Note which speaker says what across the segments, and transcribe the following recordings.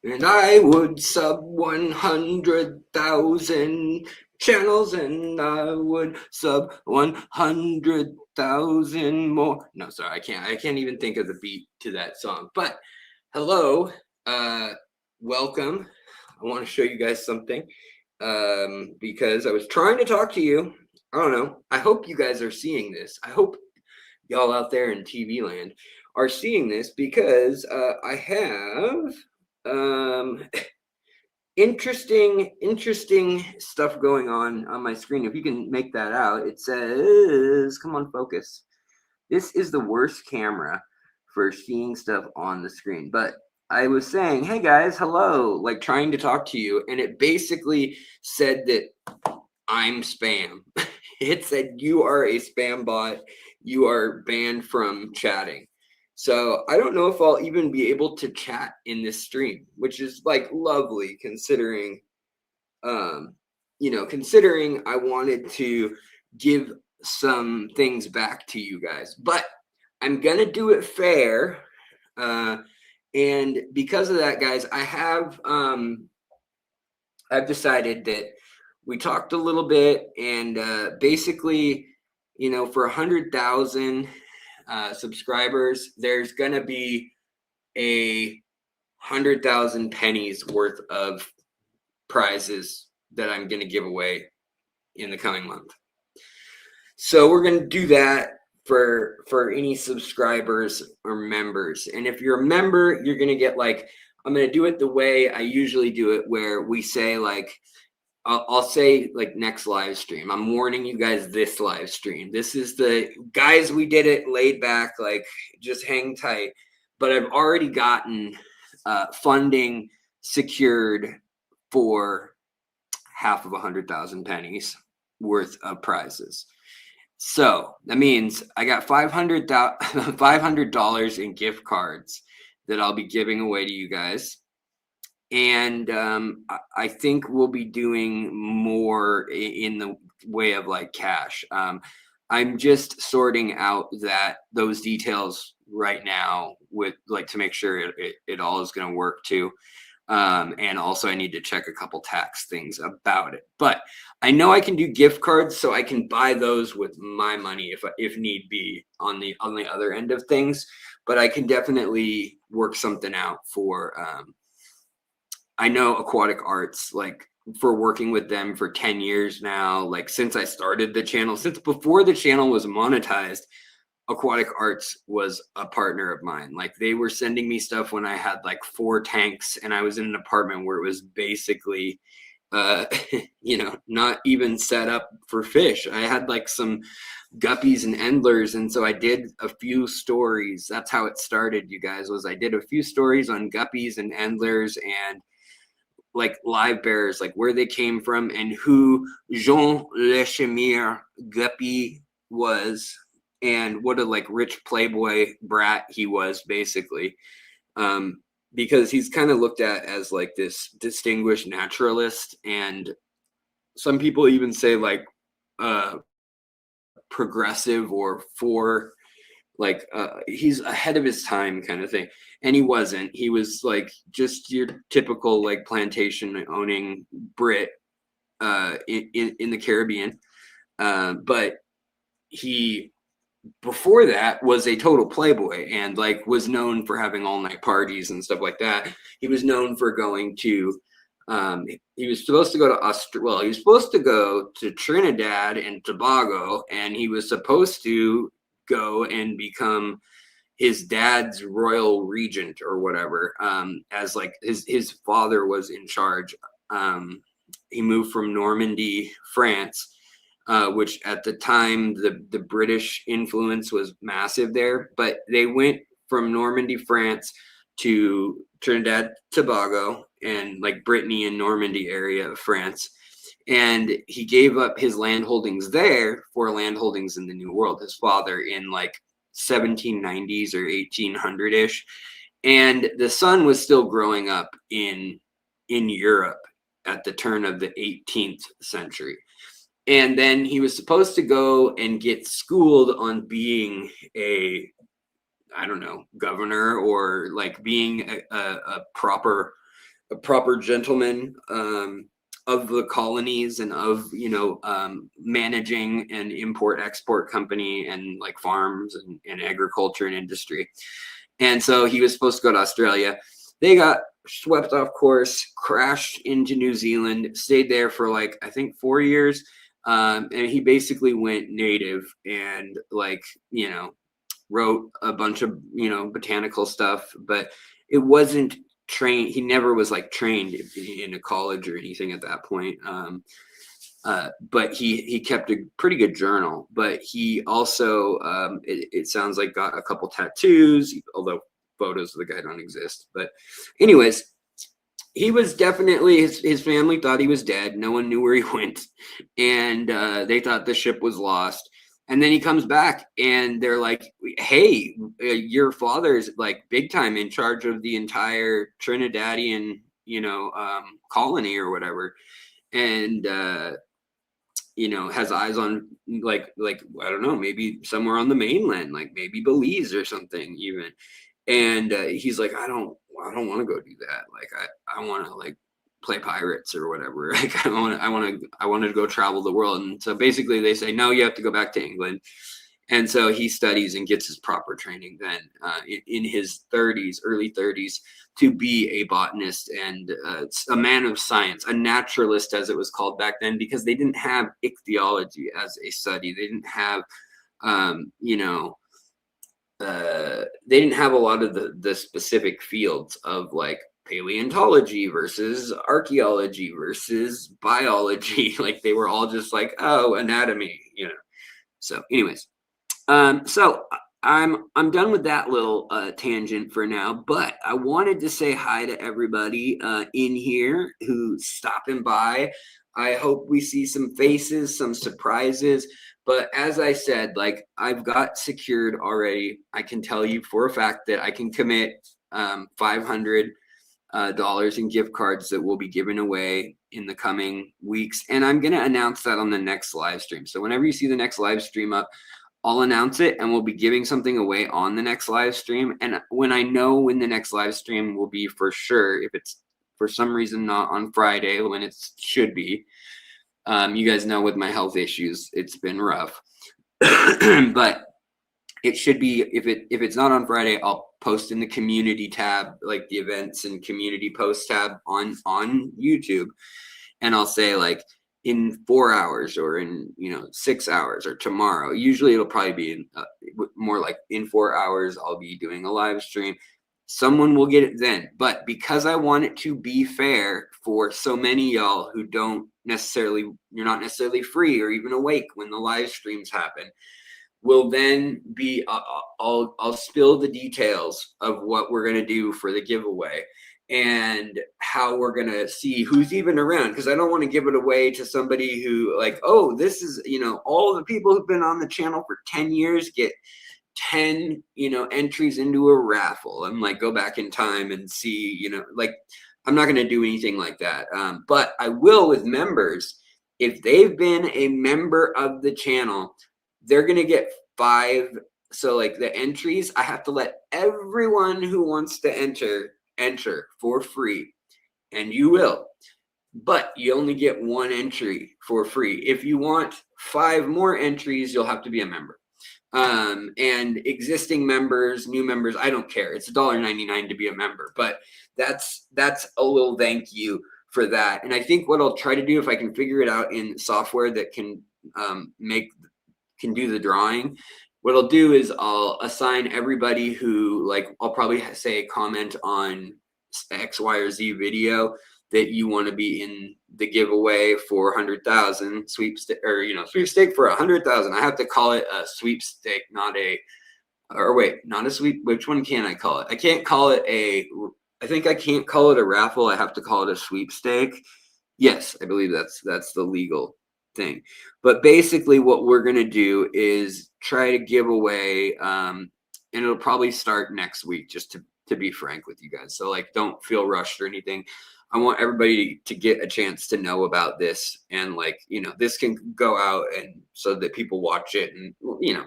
Speaker 1: And I would sub 100,000 channels, and I would sub 100,000 more. No, sorry, I can't even think of the beat to that song. But hello, welcome. I want to show you guys something because I was trying to talk to you. I don't know. I hope you guys are seeing this. I hope y'all out there in TV land are seeing this because I have um, interesting stuff going on my screen. If you can make that out, it says, come on, focus. This is the worst camera for seeing stuff on the screen. But I was saying, hey guys, hello, like trying to talk to you. And it basically said that I'm spam. It said you are a spam bot. You are banned from chatting. So I don't know if I'll even be able to chat in this stream, which is like lovely considering, considering I wanted to give some things back to you guys, but I'm gonna do it fair. And because of that, guys, I've decided that we talked a little bit, and basically, for 100,000 subscribers, there's gonna be a 100,000 pennies worth of prizes that I'm gonna give away in the coming month. So we're gonna do that for any subscribers or members. And if you're a member, you're gonna get like, I'm gonna do it the way I usually do it, where we say like, I'll say like next live stream. I'm warning you guys this live stream. This is the guys, we did it laid back, like just hang tight. But I've already gotten funding secured for half of 100,000 pennies worth of prizes. So that means I got $500 in gift cards that I'll be giving away to you guys. And I think we'll be doing more in the way of like cash. I'm just sorting out those details right now with like to make sure it all is going to work too. And also I need to check a couple tax things about it. But I know I can do gift cards, so I can buy those with my money if need be on the other end of things. But I can definitely work something out for. I know Aquatic Arts, like for working with them for 10 years now, like since I started the channel, since before the channel was monetized, Aquatic Arts was a partner of mine. Like they were sending me stuff when I had like 4 tanks and I was in an apartment where it was basically, not even set up for fish. I had like some guppies and endlers. And so I did a few stories. That's how it started, you guys, was I did a few stories on guppies and endlers and like live bears, like where they came from and who Jean Lechemire Guppy was and what a like rich playboy brat he was basically. Because he's kind of looked at as like this distinguished naturalist, and some people even say like progressive or for like he's ahead of his time kind of thing. And he wasn't. He was like just your typical like plantation owning Brit in the Caribbean. But he before that was a total playboy and like was known for having all night parties and stuff like that. He was known for going to he was supposed to go to he was supposed to go to Trinidad and Tobago, and he was supposed to go and become his dad's royal regent or whatever, as like his father was in charge. He moved from Normandy, France, which at the time the British influence was massive there, but they went from Normandy, France to Trinidad, Tobago, and like Brittany and Normandy area of France. And he gave up his land holdings there for land holdings in the New World, his father in like 1790s or 1800-ish. And the son was still growing up in Europe at the turn of the 18th century. And then he was supposed to go and get schooled on being I don't know, governor or like being a proper a proper gentleman of the colonies and of, managing an import export company and like farms and agriculture and industry. And so he was supposed to go to Australia. They got swept off course, crashed into New Zealand, stayed there for like, I think 4 years. And he basically went native and like, wrote a bunch of, botanical stuff, but it wasn't trained. He never was like trained in a college or anything at that point. But he kept a pretty good journal, but he also, it sounds like got a couple tattoos, although photos of the guy don't exist. But anyways, he was definitely, his family thought he was dead. No one knew where he went. And they thought the ship was lost. And then he comes back and they're like, hey, your father's like big time in charge of the entire Trinidadian, colony or whatever. And, has eyes on like, I don't know, maybe somewhere on the mainland, like maybe Belize or something even. And he's like, I don't want to go do that. Like, I want to like play pirates or whatever. Like, I wanted to go travel the world. And so basically they say, no, you have to go back to England. And so he studies and gets his proper training then in his 30s, early 30s, to be a botanist and a man of science, a naturalist, as it was called back then, because they didn't have ichthyology as a study. They didn't have, they didn't have a lot of the specific fields of like paleontology versus archaeology versus biology. Like they were all just like, oh, anatomy, So anyways, so I'm done with that little tangent for now, but I wanted to say hi to everybody in here who's stopping by. I hope we see some faces, some surprises. But as I said, like I've got secured already. I can tell you for a fact that I can commit $500 in gift cards that will be given away in the coming weeks. And I'm going to announce that on the next live stream. So whenever you see the next live stream up, I'll announce it and we'll be giving something away on the next live stream. And when I know when the next live stream will be for sure, if it's for some reason not on Friday when it should be, you guys know with my health issues, it's been rough. But it should be, if it's not on Friday, I'll post in the community tab, like the events and community post tab on YouTube. And I'll say like, in 4 hours or in 6 hours or tomorrow. Usually it'll probably be more like in 4 hours I'll be doing a live stream. Someone will get it then. But because I want it to be fair for so many y'all who you're not necessarily free or even awake when the live streams happen, will then be I'll spill the details of what we're going to do for the giveaway and how we're going to see who's even around, because I don't want to give it away to somebody who like, oh, this is, all the people who've been on the channel for 10 years get 10, entries into a raffle and like go back in time and see, like I'm not going to do anything like that. But I will with members. If they've been a member of the channel, they're going to get 5. So like the entries, I have to let everyone who wants to enter for free, and you will, but you only get 1 entry for free. If you want 5 more entries, you'll have to be a member. And existing members, new members, I don't care. It's $1.99 to be a member, but that's a little thank you for that. And I think what I'll try to do, if I can figure it out in software that can do the drawing, what I'll do is I'll assign everybody who, like, I'll probably say comment on X, Y, or Z video that you want to be in the giveaway for 100,000 sweepstake, or sweepstake for 100,000. I have to call it a sweepstake, not a sweep. Which one can I call it? I can't call it I think I can't call it a raffle. I have to call it a sweepstake. Yes, I believe that's the legal thing. But basically what we're going to do is try to give away, and it'll probably start next week, just to be frank with you guys. So like, don't feel rushed or anything. I want everybody to get a chance to know about this, and like, this can go out and so that people watch it, and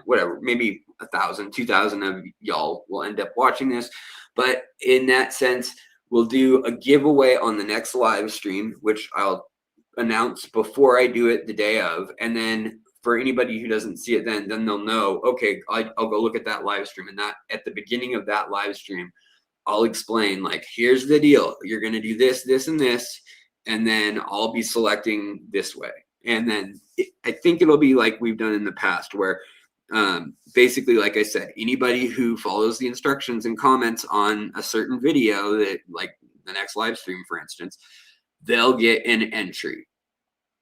Speaker 1: whatever, maybe 1,000, 2,000 of y'all will end up watching this. But in that sense, we'll do a giveaway on the next live stream, which I'll announce before I do it the day of. And then for anybody who doesn't see it then they'll know, okay, I'll go look at that live stream. And that at the beginning of that live stream, I'll explain, like, here's the deal. You're going to do this, this, and this. And then I'll be selecting this way. And then I think it'll be like we've done in the past, where basically, like I said, anybody who follows the instructions and comments on a certain video, that like the next live stream, for instance, they'll get an entry.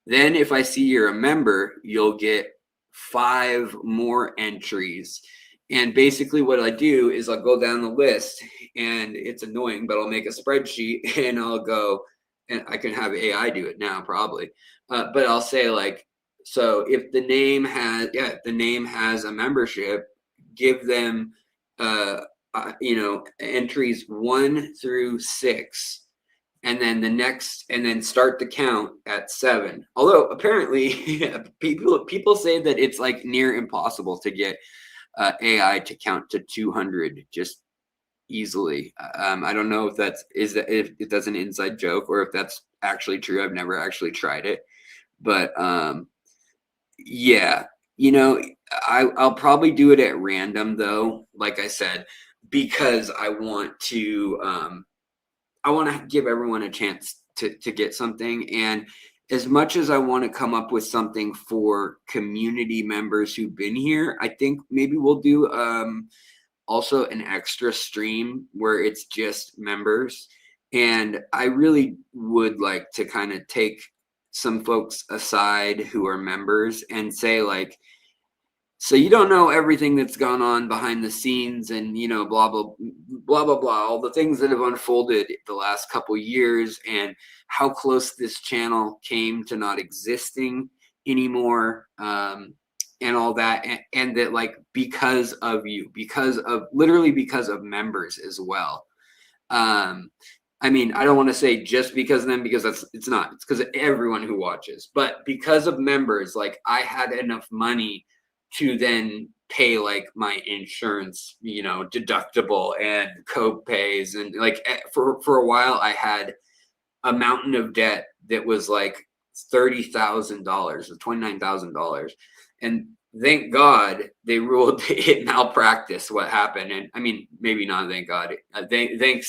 Speaker 1: Then if I see you're a member, you'll get 5 more entries. And basically what I do is I'll go down the list, and it's annoying, but I'll make a spreadsheet and I'll go, and I can have AI do it now probably. But I'll say, like, so if the name has a membership, give them, entries 1 through 6. And then the next, and then start the count at 7. Although apparently people say that it's like near impossible to get AI to count to 200 just easily. I don't know if if that's an inside joke or if that's actually true. I've never actually tried it, but yeah, I'll probably do it at random though. Like I said, because I want to give everyone a chance to get something. And as much as I want to come up with something for community members who've been here, I think maybe we'll do also an extra stream where it's just members. And I really would like to kind of take some folks aside who are members and say, like, so you don't know everything that's gone on behind the scenes, and blah blah blah blah blah, all the things that have unfolded the last couple years, and how close this channel came to not existing anymore, and all that, and that, like, because of you, because of members as well. I mean, I don't want to say just because of them, because it's not. It's because of everyone who watches, but because of members, like, I had enough money to then pay, like, my insurance, deductible and co-pays. And like for a while I had a mountain of debt that was like $30,000 or $29,000. And thank God they ruled it malpractice what happened. And I mean, maybe not thank God, thank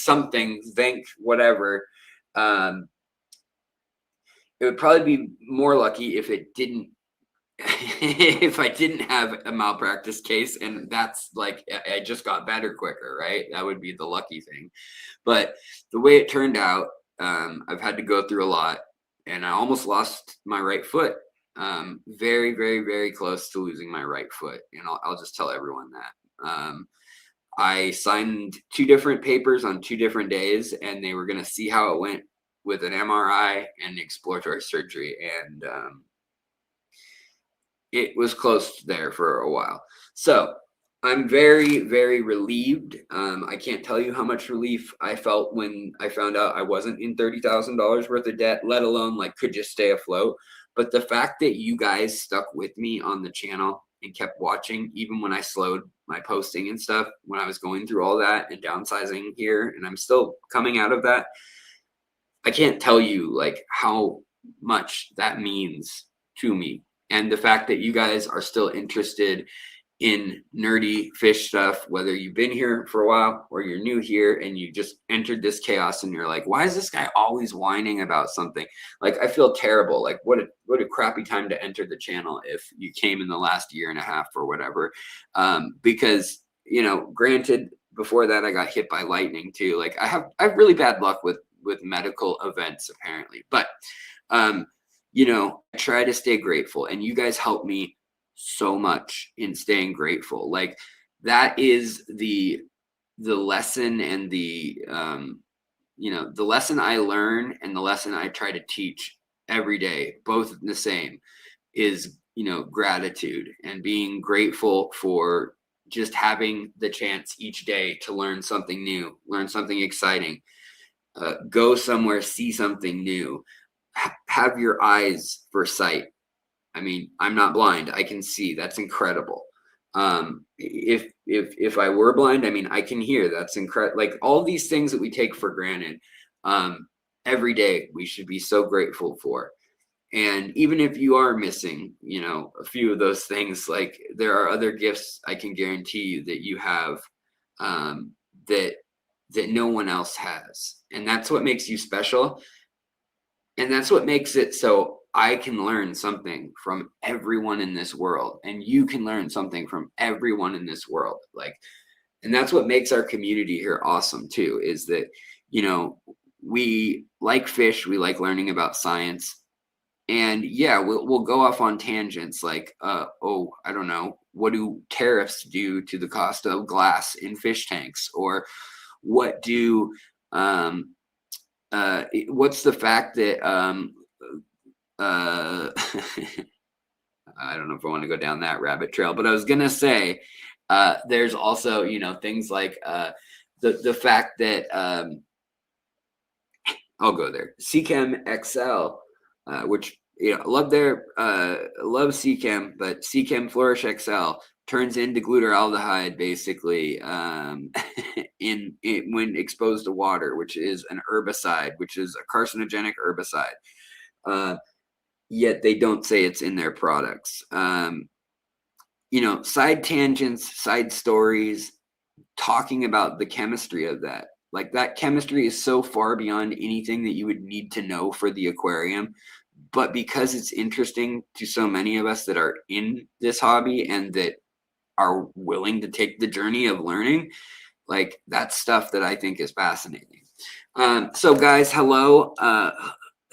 Speaker 1: whatever. It would probably be more lucky if it didn't if I didn't have a malpractice case, and that's like I just got better quicker, right? That would be the lucky thing. But the way it turned out, I've had to go through a lot, and I almost lost my right foot. Very, very, very close to losing my right foot, and I'll just tell everyone that. I signed 2 different papers on 2 different days, and they were going to see how it went with an MRI and exploratory surgery, and it was close there for a while. So I'm very, very relieved. I can't tell you how much relief I felt when I found out I wasn't in $30,000 worth of debt, let alone like could just stay afloat. But the fact that you guys stuck with me on the channel and kept watching, even when I slowed my posting and stuff, when I was going through all that and downsizing here, and I'm still coming out of that, I can't tell you like how much that means to me. And the fact that you guys are still interested in nerdy fish stuff, whether you've been here for a while or you're new here and you just entered this chaos and you're like, why is this guy always whining about something? Like, I feel terrible. Like, what a crappy time to enter the channel if you came in the last year and a half or whatever. Because, granted, before that I got hit by lightning too. Like, I have really bad luck with medical events apparently. But I try to stay grateful, and you guys help me so much in staying grateful. Like, that is the lesson, and the lesson I learn and the lesson I try to teach every day, both the same, is, gratitude and being grateful for just having the chance each day to learn something new, learn something exciting, go somewhere, see something new. Have your eyes for sight. I mean, I'm not blind. I can see. That's incredible. If I were blind, I mean, I can hear. That's incredible. Like all these things that we take for granted, every day we should be so grateful for. And even if you are missing, a few of those things, like there are other gifts I can guarantee you that you have, um, that no one else has, and that's what makes you special. And that's what makes it so I can learn something from everyone in this world, and you can learn something from everyone in this world. Like, and that's what makes our community here awesome too, is that, we like fish, we like learning about science. And yeah, we'll go off on tangents like, oh, I don't know, what do tariffs do to the cost of glass in fish tanks? Or what do, what's the fact that, uh, I don't know if I want to go down that rabbit trail, but I was gonna say, there's also, things like, the fact that, I'll go there. Seachem XL, which love love Seachem, but Seachem Flourish XL turns into glutaraldehyde basically, when exposed to water, which is an herbicide, which is a carcinogenic herbicide. Yet they don't say it's in their products. Side tangents, side stories, talking about the chemistry of that. Like that chemistry is so far beyond anything that you would need to know for the aquarium. But because it's interesting to so many of us that are in this hobby and that are willing to take the journey of learning, like that's stuff that I think is fascinating. So guys, hello.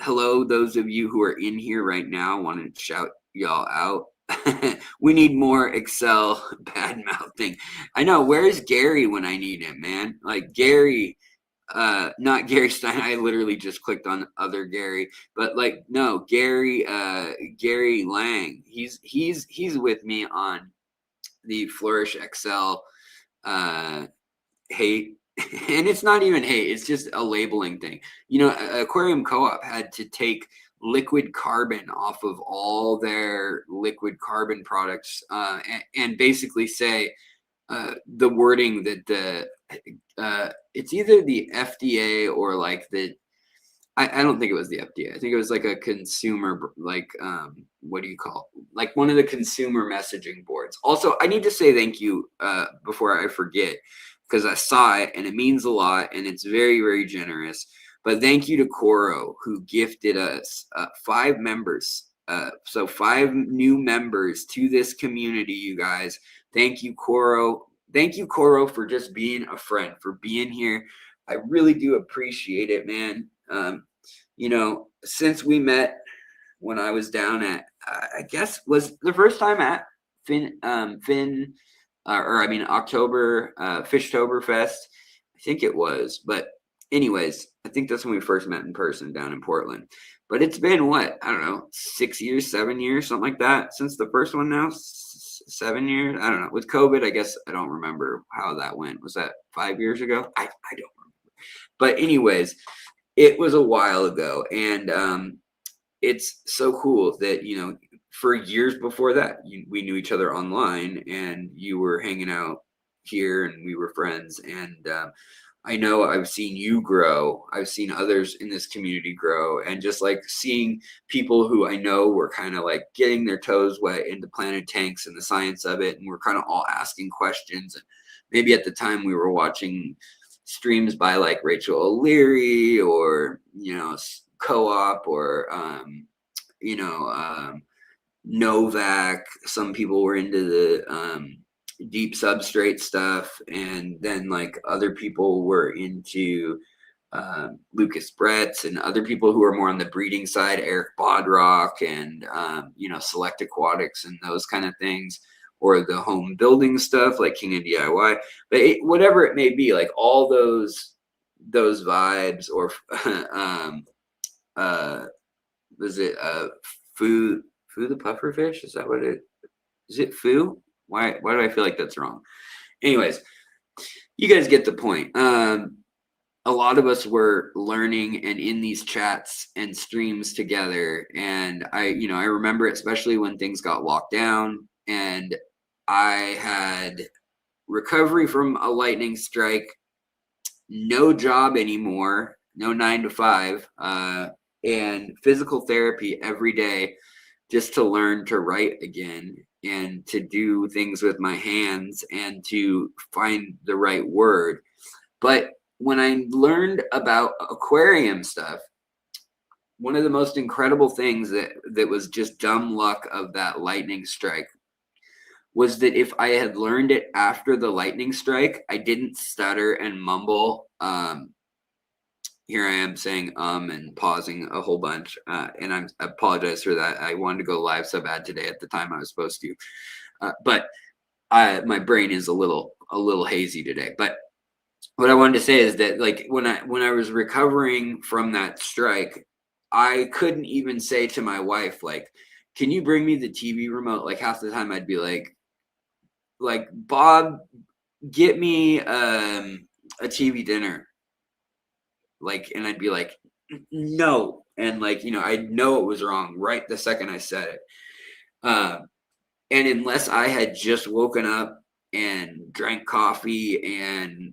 Speaker 1: Hello, those of you who are in here right now. I want to shout y'all out. We need more Excel bad mouthing. I know, where's Gary when I need him, man? Like Gary, not Gary Stein. I literally just clicked on other Gary, but like no, Gary Lang. He's with me on the Flourish Excel hate. And it's not even hate, it's just a labeling thing. Aquarium Co-op had to take liquid carbon off of all their liquid carbon products, and basically say, the wording that it's either the FDA or like I don't think it was the FDA. I think it was like a consumer, like, what do you call it? Like one of the consumer messaging boards. Also, I need to say thank you, before I forget, because I saw it and it means a lot and it's very, very generous. But thank you to Coro, who gifted us 5 members. So 5 new members to this community, you guys. Thank you, Coro. Thank you, Coro, for just being a friend, for being here. I really do appreciate it, man. Since we met when I was down at, I guess was the first time at October, Fishtoberfest. I think it was, but anyways, I think that's when we first met in person down in Portland. But it's been what, I don't know, 6 years, 7 years, something like that since the first one now. 7 years, I don't know. With COVID, I guess I don't remember how that went. Was that 5 years ago? I don't remember. But anyways, it was a while ago, and it's so cool that for years before that we knew each other online, and you were hanging out here, and we were friends. And I know I've seen you grow. I've seen others in this community grow, and just like seeing people who I know were kind of like getting their toes wet into planted tanks and the science of it, and we're kind of all asking questions. And maybe at the time we were watching streams by like Rachel O'Leary or Co-op or Novak. Some people were into the deep substrate stuff, and then like other people were into Lucas Bretz, and other people who are more on the breeding side, Eric Bodrock, and Select Aquatics and those kind of things, or the home building stuff like King of DIY. But whatever it may be, like all those vibes, or was it Foo the pufferfish? Is that what it is? It Foo? Why do I feel like that's wrong? Anyways, you guys get the point. A lot of us were learning and in these chats and streams together, and I remember it, especially when things got locked down, and I had recovery from a lightning strike, no job anymore, no 9 to 5, and physical therapy every day just to learn to write again and to do things with my hands and to find the right word. But when I learned about aquarium stuff, one of the most incredible things that was just dumb luck of that lightning strike was that if I had learned it after the lightning strike, I didn't stutter and mumble. Here I am saying and pausing a whole bunch, and I apologize for that. I wanted to go live so bad today at the time I was supposed to, but my brain is a little hazy today. But what I wanted to say is that, like, when I was recovering from that strike, I couldn't even say to my wife, like, can you bring me the TV remote? Like, half the time I'd be like, Bob, get me a TV dinner. Like, and I'd be like, no. And like, I'd know it was wrong right the second I said it. And unless I had just woken up and drank coffee and,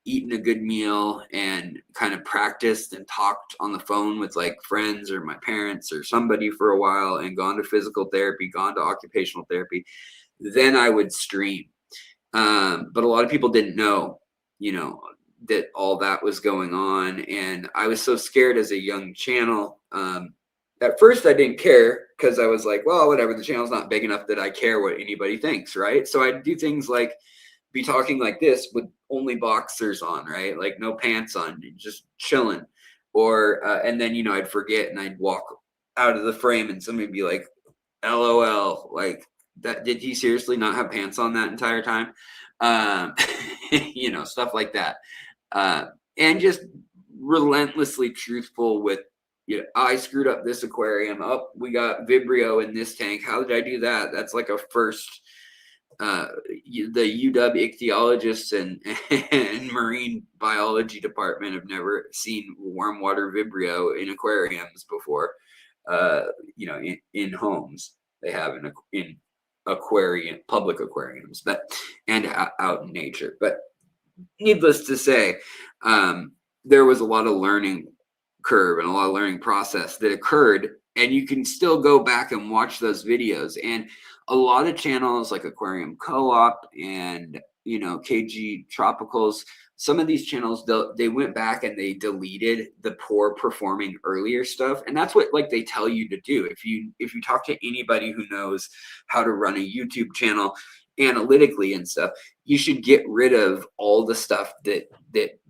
Speaker 1: eaten a good meal and kind of practiced and talked on the phone with like friends or my parents or somebody for a while and gone to physical therapy, gone to occupational therapy, then I would stream. But a lot of people didn't know, that all that was going on. And I was so scared as a young channel. At first I didn't care because I was like, well, whatever, the channel's not big enough that I care what anybody thinks, right? So I'd do things like be talking like this with only boxers on, right? Like no pants on, just chilling. Or and then I'd forget and I'd walk out of the frame and somebody'd be like, LOL, like, that, did he seriously not have pants on that entire time? Stuff like that. And just relentlessly truthful with, I screwed up this aquarium. Oh, we got Vibrio in this tank. How did I do that? That's like a first. The UW ichthyologists and marine biology department have never seen warm water Vibrio in aquariums before. In homes they have in aquarium, public aquariums, but and out in nature. But needless to say, there was a lot of learning curve and a lot of learning process that occurred, and you can still go back and watch those videos. And a lot of channels like Aquarium Co-op and KG Tropicals, some of these channels, they went back and they deleted the poor performing earlier stuff. And that's what like they tell you to do. If you talk to anybody who knows how to run a YouTube channel analytically and stuff, you should get rid of all the stuff that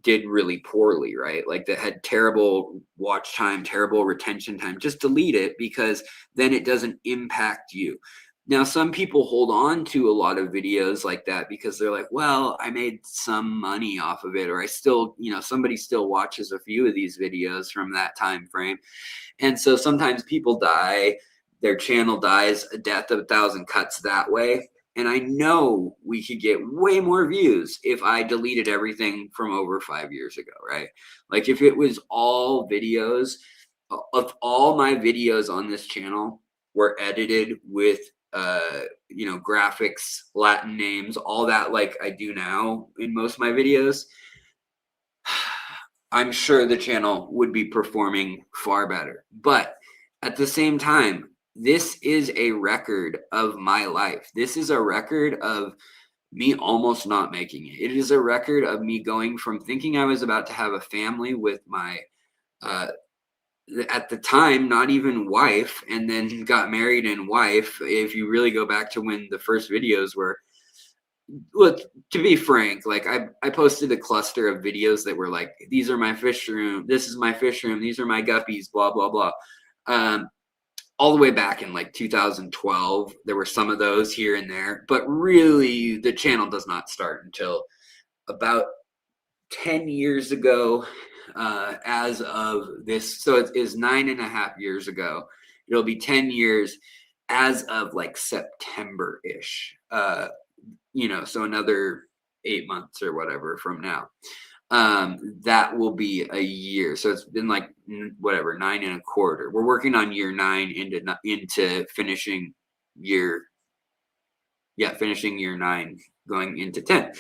Speaker 1: did really poorly, right? Like that had terrible watch time, terrible retention time. Just delete it, because then it doesn't impact you. Now, some people hold on to a lot of videos like that because they're like, well, I made some money off of it, or I still, somebody still watches a few of these videos from that time frame. And so sometimes people die, their channel dies a death of 1,000 cuts that way. And I know we could get way more views if I deleted everything from over 5 years ago, right? Like if it was all videos, of all my videos on this channel were edited with graphics, Latin names, all that, like I do now in most of my videos, I'm sure the channel would be performing far better. But at the same time, this is a record of my life. This is a record of me almost not making it. It is a record of me going from thinking I was about to have a family with my at the time not even wife, and then got married and wife. If you really go back to when the first videos were, look, to be frank, like I posted a cluster of videos that were like, these are my fish room, this is my fish room, these are my guppies, blah blah blah, all the way back in like 2012. There were some of those here and there, but really the channel does not start until about 10 years ago, as of this. So it is 9.5 years ago. It'll be 10 years as of like September-ish. So another 8 months or whatever from now. That will be a year. So it's been like whatever, 9.25. We're working on year 9 into finishing year finishing year 9, going into 10,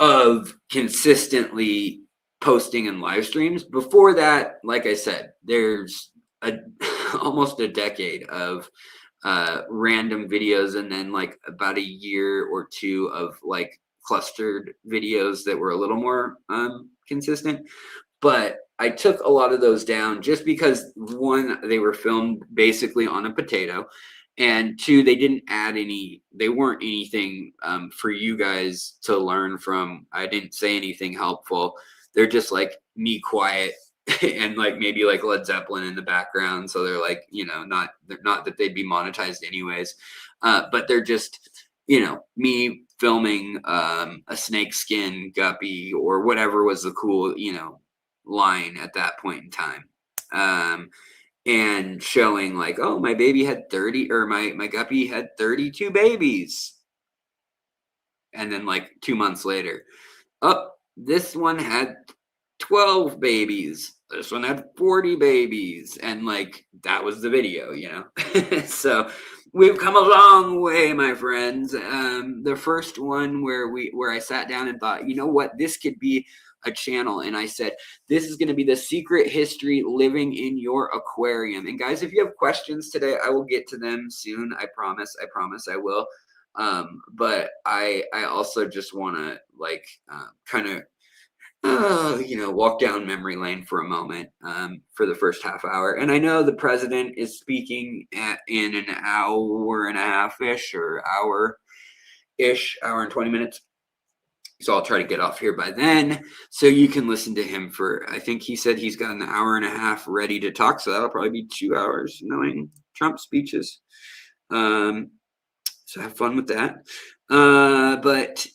Speaker 1: of consistently posting and live streams. Before that, like I said, there's a almost a decade of random videos, and then like about a year or two of like clustered videos that were a little more consistent. But I took a lot of those down just because, one, they were filmed basically on a potato, and two, they weren't anything for you guys to learn from. I didn't say anything helpful. They're just like me quiet and like maybe like Led Zeppelin in the background. So they're like, they're not that they'd be monetized anyways, but they're just, me filming a snake skin guppy or whatever was the cool, line at that point in time. And showing like, oh, my baby had 30, or my guppy had 32 babies. And then like 2 months later, oh, this one had 12 babies. This one had 40 babies. And like, that was the video, So we've come a long way, my friends. The first one where I sat down and thought, you know what, this could be a channel, and I said, this is going to be the secret history living in your aquarium. And guys, if you have questions today, I will get to them soon. I promise I will. But I also just want to like kind of walk down memory lane for a moment for the first half hour. And I know the president is speaking in an hour and a half-ish, or hour and 20 minutes. So I'll try to get off here by then, so you can listen to him for, I think he said he's got an hour and a half ready to talk. So that'll probably be 2 hours knowing Trump speeches. So have fun with that. But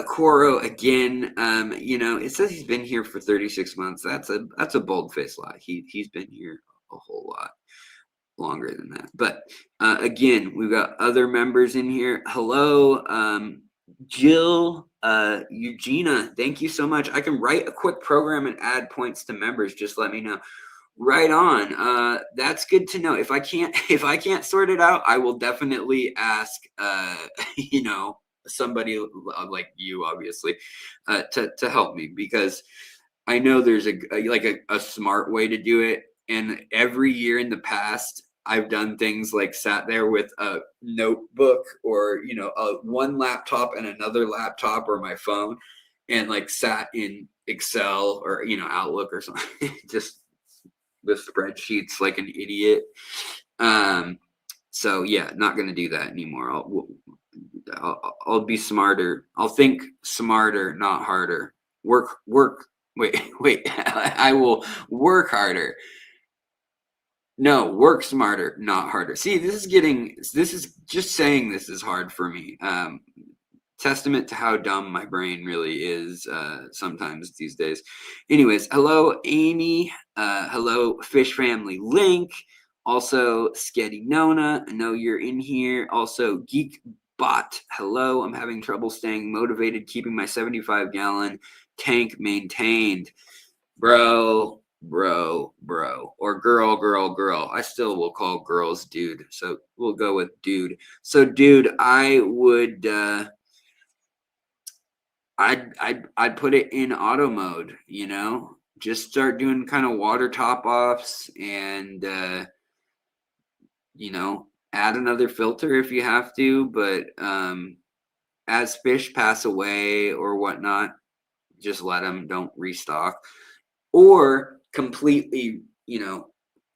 Speaker 1: Coro, again, it says he's been here for 36 months. That's a bold-faced lie. He's been here a whole lot longer than that. But again, we've got other members in here. Hello, Jill, Eugenia, thank you so much. I can write a quick program and add points to members. Just let me know. Right on. That's good to know. If I can't sort it out, I will definitely ask somebody like you, obviously, to help me, because I know there's a smart way to do it. And every year in the past, I've done things like sat there with a notebook, or one laptop and another laptop, or my phone, and like sat in Excel or Outlook or something, just with spreadsheets like an idiot. So yeah, not gonna do that anymore. I'll be smarter. I'll think smarter, not harder. Work. Wait. I will work harder. No, work smarter, not harder. See, this is just saying this is hard for me. Testament to how dumb my brain really is sometimes these days. Anyways, hello, Amy. Hello, Fish Family Link. Also, Sketty Nona. I know you're in here. Also, Geek Bot. Hello, I'm having trouble staying motivated, keeping my 75-gallon tank maintained. Bro, or girl. I still will call girls dude, so we'll go with dude. So dude, I would I'd put it in auto mode, just start doing kind of water top offs, and add another filter if you have to. But as fish pass away or whatnot, just let them, don't restock. Or completely,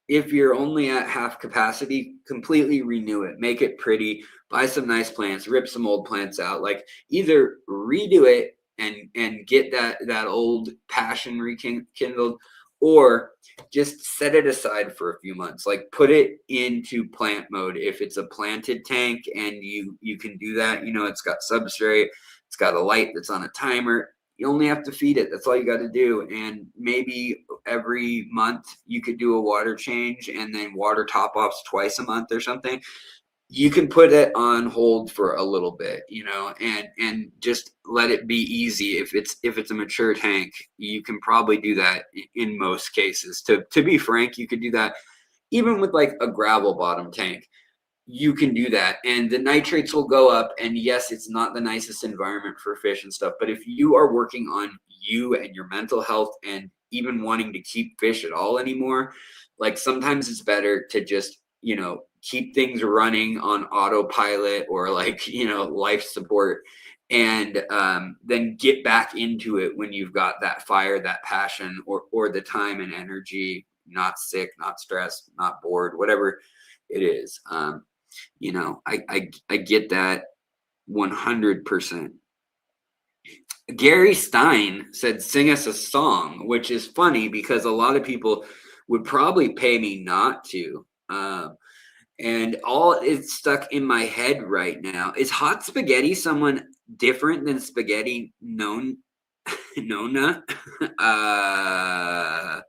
Speaker 1: if you're only at half capacity, completely renew it, make it pretty, buy some nice plants, rip some old plants out, like either redo it and get that old passion rekindled, or just set it aside for a few months, like put it into plant mode. If it's a planted tank and you can do that, it's got substrate, it's got a light that's on a timer. You only have to feed it. That's all you got to do. And maybe every month you could do a water change, and then water top offs twice a month or something. You can put it on hold for a little bit, and just let it be easy. If it's a mature tank, you can probably do that in most cases. To be frank, you could do that even with like a gravel bottom tank. you can do that, and the nitrates will go up. And yes, it's not the nicest environment for fish and stuff, but if you are working on you and your mental health and even wanting to keep fish at all anymore, like sometimes it's better to just, keep things running on autopilot or like, life support, and then get back into it when you've got that fire, that passion, or the time and energy, not sick, not stressed, not bored, whatever it is. I get that 100%. Gary Stein said, "Sing us a song," which is funny because a lot of people would probably pay me not to. And all it's stuck in my head right now is hot spaghetti someone different than spaghetti nona. I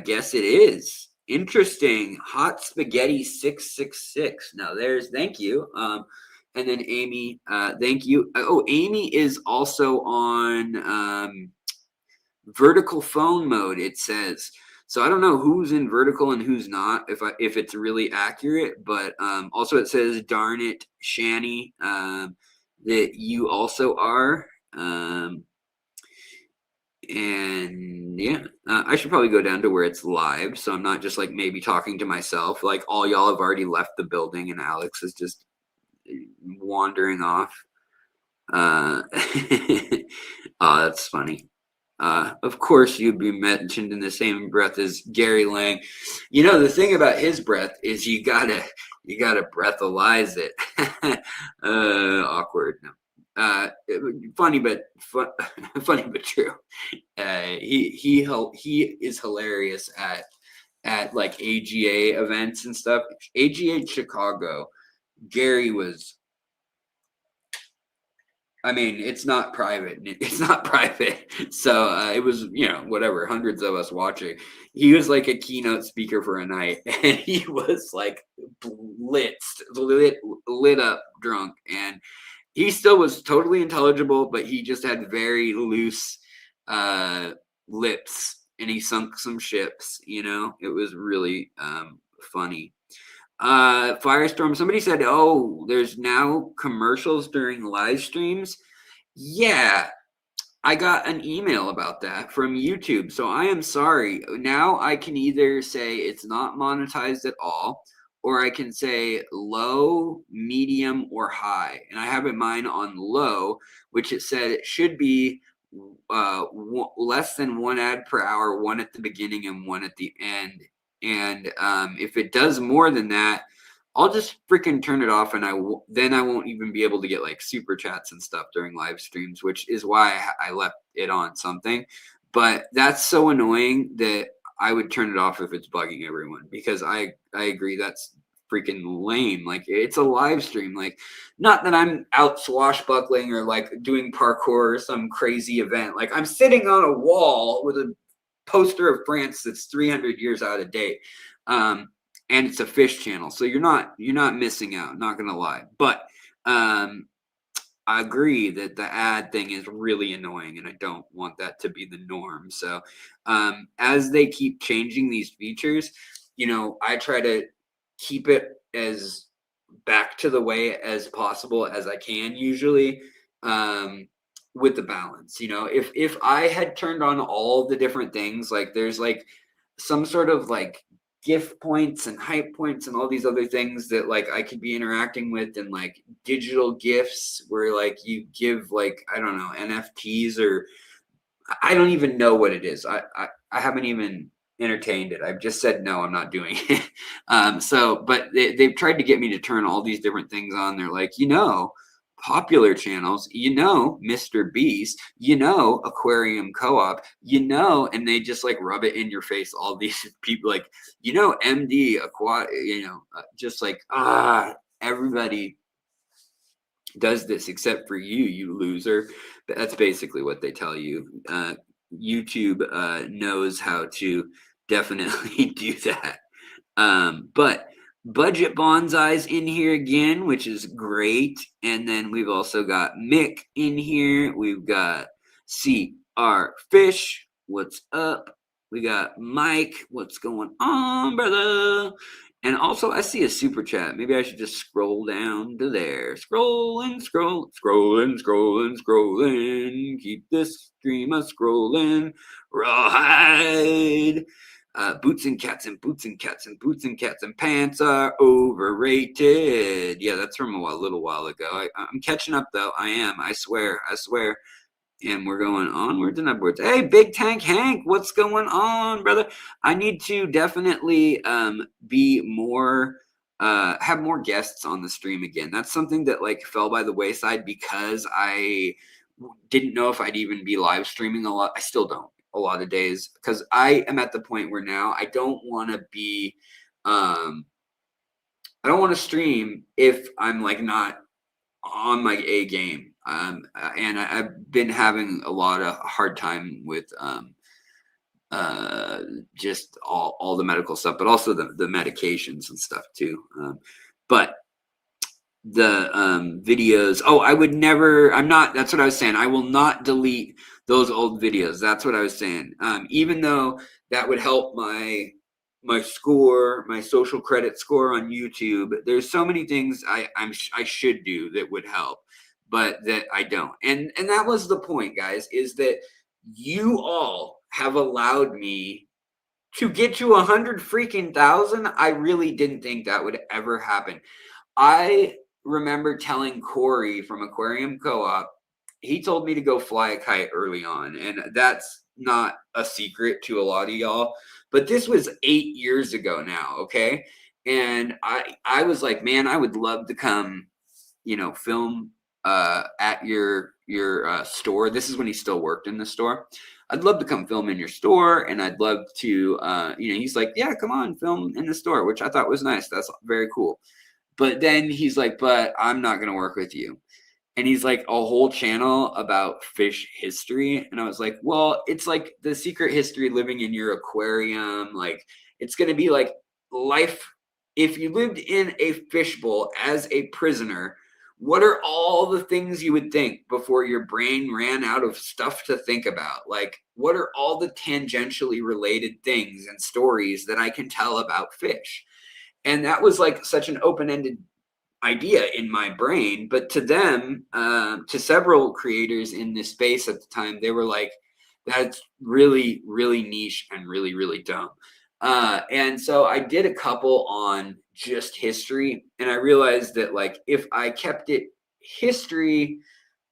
Speaker 1: guess it is. Interesting. Hot spaghetti 666. Now there's, thank you. And then Amy, thank you. Oh, Amy is also on vertical phone mode, it says. So I don't know who's in vertical and who's not, if it's really accurate, but also it says, darn it, Shani, that you also are. And yeah, I should probably go down to where it's live, so I'm not just like maybe talking to myself. Like all y'all have already left the building, and Alex is just wandering off. Oh, that's funny. Of course, you'd be mentioned in the same breath as Gary Lang. The thing about his breath is you gotta breathalyze it. Awkward. No. Funny but funny but true. He is hilarious at like AGA events and stuff. AGA Chicago. Gary was. I mean, it's not private. It's not private. So it was, whatever, hundreds of us watching. He was like a keynote speaker for a night, and he was like lit up, drunk, and he still was totally intelligible, but he just had very loose lips, and he sunk some ships. It was really funny. Firestorm, somebody said, oh, there's now commercials during live streams. Yeah, I got an email about that from YouTube, so I am sorry. Now I can either say it's not monetized at all, or I can say low, medium, or high. And I have in mine on low, which it said it should be less than one ad per hour, one at the beginning and one at the end. And if it does more than that, I'll just freaking turn it off, and then I won't even be able to get like super chats and stuff during live streams, which is why I left it on something. But that's so annoying that I would turn it off if it's bugging everyone, because I agree that's freaking lame. Like, it's a live stream. Like, not that I'm out swashbuckling or like doing parkour or some crazy event. Like, I'm sitting on a wall with a poster of France that's 300 years out of date. And it's a fish channel, so you're not missing out, not gonna lie. But I agree that the ad thing is really annoying, and I don't want that to be the norm. So as they keep changing these features, I try to keep it as back to the way as possible as I can, usually, with the balance. If I had turned on all the different things, like there's like some sort of like gift points and hype points and all these other things that like I could be interacting with, and like digital gifts where like you give like, I don't know, NFTs, or I don't even know what it is. I haven't even entertained it. I've just said no, I'm not doing it. But they've tried to get me to turn all these different things on. They're like, popular channels, Mr. Beast, Aquarium Co-op, and they just like rub it in your face. All these people, like, MD just like, everybody does this except for you loser. But that's basically what they tell you. YouTube knows how to definitely do that. But Budget Bonsai's in here again, which is great. And then we've also got Mick in here. We've got CR Fish. What's up? We got Mike. What's going on, brother? And also, I see a super chat. Maybe I should just scroll down to there. Scrolling, scrolling. Keep this stream a scrolling. Rawhide. Boots and cats and boots and cats and boots and cats and pants are overrated. Yeah, that's from a little while ago. I'm catching up though. I am. I swear. And we're going onwards and upwards. Hey, Big Tank Hank, what's going on, brother? I need to definitely be more have more guests on the stream again. That's something that like fell by the wayside because I didn't know if I'd even be live streaming a lot. I still don't a lot of days because I am at the point where now I don't want to be I don't want to stream if I'm like not on my A game. And I've been having a lot of hard time with just all the medical stuff, but also the medications and stuff too. But the videos, I would never, that's what I was saying. I will not delete those old videos. That's what I was saying. Even though that would help my score, my social credit score on YouTube. There's so many things I should do that would help, but that I don't. And that was the point, guys, is that you all have allowed me to get to 100 freaking thousand. I really didn't think that would ever happen. I remember telling Corey from Aquarium Co-op, he told me to go fly a kite early on, and that's not a secret to a lot of y'all. But this was 8 years ago now, okay? And I was like, man, I would love to come, film at your store. This is when he still worked in the store. I'd love to come film in your store, and I'd love to, he's like, yeah, come on, film in the store, which I thought was nice. That's very cool. But then he's like, but I'm not going to work with you. And he's like, a whole channel about fish history. And I was like, well, it's like the secret history living in your aquarium. Like, it's going to be like life. If you lived in a fishbowl as a prisoner, what are all the things you would think before your brain ran out of stuff to think about? Like, what are all the tangentially related things and stories that I can tell about fish? And that was like such an open-ended idea in my brain. But to them, to several creators in this space at the time, they were like, that's really, really niche and really, really dumb. And so I did a couple on just history, and I realized that like if I kept it history,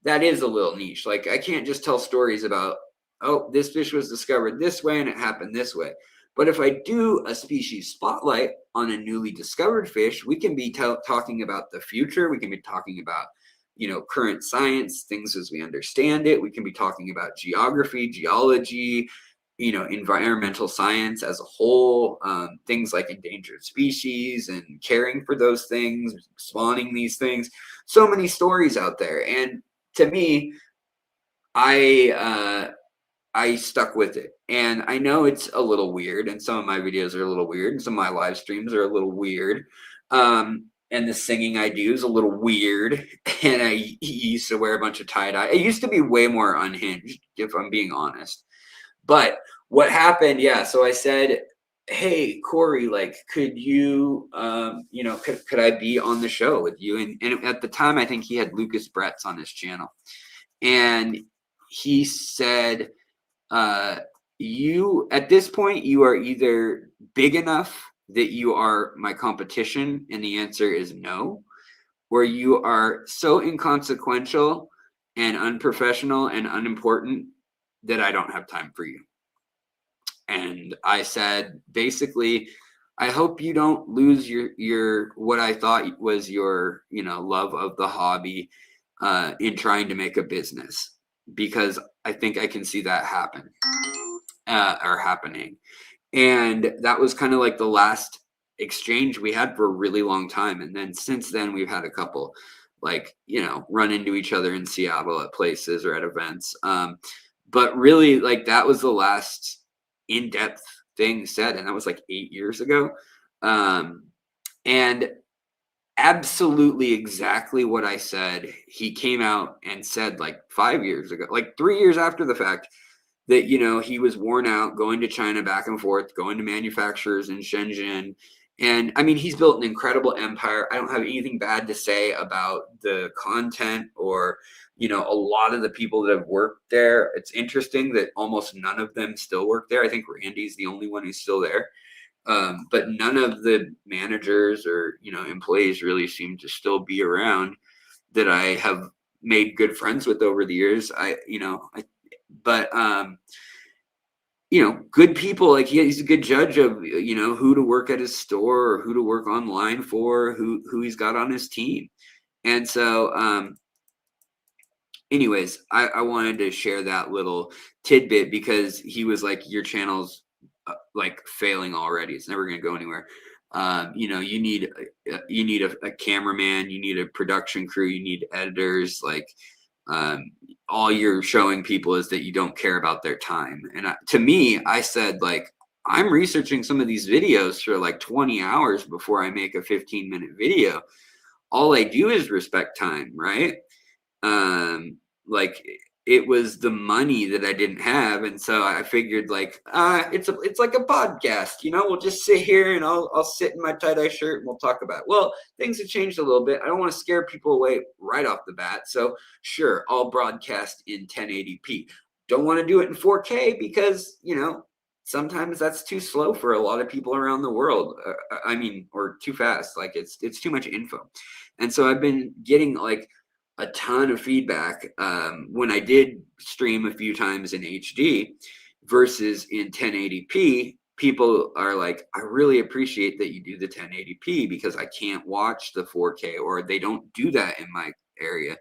Speaker 1: that is a little niche. Like I can't just tell stories about, oh, this fish was discovered this way and it happened this way. But if I do a species spotlight on a newly discovered fish, we can be talking about the future. We can be talking about, current science, things as we understand it. We can be talking about geography, geology, environmental science as a whole, things like endangered species and caring for those things, spawning these things. So many stories out there. And to me, I stuck with it. And I know it's a little weird, and some of my videos are a little weird, and some of my live streams are a little weird. And the singing I do is a little weird. And I used to wear a bunch of tie-dye. It used to be way more unhinged, if I'm being honest. But what happened, so I said, hey, Corey, like, could you, could I be on the show with you? And at the time, I think he had Lucas Bretz on his channel. And he said, you at this point you are either big enough that you are my competition, and the answer is no, or you are so inconsequential and unprofessional and unimportant that I don't have time for you. And I said, basically, I hope you don't lose your what I thought was your love of the hobby in trying to make a business, because I think I can see that happen or happening. And that was kind of like the last exchange we had for a really long time. And then since then, we've had a couple like, run into each other in Seattle at places or at events. But really, like, that was the last in-depth thing said. And that was like 8 years ago. And absolutely exactly what I said, he came out and said like 5 years ago, like 3 years after the fact, that he was worn out going to China back and forth, going to manufacturers in Shenzhen, And I mean, he's built an incredible empire. I don't have anything bad to say about the content or, a lot of the people that have worked there. It's interesting that almost none of them still work there. I think Randy's the only one who's still there. But none of the managers or, employees really seem to still be around that I have made good friends with over the years. But good people, like he's a good judge of, who to work at his store or who to work online for, who he's got on his team. And so, anyways, I wanted to share that little tidbit because he was like, your channel's like failing already. It's never going to go anywhere. You need a cameraman, you need a production crew, you need editors. Like, all you're showing people is that you don't care about their time. And to me, I said, like, I'm researching some of these videos for like 20 hours before I make a 15-minute video. All I do is respect time, right? Like, it was the money that I didn't have, and so I figured, like, it's like a podcast, we'll just sit here and I'll sit in my tie-dye shirt and we'll talk about it. Well, things have changed a little bit. I don't want to scare people away right off the bat, so sure, I'll broadcast in 1080p. Don't want to do it in 4K because sometimes that's too slow for a lot of people around the world. Or too fast. Like, it's too much info. And so I've been getting like a ton of feedback when I did stream a few times in HD versus in 1080p. People are like, I really appreciate that you do the 1080p because I can't watch the 4K, or they don't do that in my area.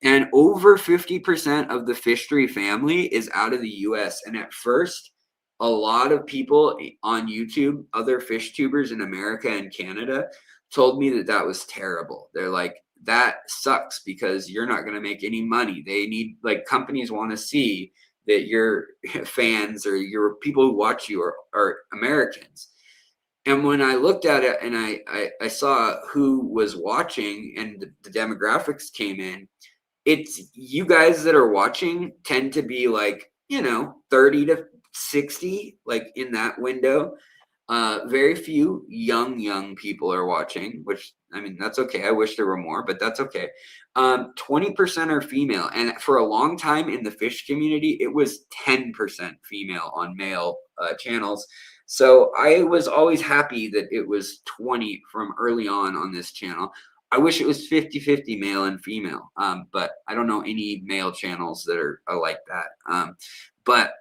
Speaker 1: And over 50% of the Fishtory family is out of the US. And at first, a lot of people on YouTube, other fish tubers in America and Canada, told me that was terrible. They're like, that sucks because you're not going to make any money. They need, like, companies want to see that your fans or your people who watch you are Americans. And when I looked at it and I saw who was watching and the demographics came in, it's you guys that are watching tend to be like, 30 to 60, like in that window. Very few young people are watching, which, I mean, that's okay. I wish there were more, but that's okay. 20% are female. And for a long time in the fish community, it was 10% female on male channels. So I was always happy that it was 20 from early on this channel. I wish it was 50-50 male and female. But I don't know any male channels that are like that. But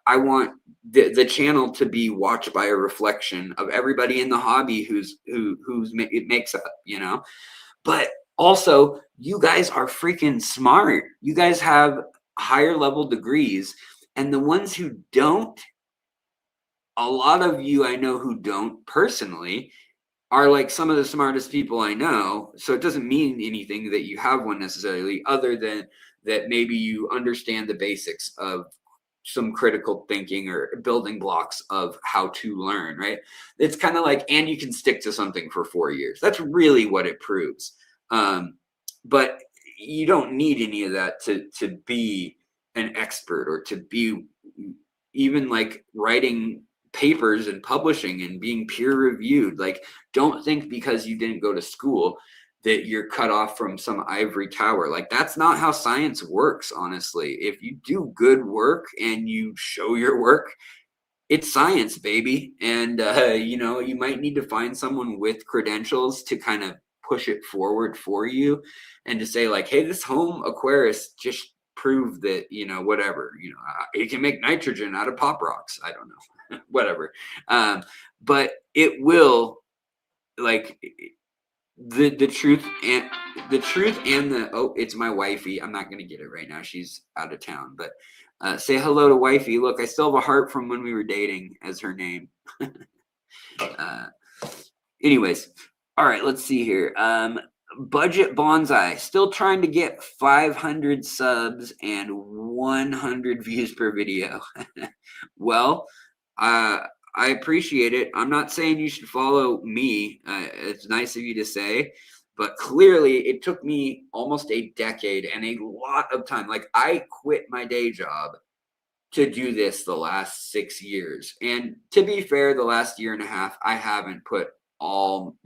Speaker 1: I want the channel to be watched by a reflection of everybody in the hobby who's it makes up, But also, you guys are freaking smart. You guys have higher level degrees, and the ones who don't, a lot of you I know who don't personally, are like some of the smartest people I know. So it doesn't mean anything that you have one necessarily, other than that maybe you understand the basics of some critical thinking or building blocks of how to learn, right? It's kind of like, and you can stick to something for 4 years. That's really what it proves. But you don't need any of that to be an expert, or to be even like writing papers and publishing and being peer reviewed. Like, don't think because you didn't go to school that you're cut off from some ivory tower. Like, that's not how science works, honestly. If you do good work and you show your work, it's science, baby. And you might need to find someone with credentials to kind of push it forward for you, and to say, like, hey, this home aquarist just proved that, whatever, it can make nitrogen out of pop rocks. I don't know. Whatever. But it will, like, the truth and the it's my wifey. I'm not gonna get it right now, she's out of town, but say hello to wifey. Look, I still have a heart from when we were dating as her name. uh Anyways, all right, let's see here. Budget Bonsai, still trying to get 500 subs and 100 views per video. Well, I appreciate it. I'm not saying you should follow me. It's nice of you to say, but clearly it took me almost a decade and a lot of time. Like, I quit my day job to do this the last 6 years. And to be fair, the last year and a half, I haven't put all,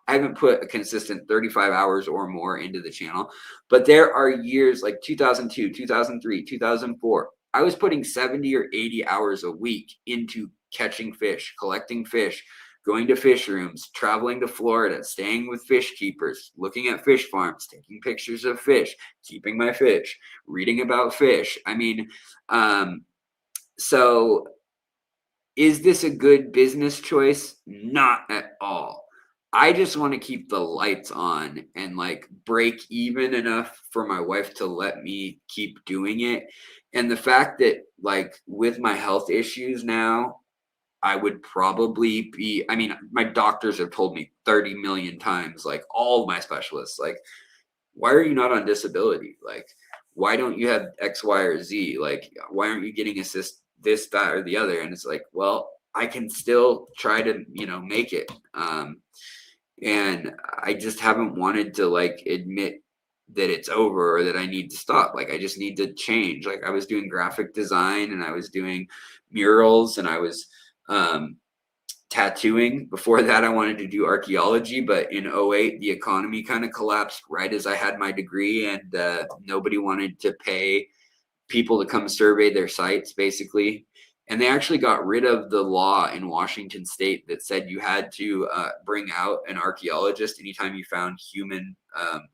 Speaker 1: I haven't put a consistent 35 hours or more into the channel, but there are years like 2002, 2003, 2004. I was putting 70 or 80 hours a week into catching fish, collecting fish, going to fish rooms, traveling to Florida, staying with fish keepers, looking at fish farms, taking pictures of fish, keeping my fish, reading about fish. I mean, so is this a good business choice? Not at all. I just want to keep the lights on and like break even enough for my wife to let me keep doing it. And the fact that like with my health issues now, I would probably be, I mean, my doctors have told me 30 million times, like all my specialists, like, why are you not on disability? Like, why don't you have X, Y, or Z? Like, why aren't you getting assist this, that, or the other? And it's like, well, I can still try to, make it. And I just haven't wanted to like admit that it's over or that I need to stop. Like, I just need to change. Like, I was doing graphic design and I was doing murals and I was, tattooing. Before that, I wanted to do archaeology, but in '08, the economy kind of collapsed right as I had my degree, and nobody wanted to pay people to come survey their sites, basically. And they actually got rid of the law in Washington state that said you had to bring out an archaeologist anytime you found human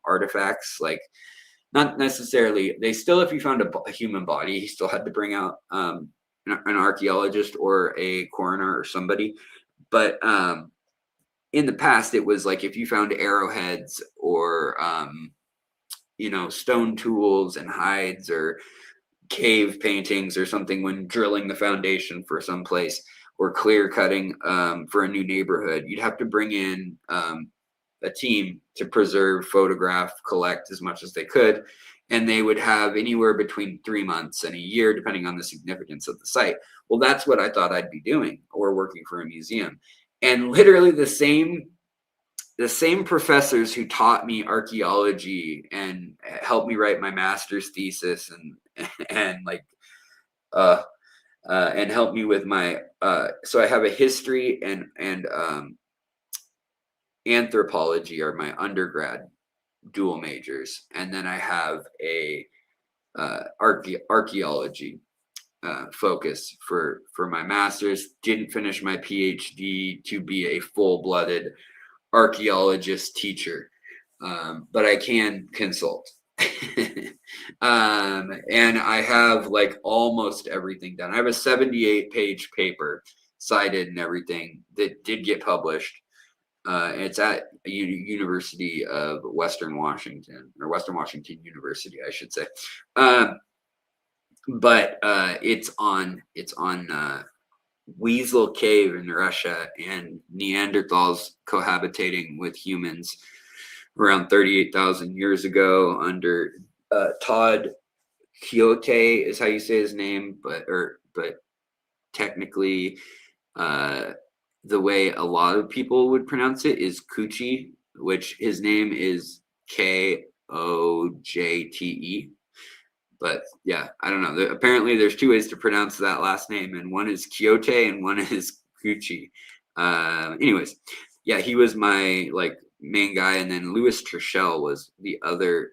Speaker 1: artifacts. Like, not necessarily, they still, if you found a human body, you still had to bring out an archaeologist or a coroner or somebody. But in the past, it was like if you found arrowheads or stone tools and hides or cave paintings or something when drilling the foundation for some place or clear cutting for a new neighborhood, you'd have to bring in a team to preserve, photograph, collect as much as they could. And they would have anywhere between 3 months and a year, depending on the significance of the site. Well, that's what I thought I'd be doing, or working for a museum. And literally the same professors who taught me archaeology and helped me write my master's thesis and like and helped me with my so I have a history and anthropology are my undergrad dual majors, and then I have a archaeology focus for my master's. Didn't finish my PhD to be a full-blooded archaeologist teacher, but I can consult. And I have like almost everything done. I have a 78-page paper, cited and everything, that did get published. It's at University of Western Washington, or Western Washington University, I should say. But it's on Weasel Cave in Russia and Neanderthals cohabitating with humans around 38,000 years ago under Todd Quixote is how you say his name, but technically the way a lot of people would pronounce it is Coochie, which his name is Kojte. But yeah, I don't know. Apparently, there's two ways to pronounce that last name, and one is Quixote and one is Coochie. Anyways, yeah, he was my like main guy, and then Louis Trishel was the other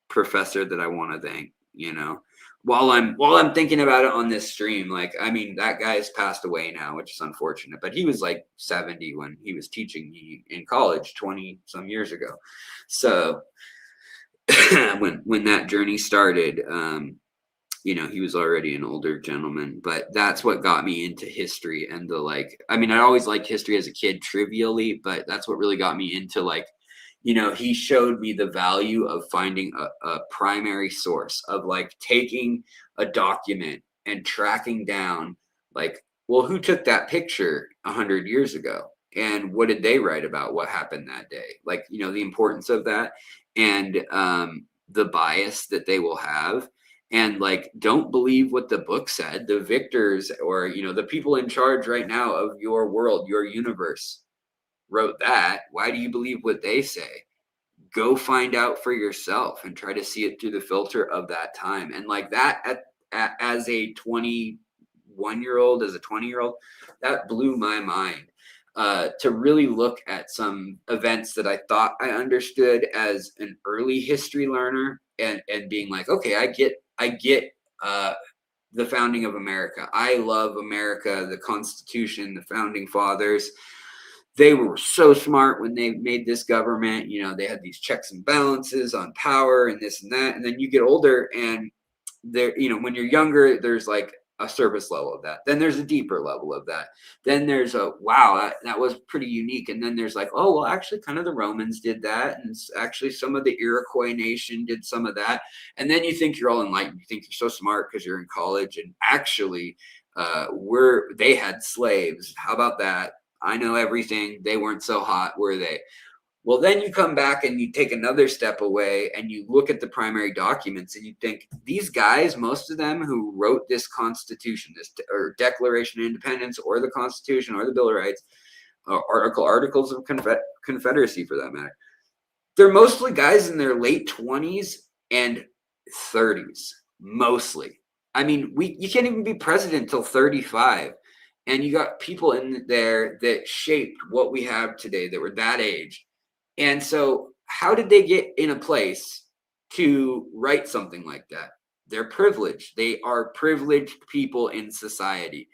Speaker 1: professor that I want to thank. While I'm thinking about it on this stream, like, I mean, that guy's passed away now, which is unfortunate, but he was like 70 when he was teaching me in college 20 some years ago. So when that journey started, he was already an older gentleman, but that's what got me into history and I always liked history as a kid trivially, but that's what really got me into he showed me the value of finding a primary source of like taking a document and tracking down like, well, who took that picture 100 years ago? And what did they write about what happened that day? Like, the importance of that and the bias that they will have. And like, don't believe what the book said. The victors or, the people in charge right now of your world, your universe wrote that. Why do you believe what they say? Go find out for yourself and try to see it through the filter of that time. And like that as a 21-year-old, as a 20-year-old, that blew my mind. to really look at some events that I thought I understood as an early history learner, and being like, okay, I get the founding of America. I love America, the Constitution, the founding fathers. They were so smart when they made this government. You know, they had these checks and balances on power and this and that. And then you get older, and there, you know, when you're younger, there's like a surface level of that. Then there's a deeper level of that. Then there's a wow, that was pretty unique. And then there's like, oh, well, actually, kind of the Romans did that, and actually some of the Iroquois nation did some of that. And then you think you're all enlightened. You think you're so smart because you're in college, and actually, they had slaves. How about that? I know everything. They weren't so hot, were they? Well, then you come back and you take another step away and you look at the primary documents and you think, these guys, most of them who wrote this Constitution, or Declaration of Independence, or the Constitution, or the Bill of Rights, Articles of Confederacy for that matter, they're mostly guys in their late 20s and 30s, mostly. I mean, you can't even be president till 35. And you got people in there that shaped what we have today that were that age. And so how did they get in a place to write something like that? They're privileged. They are privileged people in society.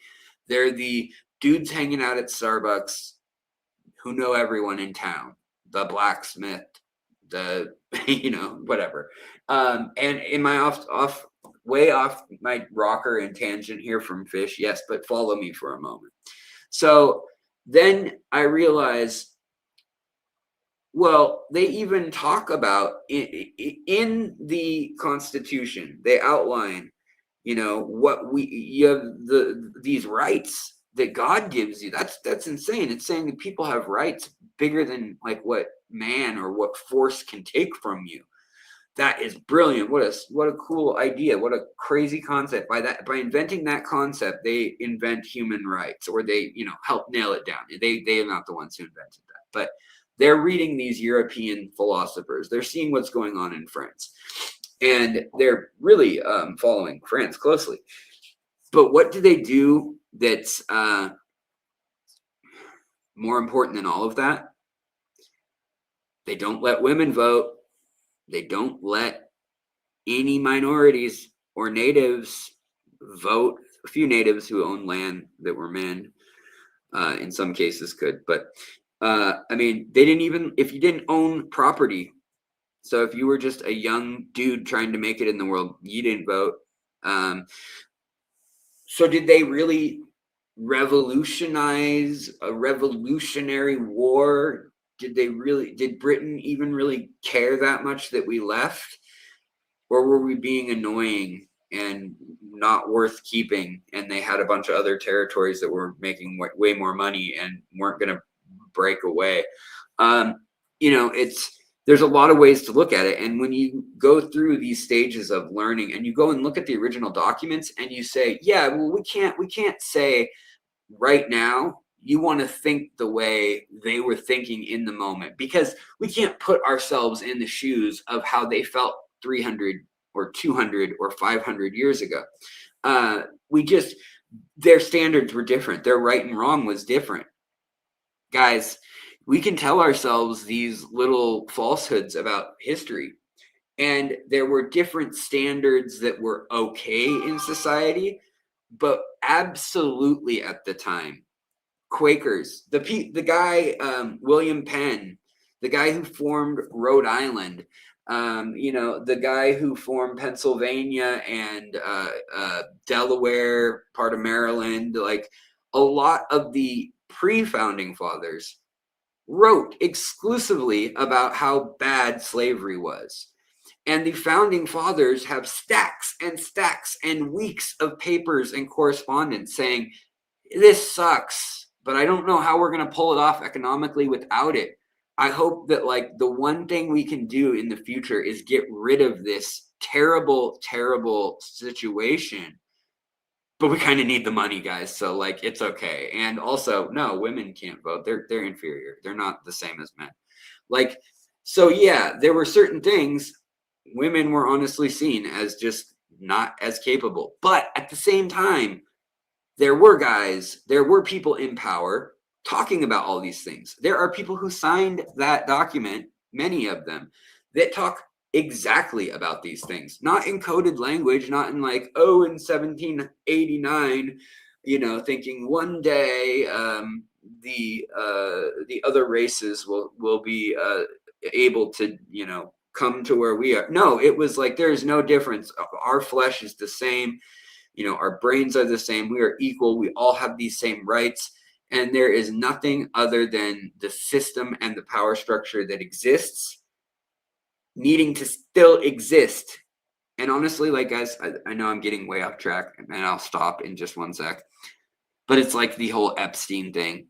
Speaker 1: They're the dudes hanging out at Starbucks who know everyone in town, the blacksmith, the, you know, whatever. And in my way off my rocker and tangent here from fish, yes, but follow me for a moment. So then I realized, well, they even talk about in the Constitution, they outline, you know, you have these rights that God gives you. That's insane. It's saying that people have rights bigger than like what man or what force can take from you. That is brilliant. What a cool idea. What a crazy concept. By inventing that concept, they invent human rights, or they, you know, help nail it down. They are not the ones who invented that, but they're reading these European philosophers. They're seeing what's going on in France, and they're really following France closely. But what do they do that's more important than all of that? They don't let women vote. They don't let any minorities or natives vote. A few natives who own land that were men, in some cases, could. But I mean, they didn't even, if you didn't own property, so if you were just a young dude trying to make it in the world, you didn't vote. So did they really revolutionize a revolutionary war? Did Britain even really care that much that we left? Or were we being annoying and not worth keeping? And they had a bunch of other territories that were making way more money and weren't going to break away. You know, there's a lot of ways to look at it. And when you go through these stages of learning and you go and look at the original documents and you say, yeah, well, we can't say right now, you want to think the way they were thinking in the moment, because we can't put ourselves in the shoes of how they felt 300 or 200 or 500 years ago. Their standards were different. Their right and wrong was different. Guys, we can tell ourselves these little falsehoods about history, and there were different standards that were okay in society, but absolutely at the time, Quakers, the guy, William Penn, the guy who formed Rhode Island, you know, the guy who formed Pennsylvania and Delaware, part of Maryland, like a lot of the pre-founding fathers wrote exclusively about how bad slavery was. And the founding fathers have stacks and stacks and weeks of papers and correspondence saying, this sucks, but I don't know how we're going to pull it off economically without it. I hope that like the one thing we can do in the future is get rid of this terrible, terrible situation. But we kind of need the money, guys. So like, it's okay. And also, no, women can't vote. They're inferior. They're not the same as men. Like, so yeah, there were certain things women were honestly seen as just not as capable. But at the same time, there were people in power talking about all these things. There are people who signed that document, many of them, that talk exactly about these things, not in coded language, not in like, oh, in 1789, thinking one day the other races will be able to come to where we are. No, it was like there is no difference. Our flesh is the same. Our brains are the same. We are equal. We all have these same rights. And there is nothing other than the system and the power structure that exists needing to still exist. And honestly, like, guys, I know I'm getting way off track, and I'll stop in just one sec. But it's like the whole Epstein thing.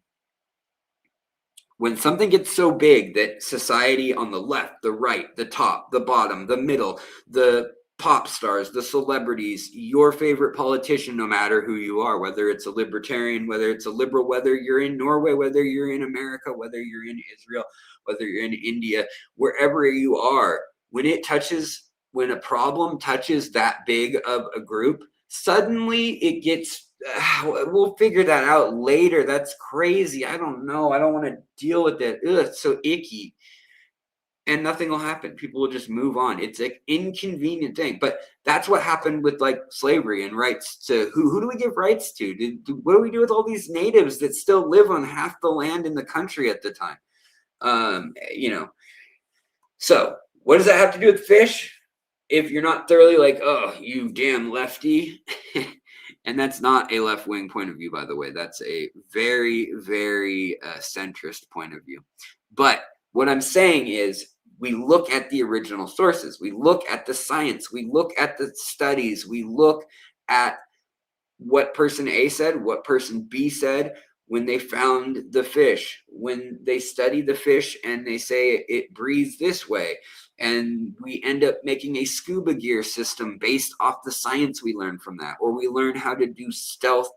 Speaker 1: When something gets so big that society on the left, the right, the top, the bottom, the middle, the pop stars, the celebrities, your favorite politician, no matter who you are, whether it's a libertarian, whether it's a liberal, whether you're in Norway, whether you're in America, whether you're in Israel, whether you're in India, wherever you are, when a problem touches that big of a group, suddenly it gets, we'll figure that out later. That's crazy. I don't know. I don't want to deal with it. Ugh, it's so icky. And nothing will happen. People will just move on. It's an inconvenient thing. But that's what happened with like slavery and rights to who do we give rights to? What do we do with all these natives that still live on half the land in the country at the time? So what does that have to do with fish? If you're not thoroughly like, oh, you damn lefty. And that's not a left-wing point of view, by the way. That's a very, very centrist point of view. But what I'm saying is we look at the original sources. We look at the science. We look at the studies. We look at what person A said, what person B said when they found the fish, when they study the fish and they say it breathes this way. And we end up making a scuba gear system based off the science we learned from that. Or we learn how to do stealth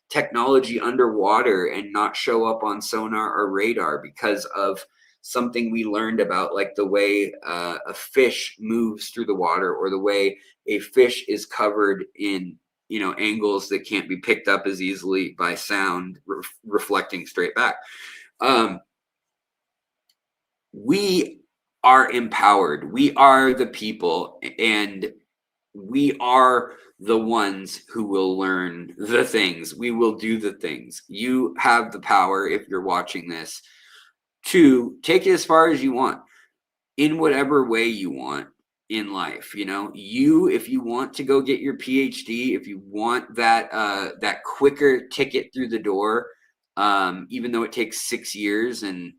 Speaker 1: technology underwater and not show up on sonar or radar because of something we learned about, like the way a fish moves through the water, or the way a fish is covered in angles that can't be picked up as easily by sound reflecting straight back. We are empowered. We are the people, and we are the ones who will learn the things. We will do the things. You have the power, if you're watching this, to take it as far as you want, in whatever way you want in life. If you want to go get your PhD, if you want that quicker ticket through the door, even though it takes 6 years and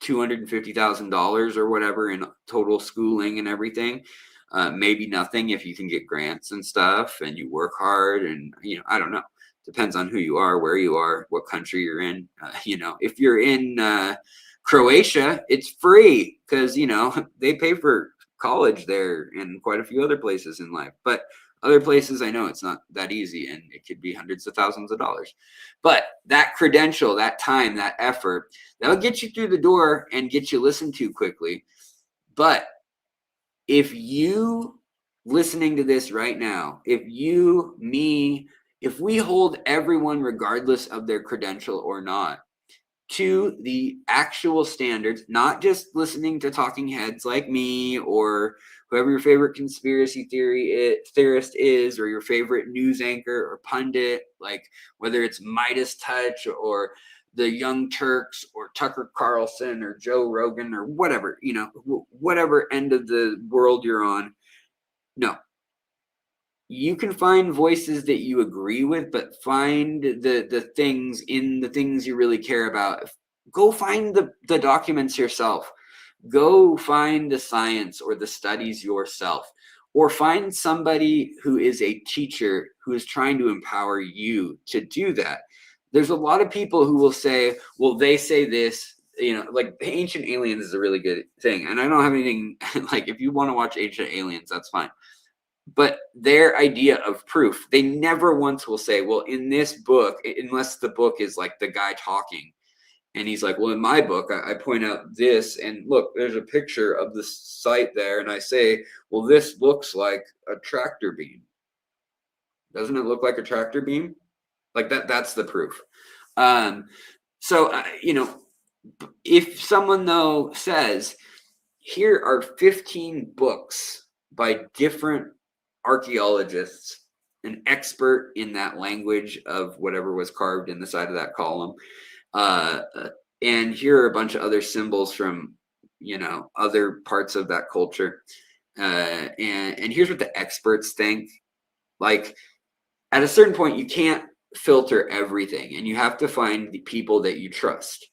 Speaker 1: $250,000 or whatever in total schooling and everything, maybe nothing if you can get grants and stuff and you work hard, and I don't know, depends on who you are, where you are, what country you're in. If you're in Croatia, it's free because they pay for college there and quite a few other places in life. But other places, I know it's not that easy, and it could be hundreds of thousands of dollars. But that credential, that time, that effort, that'll get you through the door and get you listened to quickly. But if you listening to this right now, if we hold everyone, regardless of their credential or not, to the actual standards, not just listening to talking heads like me or whoever your favorite conspiracy theorist is, or your favorite news anchor or pundit, like whether it's Midas Touch or the Young Turks or Tucker Carlson or Joe Rogan or whatever, whatever end of the world you're on. No. You can find voices that you agree with, but find the things in the things you really care about. Go find the documents yourself. Go find the science or the studies yourself, or find somebody who is a teacher who is trying to empower you to do that. There's a lot of people who will say, well, they say this, like Ancient Aliens is a really good thing. And I don't have anything, like, if you want to watch Ancient Aliens, that's fine. But their idea of proof, they never once will say, well, in this book, unless the book is like the guy talking and he's like, well, in my book, I point out this, and look, there's a picture of the site there, and I say, well, this looks like a tractor beam. Doesn't it look like a tractor beam? Like that's the proof. So, if someone though says, here are 15 books by different archaeologists, an expert in that language of whatever was carved in the side of that column, uh, and here are a bunch of other symbols from other parts of that culture, and here's what the experts think. Like, at a certain point, you can't filter everything, and you have to find the people that you trust.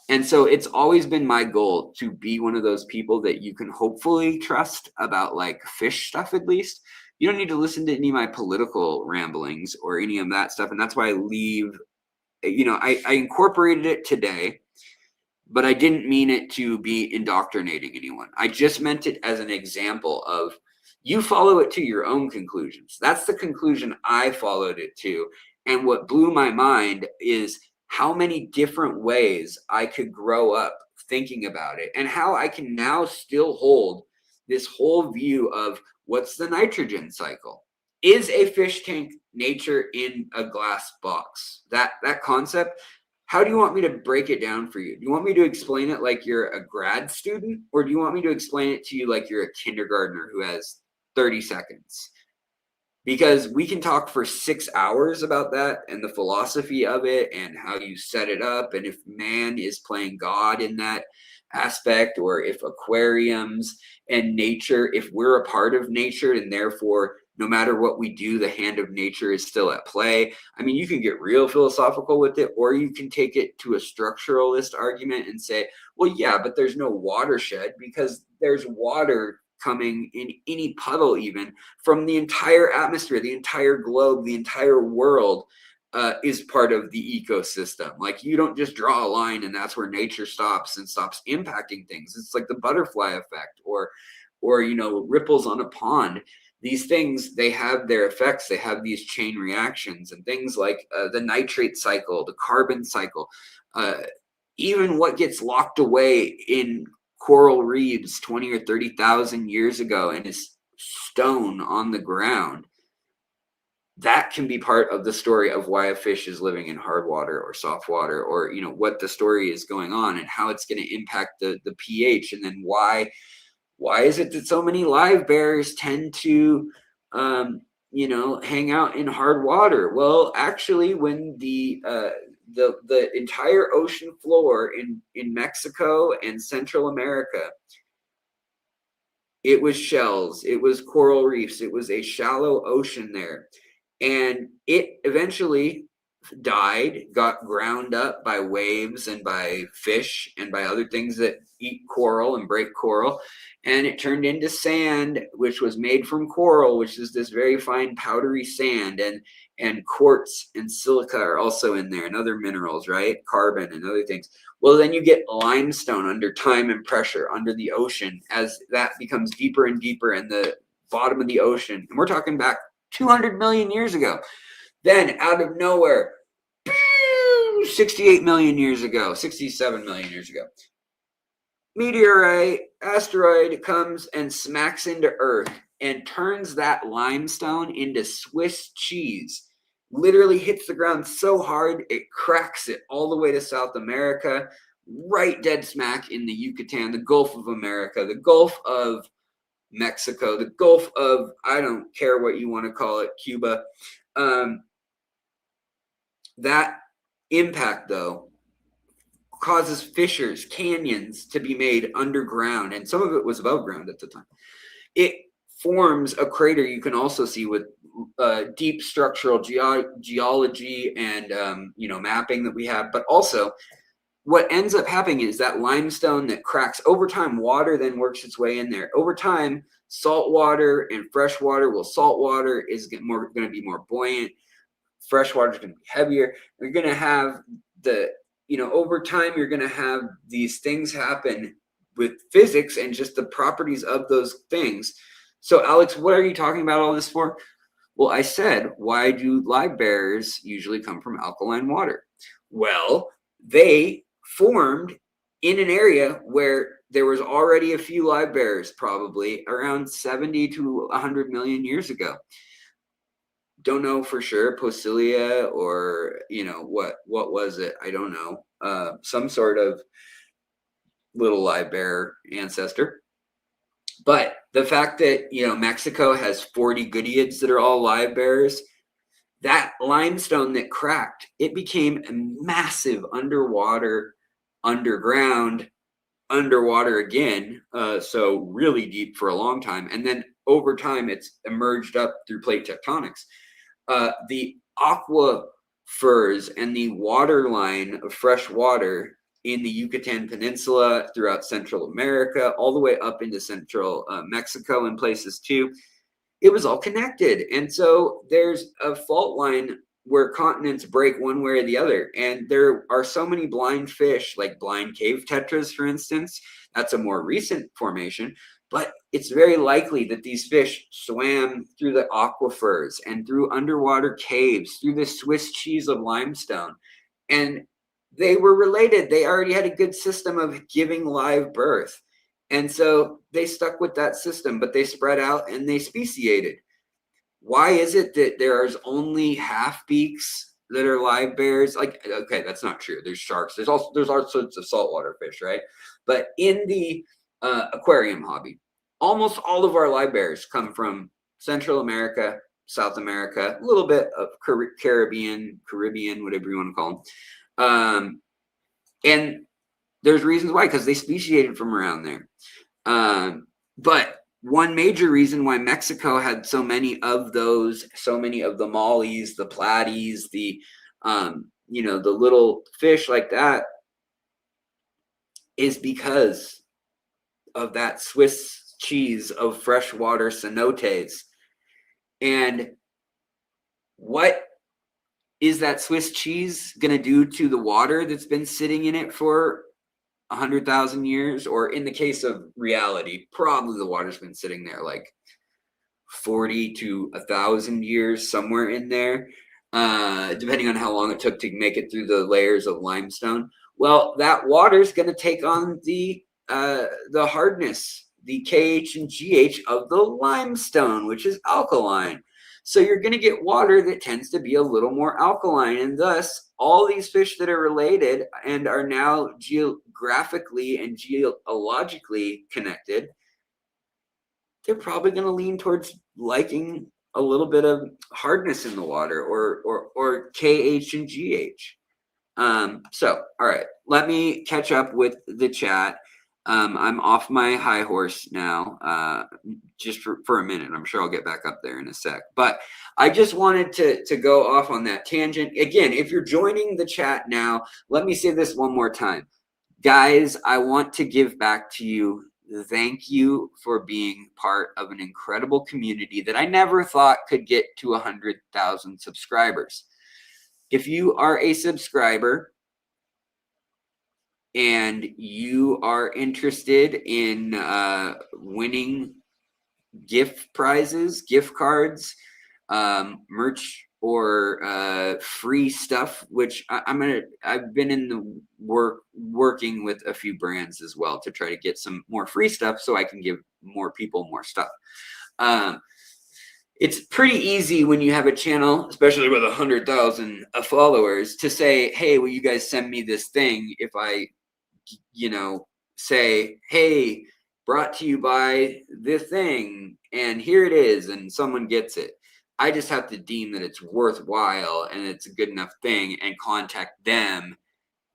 Speaker 1: And so it's always been my goal to be one of those people that you can hopefully trust about like fish stuff. At least you don't need to listen to any of my political ramblings or any of that stuff. And that's why I leave, I incorporated it today, but I didn't mean it to be indoctrinating anyone. I just meant it as an example of, you follow it to your own conclusions. That's the conclusion I followed it to. And what blew my mind is how many different ways I could grow up thinking about it, and how I can now still hold this whole view of, what's the nitrogen cycle? Is a fish tank nature in a glass box? That concept, how do you want me to break it down for you? Do you want me to explain it like you're a grad student, or do you want me to explain it to you like you're a kindergartner who has 30 seconds? Because we can talk for 6 hours about that and the philosophy of it and how you set it up, and if man is playing God in that aspect, or if aquariums and nature, if we're a part of nature, and therefore no matter what we do, the hand of nature is still at play. I mean, you can get real philosophical with it, or you can take it to a structuralist argument and say, well, yeah, but there's no watershed, because there's water coming in any puddle, even from the entire atmosphere, the entire globe, the entire world is part of the ecosystem. Like, you don't just draw a line and that's where nature stops and stops impacting things. It's like the butterfly effect, or ripples on a pond. These things, they have their effects. They have these chain reactions, and things like the nitrate cycle, the carbon cycle, even what gets locked away in coral reefs 20 or 30,000 years ago and is stone on the ground, that can be part of the story of why a fish is living in hard water or soft water, or what the story is going on and how it's going to impact the pH. And then why is it that so many live bears tend to hang out in hard water? Well, actually, when the entire ocean floor in Mexico and Central America, it was shells, it was coral reefs, it was a shallow ocean there, and it eventually died, got ground up by waves and by fish and by other things that eat coral and break coral, and it turned into sand, which was made from coral, which is this very fine powdery sand, and quartz and silica are also in there, and other minerals, right? Carbon and other things. Well, then you get limestone under time and pressure under the ocean as that becomes deeper and deeper in the bottom of the ocean, and we're talking back 200 million years ago. Then out of nowhere, 68 million years ago, 67 million years ago, meteorite, asteroid comes and smacks into Earth and turns that limestone into Swiss cheese. Literally hits the ground so hard, it cracks it all the way to South America, right dead smack in the Yucatan, the Gulf of America, the Gulf of Mexico, the Gulf of, I don't care what you want to call it, Cuba. That impact, though, causes fissures, canyons to be made underground, and some of it was above ground at the time. It forms a crater you can also see with deep structural geology and mapping that we have. But also, what ends up happening is that limestone that cracks over time, water then works its way in there. Over time, salt water and fresh water, well, salt water is going to be more buoyant. Fresh water is going to be heavier. You're going to have over time, you're going to have these things happen with physics and just the properties of those things. So, Alex, what are you talking about all this for? Well, I said, why do live bears usually come from alkaline water? Well, they formed in an area where there was already a few live bears, probably around 70 to 100 million years ago. don't know for sure, Posilia or, what was it? I don't know. Some sort of little live bear ancestor. But the fact that, Mexico has 40 Goodeids that are all live bears, that limestone that cracked, it became a massive underground, underwater again. So really deep for a long time. And then over time, it's emerged up through plate tectonics. The aquifers and the water line of fresh water in the Yucatan Peninsula, throughout Central America, all the way up into central Mexico and places too, it was all connected. And so there's a fault line where continents break one way or the other. And there are so many blind fish, like blind cave tetras, for instance. That's a more recent formation. But it's very likely that these fish swam through the aquifers and through underwater caves, through the Swiss cheese of limestone. And they were related. They already had a good system of giving live birth. And so they stuck with that system, but they spread out and they speciated. Why is it that there's only half beaks that are live bears? Like, okay, that's not true. There's sharks. There's all sorts of saltwater fish, right? But in the aquarium hobby, almost all of our live bears come from Central America, South America, a little bit of Caribbean, whatever you want to call them. And there's reasons why, because they speciated from around there. But one major reason why Mexico had so many of the mollies, the platies, the the little fish like that, is because of that Swiss cheese of freshwater cenotes. And what is that Swiss cheese going to do to the water that's been sitting in it for 100,000 years? Or in the case of reality, probably the water's been sitting there like 40 to 1,000 years, somewhere in there, depending on how long it took to make it through the layers of limestone. Well, that water's going to take on the hardness, the KH and GH of the limestone, which is alkaline. So you're going to get water that tends to be a little more alkaline, and thus all these fish that are related and are now geographically and geologically connected, they're probably going to lean towards liking a little bit of hardness in the water, or KH and GH. So, all right, let me catch up with the chat. I'm off my high horse now, just for a minute. I'm sure I'll get back up there in a sec. But I just wanted to go off on that tangent. Again, if you're joining the chat now, let me say this one more time. Guys, I want to give back to you. Thank you for being part of an incredible community that I never thought could get to 100,000 subscribers. If you are a subscriber and you are interested in winning gift prizes, gift cards, merch, or free stuff, which I've been in the working with a few brands as well to try to get some more free stuff so I can give more people more stuff. It's pretty easy when you have a channel, especially with 100,000 followers, to say, hey, will you guys send me this thing? If I, say, hey, brought to you by this thing, and here it is, and someone gets it. I just have to deem that it's worthwhile and it's a good enough thing and contact them,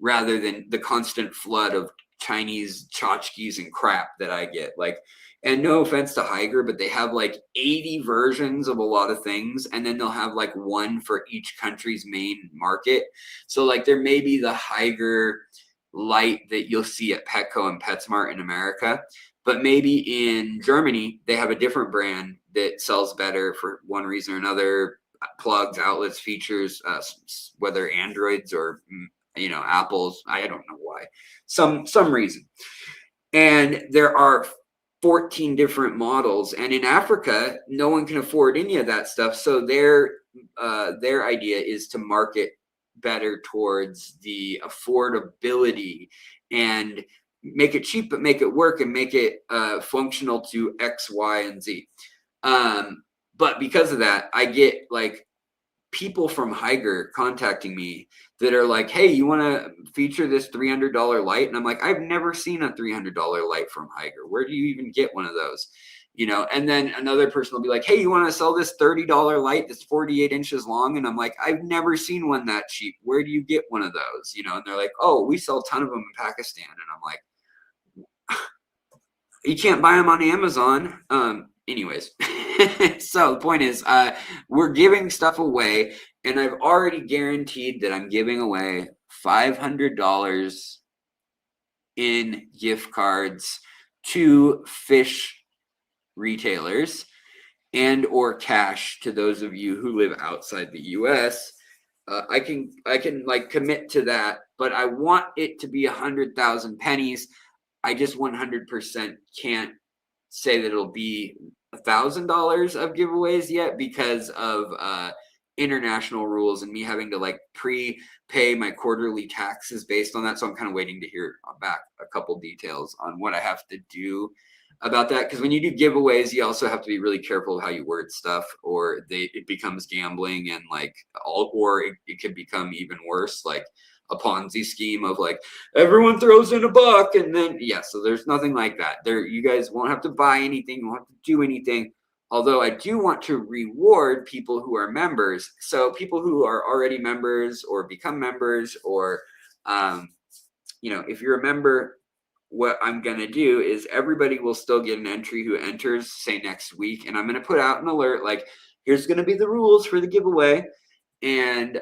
Speaker 1: rather than the constant flood of Chinese tchotchkes and crap that I get. Like, and no offense to Higer, but they have like 80 versions of a lot of things, and then they'll have like one for each country's main market. So like there may be the Higer light that you'll see at Petco and PetSmart in America, but maybe in Germany they have a different brand that sells better for one reason or another. Plugs, outlets, features, whether Androids or Apples, I don't know why, some reason. And there are 14 different models, and in Africa no one can afford any of that stuff, so their idea is to market better towards the affordability and make it cheap but make it work and make it functional to X, Y, and Z. But because of that, I get like people from Higer contacting me that are like, hey, you want to feature this $300 light? And I'm like, I've never seen a $300 light from Higer. Where do you even get one of those? You know, and then another person will be like, hey, you want to sell this $30 light that's 48 inches long? And I'm like, I've never seen one that cheap. Where do you get one of those? You know, and they're like, oh, we sell a ton of them in Pakistan. And I'm like, you can't buy them on Amazon. Anyways, so the point is, we're giving stuff away, and I've already guaranteed that I'm giving away $500 in gift cards to fish retailers and or cash to those of you who live outside the US. I can like commit to that, but I want it to be 100,000 pennies. I just 100% can't say that it'll be $1,000 of giveaways yet because of international rules and me having to like prepay my quarterly taxes based on that. So I'm kind of waiting to hear back a couple details on what I have to do about that, because when you do giveaways, you also have to be really careful of how you word stuff, or it becomes gambling, and like it could become even worse, like a Ponzi scheme of like everyone throws in $1 and then so there's nothing like that. You guys won't have to buy anything, you won't have to do anything. Although I do want to reward people who are members. So people who are already members or become members, or you know, if you're a member, what I'm going to do is everybody will still get an entry who enters, say, next week. And I'm going to put out an alert like, here's going to be the rules for the giveaway. And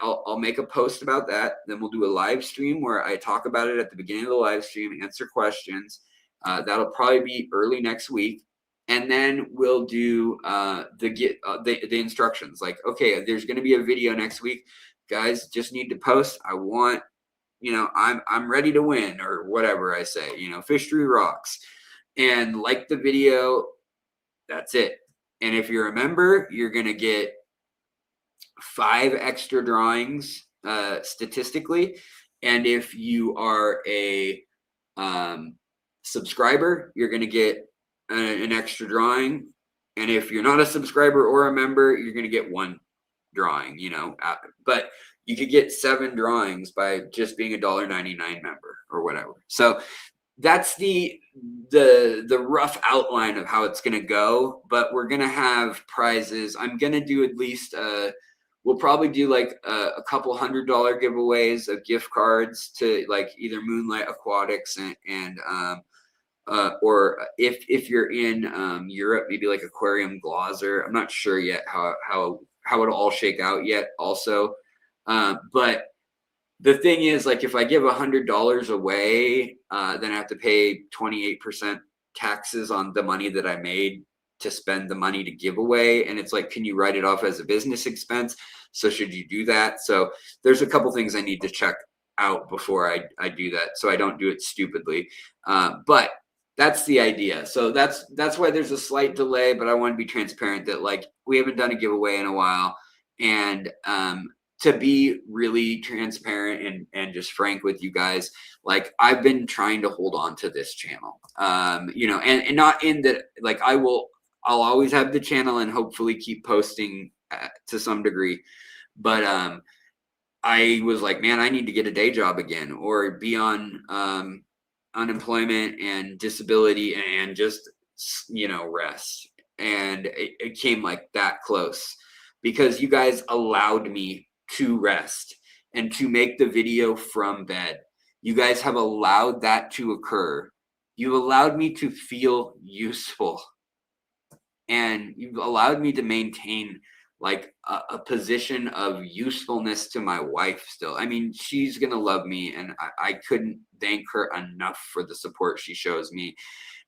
Speaker 1: I'll make a post about that. Then we'll do a live stream where I talk about it at the beginning of the live stream, answer questions. That'll probably be early next week. And then we'll do the instructions. Like, okay, there's going to be a video next week. Guys, just need to post. I want, you know, I'm ready to win, or whatever I say, you know, Fishtory rocks, and like the video. That's it. And if you're a member, you're going to get 5 extra drawings statistically. And if you are a subscriber, you're going to get an extra drawing. And if you're not a subscriber or a member, you're going to get 1 drawing, you know, but you could get 7 drawings by just being a $1.99 member or whatever. So that's the rough outline of how it's going to go, but we're going to have prizes. I'm going to do at least we'll probably do like a couple $100 giveaways of gift cards to like either Moonlight Aquatics and or if you're in Europe, maybe like Aquarium Glaser. I'm not sure yet how it'll all shake out yet also. But the thing is, like, if I give $100 away, then I have to pay 28% taxes on the money that I made to spend the money to give away. And it's like, can you write it off as a business expense? So should you do that? So there's a couple things I need to check out before I do that, so I don't do it stupidly. But that's the idea. So that's why there's a slight delay, but I want to be transparent that like we haven't done a giveaway in a while. And to be really transparent and just frank with you guys, like I've been trying to hold on to this channel, you know, and not in that, like I'll always have the channel and hopefully keep posting to some degree. But I was like, man, I need to get a day job again, or be on unemployment and disability and just, you know, rest. And it came like that close because you guys allowed me to rest and to make the video from bed. You guys have allowed that to occur. You've allowed me to feel useful, and you've allowed me to maintain like a position of usefulness to my wife still. I mean, she's gonna love me, and I couldn't thank her enough for the support she shows me.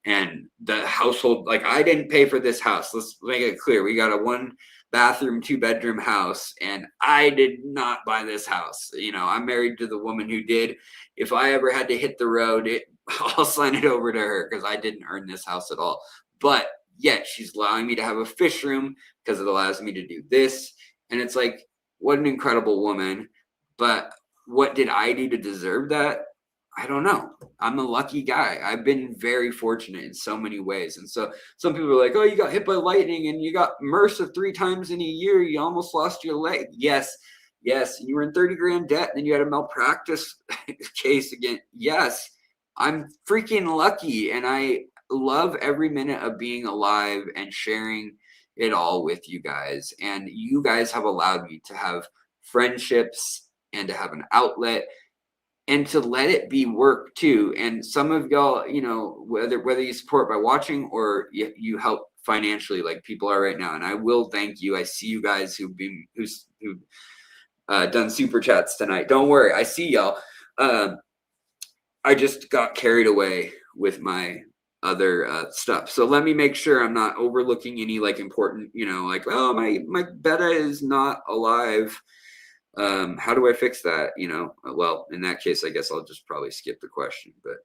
Speaker 1: And the household, like I didn't pay for this house. Let's make it clear. We got a 1-bathroom, 2-bedroom house, and I did not buy this house. You know, I'm married to the woman who did. If I ever had to hit the road, I'll sign it over to her because I didn't earn this house at all. But yet she's allowing me to have a fish room because it allows me to do this. And it's like, what an incredible woman. But what did I do to deserve that? I don't know. I'm a lucky guy. I've been very fortunate in so many ways. And so some people are like, oh, you got hit by lightning and you got MRSA 3 times in a year. You almost lost your leg. Yes. Yes. You were in 30 grand debt and then you had a malpractice case again. Yes. I'm freaking lucky. And I love every minute of being alive and sharing it all with you guys. And you guys have allowed me to have friendships and to have an outlet and to let it be work too. And some of y'all, you know, whether you support by watching or you help financially, like people are right now, and I will thank you. I see you guys who've done super chats tonight. Don't worry, I see y'all. I just got carried away with my other stuff, so let me make sure I'm not overlooking any like important, you know, like, oh, my betta is not alive. How do I fix that? You know, well, in that case, I guess I'll just probably skip the question, but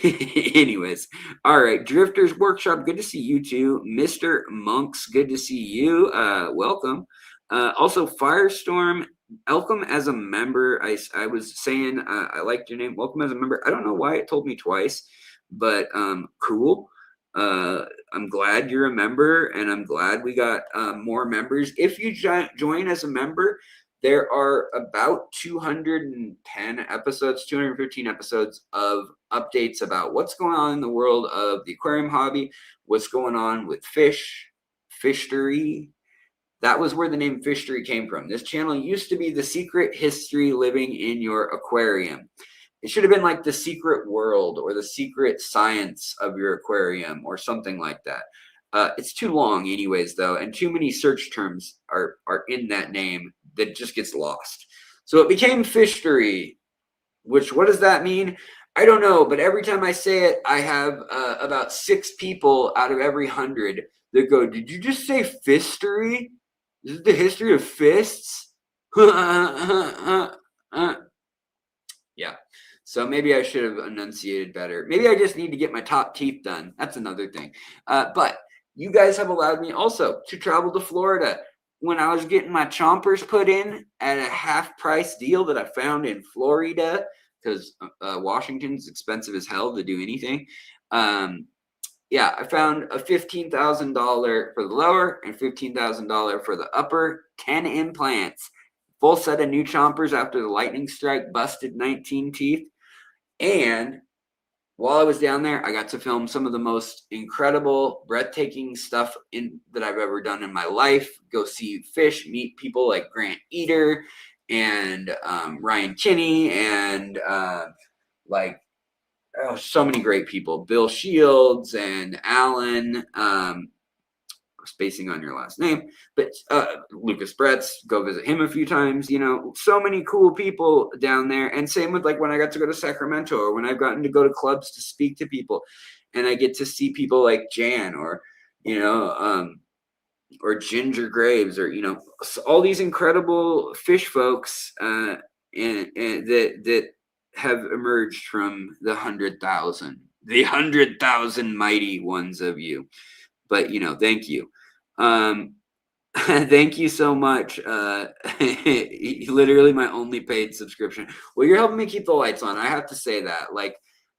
Speaker 1: anyways, all right. Drifters Workshop, good to see you too. Mr. Monks, good to see you. Welcome. Also Firestorm, welcome as a member. I was saying, I liked your name. Welcome as a member. I don't know why it told me twice, but cool. I'm glad you're a member, and I'm glad we got more members. If you join as a member, there are about 210 episodes, 215 episodes of updates about what's going on in the world of the aquarium hobby, what's going on with Fishtory. That was where the name Fishtory came from. This channel used to be The Secret History Living in Your Aquarium. It should have been like The Secret World or The Secret Science of Your Aquarium or something like that. It's too long anyways, though, and too many search terms are in that name that just gets lost. So it became Fishtory, which, what does that mean? I don't know, but every time I say it, I have about 6 people out of every 100 that go, did you just say Fishtory? Is it the history of fists? Yeah. So maybe I should have enunciated better. Maybe I just need to get my top teeth done. That's another thing. But you guys have allowed me also to travel to Florida. When I was getting my chompers put in at a half price deal that I found in Florida, because Washington's expensive as hell to do anything. Yeah, I found a $15,000 for the lower and $15,000 for the upper, 10 implants, full set of new chompers after the lightning strike busted 19 teeth. And while I was down there, I got to film some of the most incredible, breathtaking stuff that I've ever done in my life. Go see fish, meet people like Grant Eater and Ryan Kinney and so many great people. Bill Shields and Alan. Spacing on your last name, but Lucas Bretz, go visit him a few times. You know, so many cool people down there. And same with like when I got to go to Sacramento, or when I've gotten to go to clubs to speak to people, and I get to see people like Jan or or Ginger Graves, or all these incredible fish folks and that have emerged from the 100,000 mighty ones of you. But thank you. Thank you so much. Literally my only paid subscription. Well, you're helping me keep the lights on. I have to say that. Like,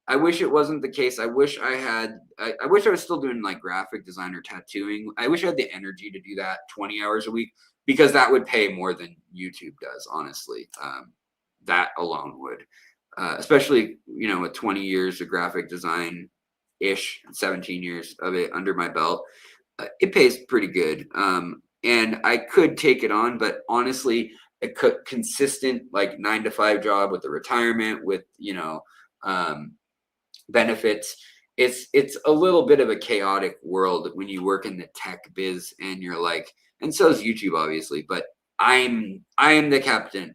Speaker 1: I wish it wasn't the case. I wish I wish I was still doing like graphic design or tattooing. I wish I had the energy to do that 20 hours a week, because that would pay more than YouTube does, honestly. That alone would. Especially, with 20 years of graphic design ish, 17 years of it under my belt. It pays pretty good. And I could take it on, but honestly, a consistent like 9-to-5 job with a retirement, with benefits, it's a little bit of a chaotic world when you work in the tech biz, and you're like, and so is YouTube obviously, but I am the captain.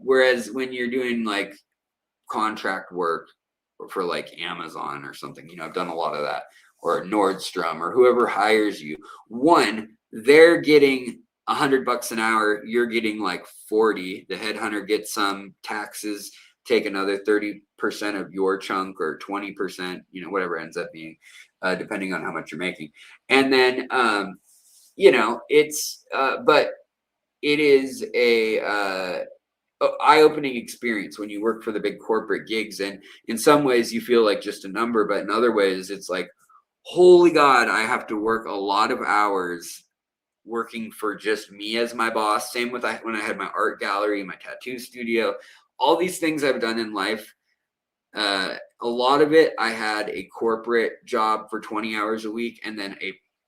Speaker 1: Whereas when you're doing like contract work for like Amazon or something, I've done a lot of that, or Nordstrom, or whoever hires you. One, they're getting $100 an hour. You're getting like 40. The headhunter gets some taxes, take another 30% of your chunk, or 20%, whatever it ends up being, depending on how much you're making. And then, it's, but it is eye-opening experience when you work for the big corporate gigs. And in some ways you feel like just a number, but in other ways it's like, holy God, I have to work a lot of hours working for just me as my boss. Same with when I had my art gallery, my tattoo studio, all these things I've done in life. A lot of it, I had a corporate job for 20 hours a week, and then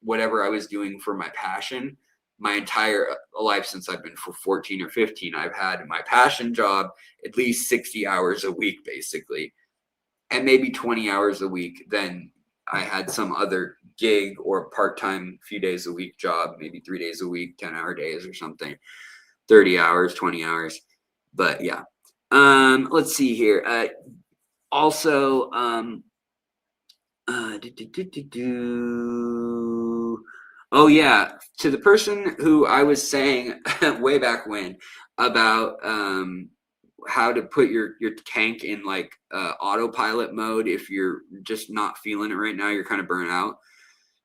Speaker 1: whatever I was doing for my passion. My entire life since I've been for 14 or 15, I've had my passion job at least 60 hours a week, basically, and maybe 20 hours a week. Then I had some other gig or part-time few days a week job, maybe 3 days a week, 10-hour days or something, 30 hours, 20 hours. But yeah. Let's see here. Also, oh yeah, to the person who I was saying way back when about how to put your tank in like autopilot mode if you're just not feeling it right now, you're kind of burnt out.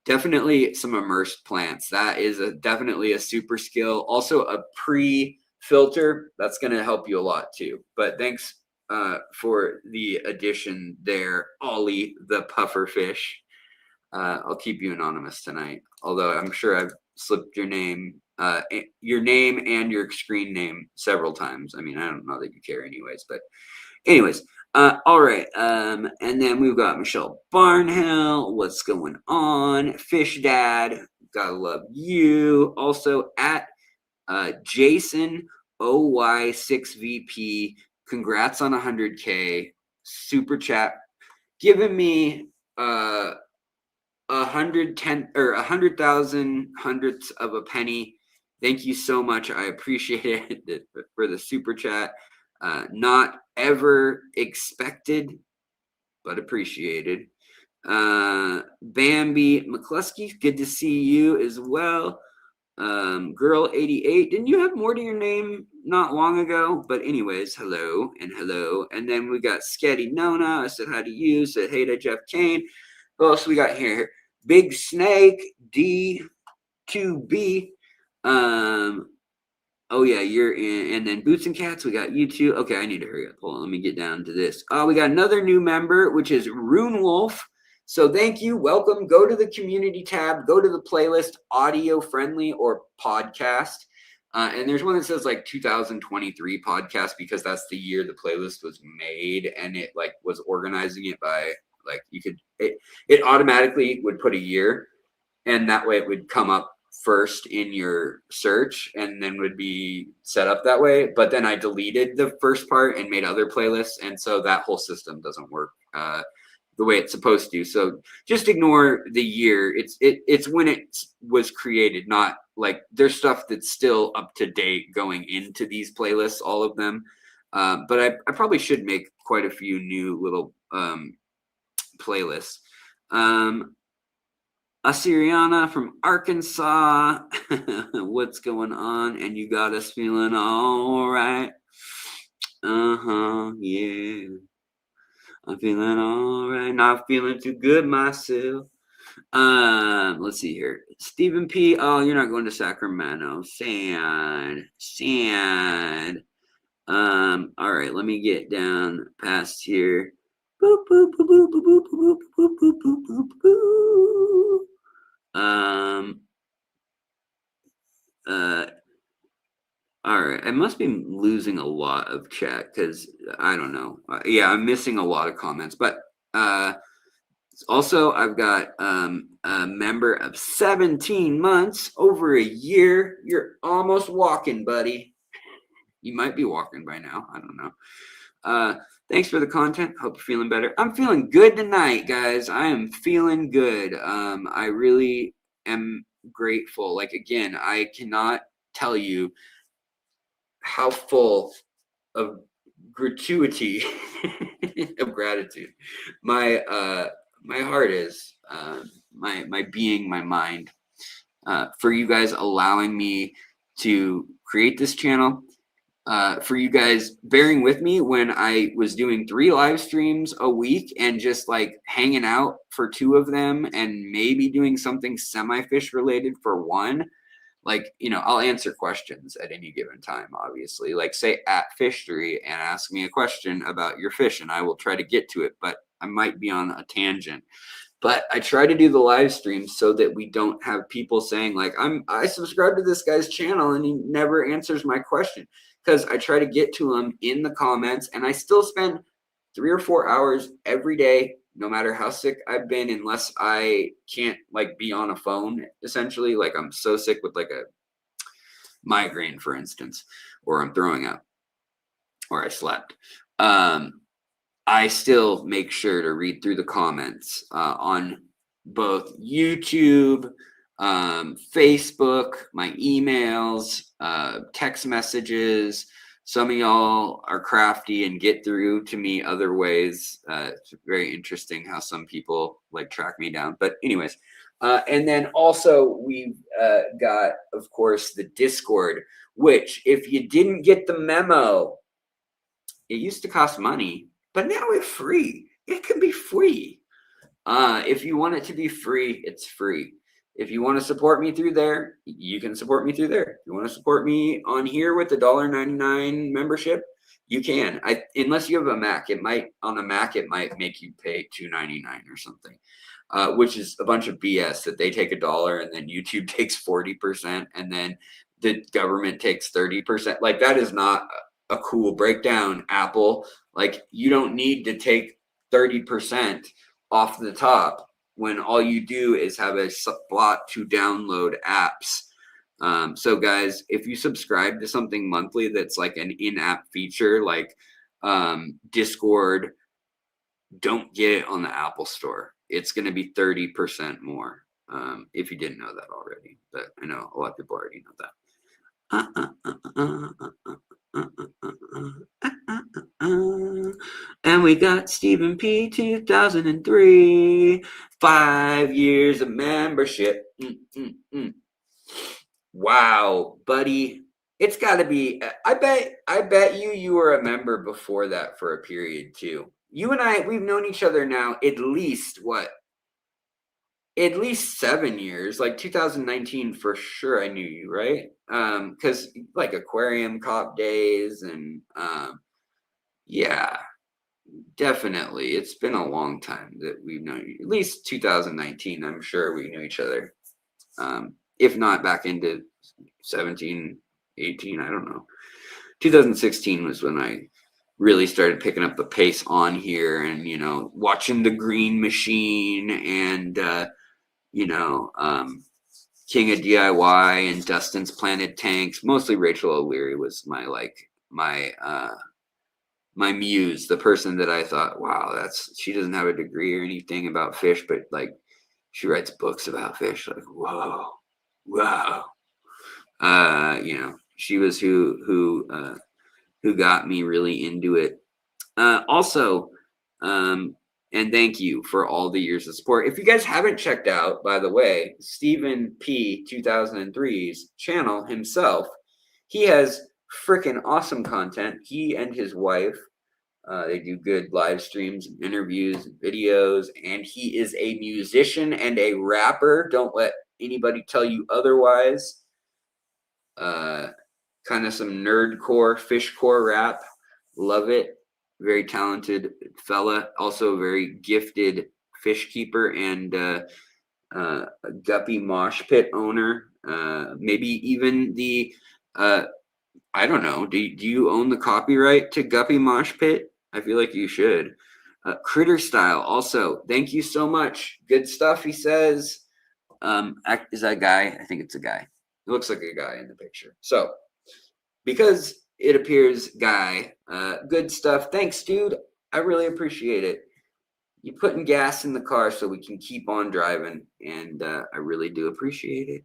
Speaker 1: Definitely some immersed plants. That is definitely a super skill. Also a pre-filter, that's going to help you a lot too. But thanks for the addition there, Ollie the puffer fish. I'll keep you anonymous tonight, although I'm sure I've slipped your name and your screen name several times. I mean, I don't know that you care anyways, but anyways, all right. And then we've got Michelle Barnhill. What's going on? Fish Dad, gotta love you. Also at Jason OY6VP. Congrats on 100K. Super chat. Giving me 110 or 100,000 hundredths of a penny. Thank you so much. I appreciate it for the super chat. Not ever expected, but appreciated. Bambi McCluskey, good to see you as well. Girl 88, didn't you have more to your name not long ago? But anyways, hello and hello. And then we got Sketty Nona. I said hi to you. Said hey to Jeff Kane. Who else we got here? Big Snake D2B. Oh yeah, you're in. And then Boots and Cats, we got you too. Okay, I need to hurry up. Hold on, let me get down to this. We got another new member, which is Rune Wolf. So thank you. Welcome. Go to the community tab. Go to the playlist, audio friendly or podcast. And there's one that says like 2023 podcast because that's the year the playlist was made, and it like was organizing it by like it automatically would put a year, and that way it would come up first in your search and then would be set up that way. But then I deleted the first part and made other playlists, and so that whole system doesn't work the way it's supposed to. So just ignore the year. It's when it was created, not like there's stuff that's still up to date going into these playlists, all of them. But I probably should make quite a few new little playlists. Assyriana from Arkansas. What's going on? And you got us feeling all right. Yeah. I'm feeling all right. Not feeling too good myself. Let's see here. Stephen P. Oh, you're not going to Sacramento. Sad. All right, let me get down past here. Boop, boop, boop, boop, boop, boop, boop, boop, boop, boop, boop. All right, I must be losing a lot of chat because I don't know. Yeah, I'm missing a lot of comments, but also I've got a member of 17 months, over a year. You're almost walking, buddy. You might be walking by now. I don't know. Thanks for the content. Hope you're feeling better. I'm feeling good tonight, guys. I am feeling good. I really am grateful. Like, again, I cannot tell you how full of gratuity of gratitude my heart is, my being, my mind, for you guys allowing me to create this channel, for you guys bearing with me when I was doing 3 live streams a week and just like hanging out for 2 of them and maybe doing something semi-fish related for 1. like, I'll answer questions at any given time, obviously. Like, say at Fishtory and ask me a question about your fish, and I will try to get to it, but I might be on a tangent. But I try to do the live streams so that we don't have people saying like, I subscribe to this guy's channel and he never answers my question, because I try to get to him in the comments, and I still spend 3 or 4 hours every day, no matter how sick I've been, unless I can't like be on a phone, essentially. Like I'm so sick with like a migraine, for instance, or I'm throwing up, or I slept. I still make sure to read through the comments on both YouTube, Facebook, my emails, text messages. Some of y'all are crafty and get through to me other ways. It's very interesting how some people like track me down. But anyways, and then also we've got, of course, the Discord, which if you didn't get the memo, it used to cost money, but now it's free. It can be free. If you want it to be free, it's free. If you want to support me through there, you can support me through there. If you want to support me on here with the $1.99 membership, you can. Unless you have a Mac, it might make you pay $2.99 or something, which is a bunch of BS that they take $1 and then YouTube takes 40% and then the government takes 30%. Like that is not a cool breakdown, Apple. Like you don't need to take 30% off the top when all you do is have a slot to download apps. So guys, if you subscribe to something monthly that's like an in-app feature, like Discord, don't get it on the Apple Store. It's going to be 30% more. If you didn't know that already, but I know a lot of people already know that. And we got Stephen P. 2003, 5 years of membership. Wow, buddy. It's got to be. I bet you were a member before that for a period too. You and I, we've known each other now at least 7 years. Like 2019 for sure I knew you, right? Because like aquarium cop days and yeah, definitely. It's been a long time that we've known you. At least 2019, I'm sure we knew each other. If not back into 17, 18, I don't know. 2016 was when I really started picking up the pace on here and, watching the Green Machine and, King of DIY and Dustin's Planted Tanks. Mostly Rachel O'Leary was my muse, the person that I thought, wow, she doesn't have a degree or anything about fish, but like she writes books about fish. Like, whoa. She was who got me really into it. Also, and thank you for all the years of support. If you guys haven't checked out, by the way, Stephen P 2003's channel himself, he has freaking awesome content. He and his wife, they do good live streams, and interviews, and videos, and he is a musician and a rapper. Don't let anybody tell you otherwise. Kind of some nerdcore, fishcore rap. Love it. Very talented fella. Also very gifted fish keeper and a guppy mosh pit owner. Maybe even the I don't know. Do you own the copyright to Guppy Mosh Pit? I feel like you should. Critter Style also. Thank you so much. Good stuff, he says. Is that a guy? I think it's a guy. It looks like a guy in the picture. So, because it appears guy, good stuff. Thanks, dude. I really appreciate it. You putting gas in the car so we can keep on driving, and I really do appreciate it.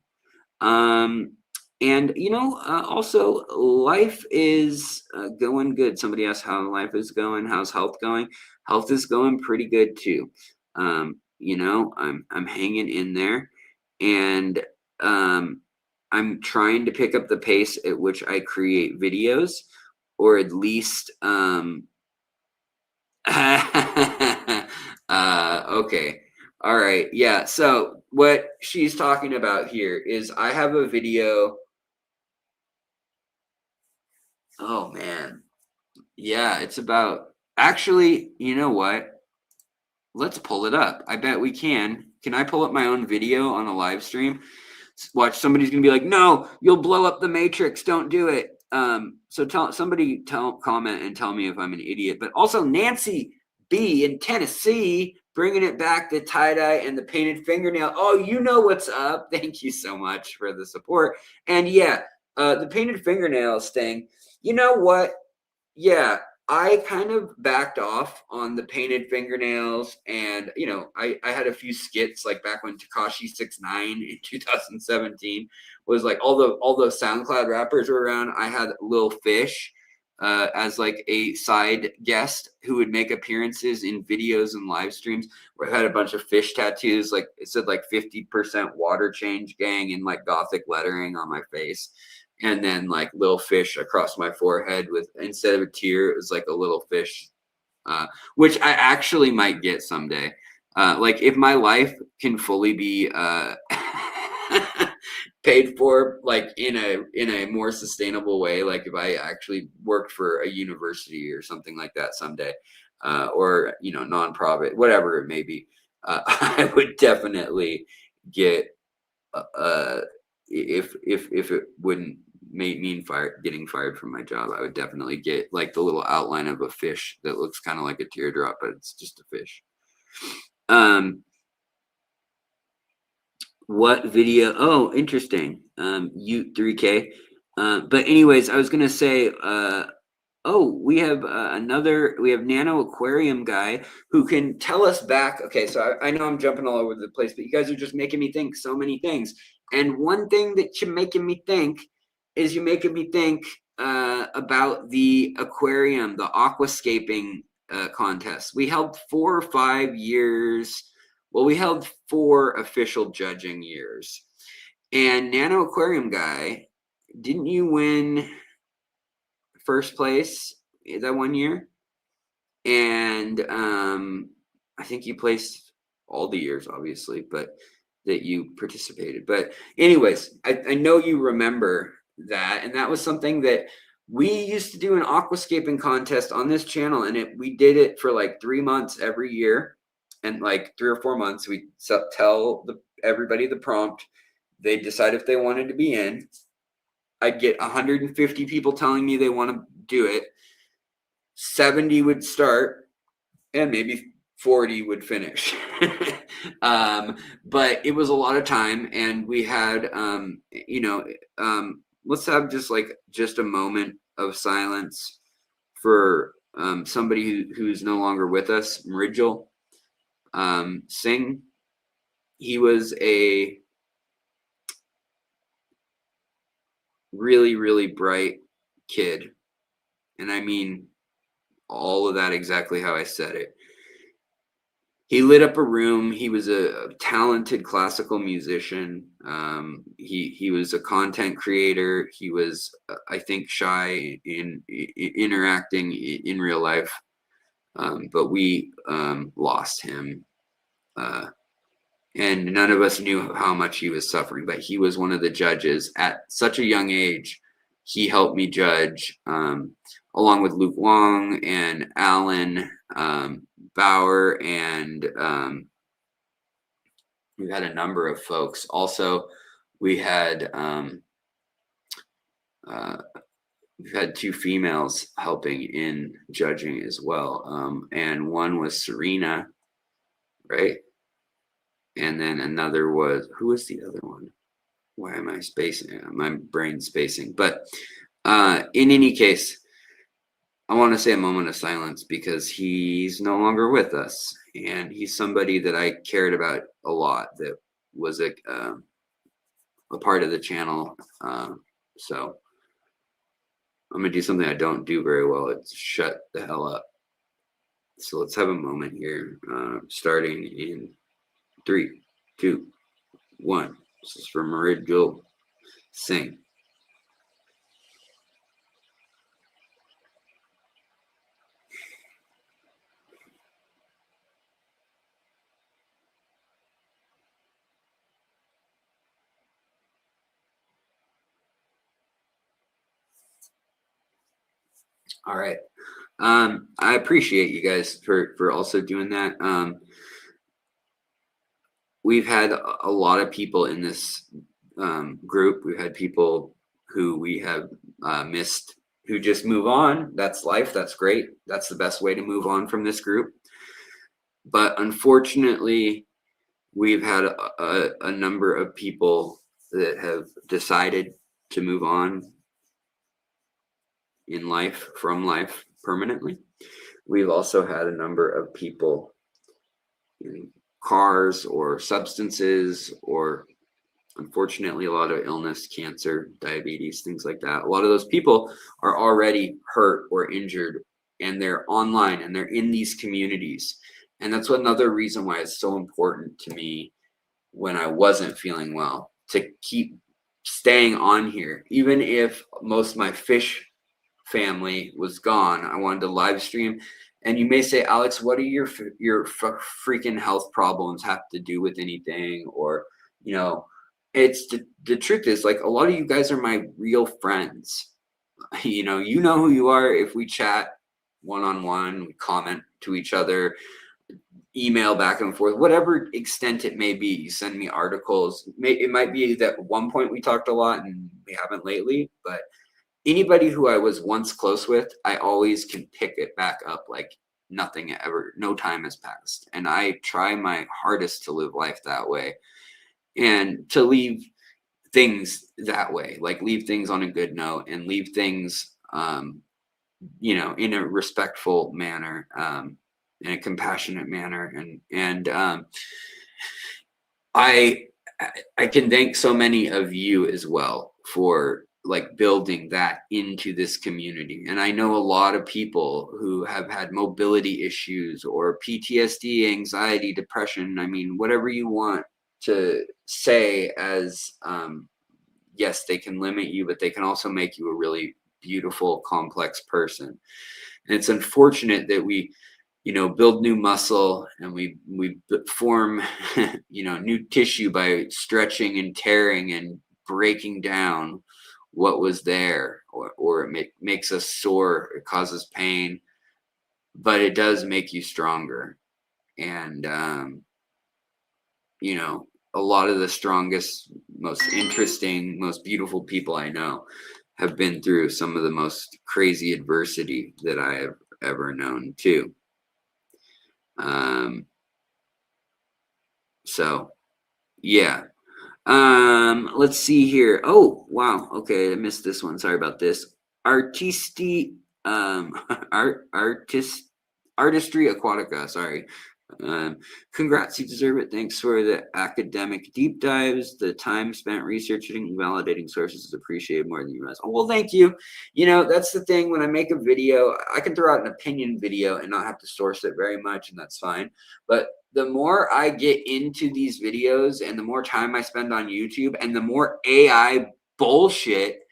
Speaker 1: And also life is going good. Somebody asked how life is going. How's health going? Health is going pretty good too. I'm hanging in there, and I'm trying to pick up the pace at which I create videos, or at least okay. All right. Yeah. So what she's talking about here is I have a video. Oh man. Yeah, it's about, actually, you know what? Let's pull it up. I bet we can. Can I pull up my own video on a live stream? Watch, somebody's gonna be like, "No, you'll blow up the matrix. Don't do it." So comment and tell me if I'm an idiot. But also Nancy B in Tennessee bringing it back, the tie-dye and the painted fingernail. Oh, you know what's up. Thank you so much for the support. And yeah, the painted fingernails thing. You know what? Yeah, I kind of backed off on the painted fingernails, and I had a few skits like back when Tekashi 6ix9ine in 2017 was like all those SoundCloud rappers were around. I had Lil Fish as like a side guest who would make appearances in videos and live streams where I had a bunch of fish tattoos, like it said like 50% water change gang in like gothic lettering on my face. And then like little fish across my forehead with, instead of a tear, it was like a little fish, which I actually might get someday. Like if my life can fully be paid for, like in a more sustainable way, like if I actually worked for a university or something like that someday, or nonprofit, whatever it may be, I would definitely get if it wouldn't mean getting fired from my job, I would definitely get like the little outline of a fish that looks kind of like a teardrop, but it's just a fish. What video? Oh, interesting. You 3K. But anyways, I was gonna say, oh, we have we have Nano Aquarium guy who can tell us back. Okay, so I know I'm jumping all over the place, but you guys are just making me think so many things. And one thing that you're making me think is you're making me think about the aquarium, the aquascaping contest. We held 4 or 5 years. Well, we held 4 official judging years. And Nano Aquarium guy, didn't you win first place that one year? And I think you placed all the years, obviously, but that you participated. But anyways, I know you remember that, and that was something that we used to do an aquascaping contest on this channel, and we did it for like 3 months every year, and like 3 or 4 months we tell everybody the prompt. They decide if they wanted to be in. I'd get 150 people telling me they want to do it. 70 would start, and maybe 40 would finish. But it was a lot of time, and we had, let's have just a moment of silence for somebody who's no longer with us, Mridjal Singh. He was a really, really bright kid. And I mean all of that exactly how I said it. He lit up a room. He was a talented classical musician. He was a content creator. He was, I think, shy in interacting in real life. But we lost him. And none of us knew how much he was suffering. But he was one of the judges at such a young age. He helped me judge, along with Luke Wong and Alan Bauer, and we've had a number of folks. Also, we've had 2 females helping in judging as well, and one was Serena, right? And then another was, who was the other one? Why am I spacing? My brain's spacing. But in any case, I want to say a moment of silence because he's no longer with us, and he's somebody that I cared about a lot, that was a part of the channel. So I'm gonna do something I don't do very well. It's shut the hell up. So let's have a moment here, starting in 3, 2, 1. This is from Mridjal Singh. All right. I appreciate you guys for also doing that. We've had a lot of people in this group. We've had people who we have missed who just move on. That's life. That's great. That's the best way to move on from this group. But unfortunately, we've had a number of people that have decided to move on in life, from life, permanently. We've also had a number of people in cars or substances, or unfortunately a lot of illness, cancer, diabetes, things like that. A lot of those people are already hurt or injured, and they're online and they're in these communities. And that's another reason why it's so important to me, when I wasn't feeling well, to keep staying on here. Even if most of my fish family was gone, I wanted to live stream. And you may say, Alex, what do your freaking health problems have to do with anything? Or, it's the truth is, like, a lot of you guys are my real friends. You know who you are. If we chat one-on-one, we comment to each other, email back and forth, whatever extent it may be. You send me articles. It might be that at one point we talked a lot and we haven't lately, but anybody who I was once close with, I always can pick it back up like nothing ever, no time has passed. And I try my hardest to live life that way, and to leave things that way, like leave things on a good note, and leave things, in a respectful manner, in a compassionate manner. And I can thank so many of you as well for like building that into this community. And I know a lot of people who have had mobility issues or PTSD, anxiety, depression. I mean, whatever you want to say, as yes, they can limit you, but they can also make you a really beautiful, complex person. And it's unfortunate that we build new muscle, and we form new tissue by stretching and tearing and breaking down what was there, or it makes us sore, it causes pain, but it does make you stronger. And a lot of the strongest, most interesting, most beautiful people I know have been through some of the most crazy adversity that I have ever known too. So yeah. Let's see here. Oh, wow. Okay, I missed this one. Sorry about this. Artisti Artistry Aquatica, sorry. Congrats, you deserve it. Thanks for the academic deep dives. The time spent researching and validating sources is appreciated more than you realize. Oh, well, thank you. That's the thing. When I make a video, I can throw out an opinion video and not have to source it very much, and that's fine. But the more I get into these videos and the more time I spend on YouTube and the more AI bullshit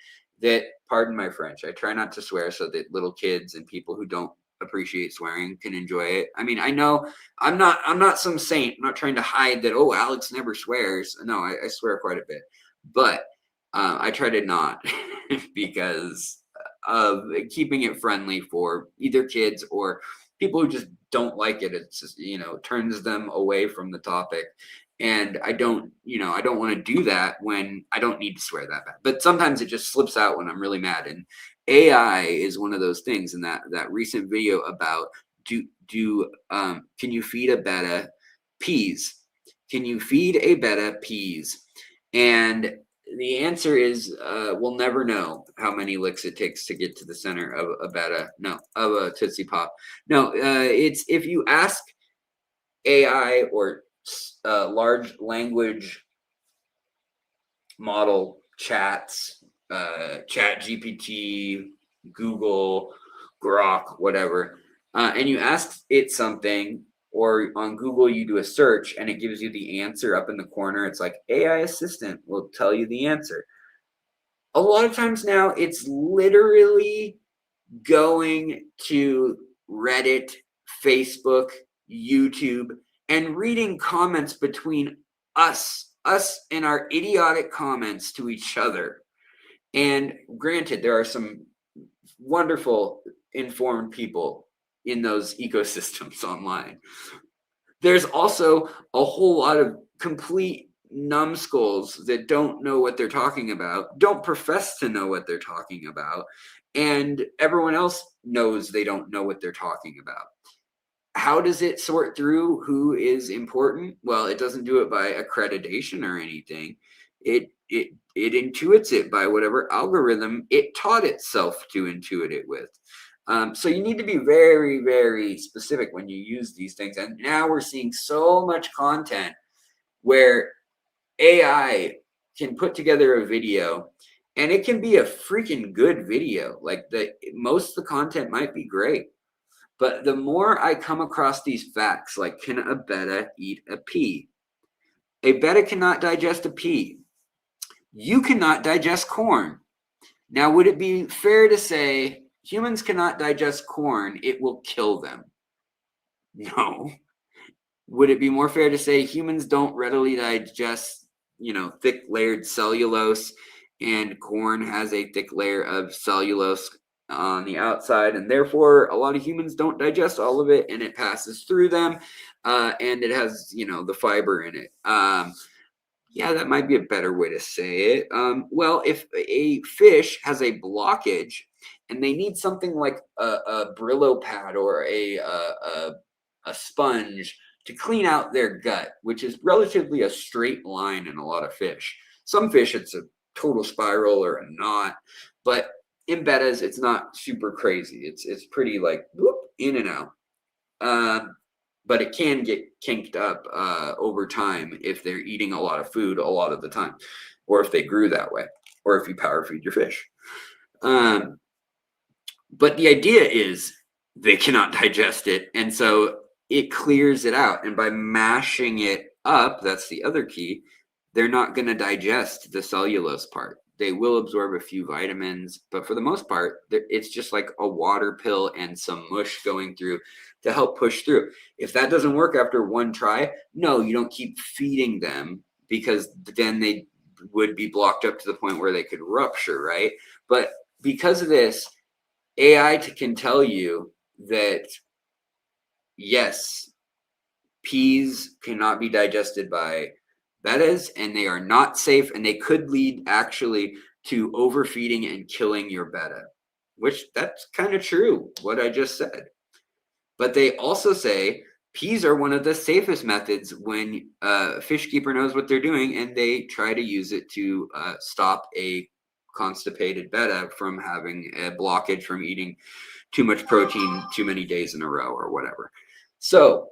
Speaker 1: that, pardon my French, I try not to swear so that little kids and people who don't appreciate swearing can enjoy it. I mean, I know I'm not some saint. I'm not trying to hide that, oh, Alex never swears. No, I swear quite a bit. But I try to not because of keeping it friendly for either kids or people who just don't like it. It's just, turns them away from the topic. And I don't want to do that when I don't need to swear that bad. But sometimes it just slips out when I'm really mad. And AI is one of those things. In that recent video about can you feed a betta peas? Can you feed a betta peas? And the answer is we'll never know how many licks it takes to get to the center of a Tootsie Pop. No, it's if you ask AI or large language model chats, Chat GPT, Google, Grok, whatever, and you ask it something, or on Google you do a search and it gives you the answer up in the corner. It's like AI assistant will tell you the answer. A lot of times now it's literally going to Reddit, Facebook, YouTube, and reading comments between us and our idiotic comments to each other. And granted, there are some wonderful informed people in those ecosystems online. There's also a whole lot of complete numbskulls that don't know what they're talking about, don't profess to know what they're talking about, and everyone else knows they don't know what they're talking about. How does it sort through who is important? Well, it doesn't do it by accreditation or anything. It intuits it by whatever algorithm it taught itself to intuit it with. So you need to be very, very specific when you use these things. And now we're seeing so much content where AI can put together a video, and it can be a freaking good video. Like most of the content might be great, but the more I come across these facts, like, can a betta eat a pea? A betta cannot digest a pea. You cannot digest corn. Now, would it be fair to say humans cannot digest corn? It will kill them. No. Would it be more fair to say humans don't readily digest, thick layered cellulose, and corn has a thick layer of cellulose on the outside, and therefore a lot of humans don't digest all of it, and it passes through them, and it has, the fiber in it. Yeah, that might be a better way to say it. Well, if a fish has a blockage and they need something like a Brillo pad or a sponge to clean out their gut, which is relatively a straight line in a lot of fish. Some fish, it's a total spiral or a knot, but in bettas, it's not super crazy. It's pretty like whoop, in and out. But it can get kinked up over time if they're eating a lot of food a lot of the time, or if they grew that way, or if you power feed your fish. But the idea is they cannot digest it, and so it clears it out. And by mashing it up, that's the other key, they're not going to digest the cellulose part. They will absorb a few vitamins, but for the most part, it's just like a water pill and some mush going through to help push through. If that doesn't work after one try, no, you don't keep feeding them, because then they would be blocked up to the point where they could rupture, right? But because of this, AI can tell you that, yes, peas cannot be digested by bettas, and they are not safe, and they could lead actually to overfeeding and killing your betta, which that's kind of true, what I just said. But they also say peas are one of the safest methods when a fish keeper knows what they're doing, and they try to use it to stop a constipated betta from having a blockage from eating too much protein too many days in a row or whatever. So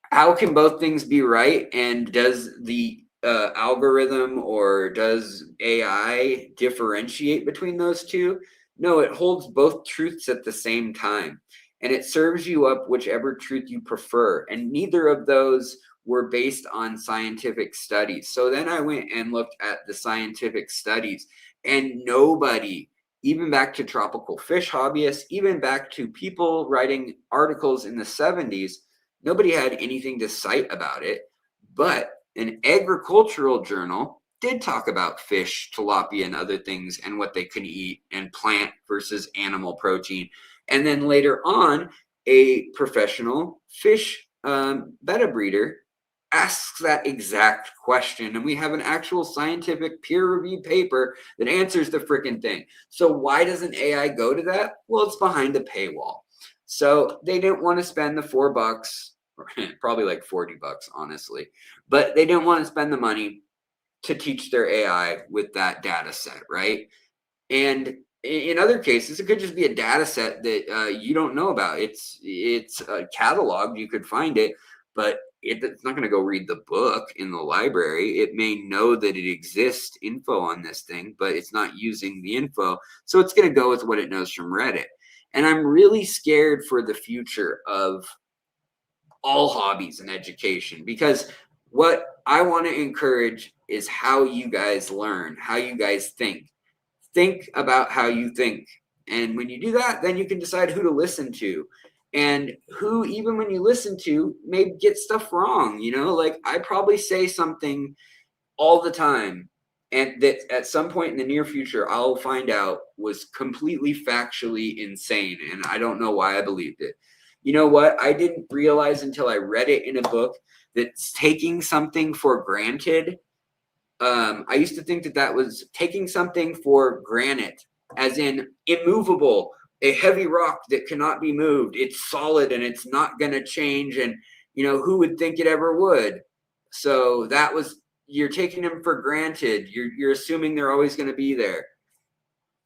Speaker 1: how can both things be right? And does the algorithm or does AI differentiate between those two? No, it holds both truths at the same time, and it serves you up whichever truth you prefer. And neither of those were based on scientific studies. So then I went and looked at the scientific studies, and nobody, even back to tropical fish hobbyists, even back to people writing articles in the 70s, nobody had anything to cite about it. But an agricultural journal did talk about fish, tilapia, and other things, and what they can eat, and plant versus animal protein. And then later on, a professional fish betta breeder asks that exact question, and we have an actual scientific peer-reviewed paper that answers the freaking thing. So why doesn't AI go to that? Well, it's behind a paywall. So they didn't want to spend the $4, probably like $40, honestly, but they didn't want to spend the money to teach their AI with that data set, right? And in other cases, it could just be a data set that you don't know about. It's cataloged, you could find it, but it's not going to go read the book in the library. It may know that it exists info on this thing, but it's not using the info. So it's going to go with what it knows from Reddit. And I'm really scared for the future of all hobbies and education, because what I want to encourage is how you guys learn, how you guys think. Think about how you think. And when you do that, then you can decide who to listen to, and who, even when you listen to, may get stuff wrong. Like I probably say something all the time and that at some point in the near future, I'll find out was completely factually insane. And I don't know why I believed it. You know what? I didn't realize until I read it in a book that taking something for granted. I used to think that was taking something for granted, as in immovable, a heavy rock that cannot be moved. It's solid and it's not going to change. And, who would think it ever would? So that was, you're taking them for granted. You're assuming they're always going to be there.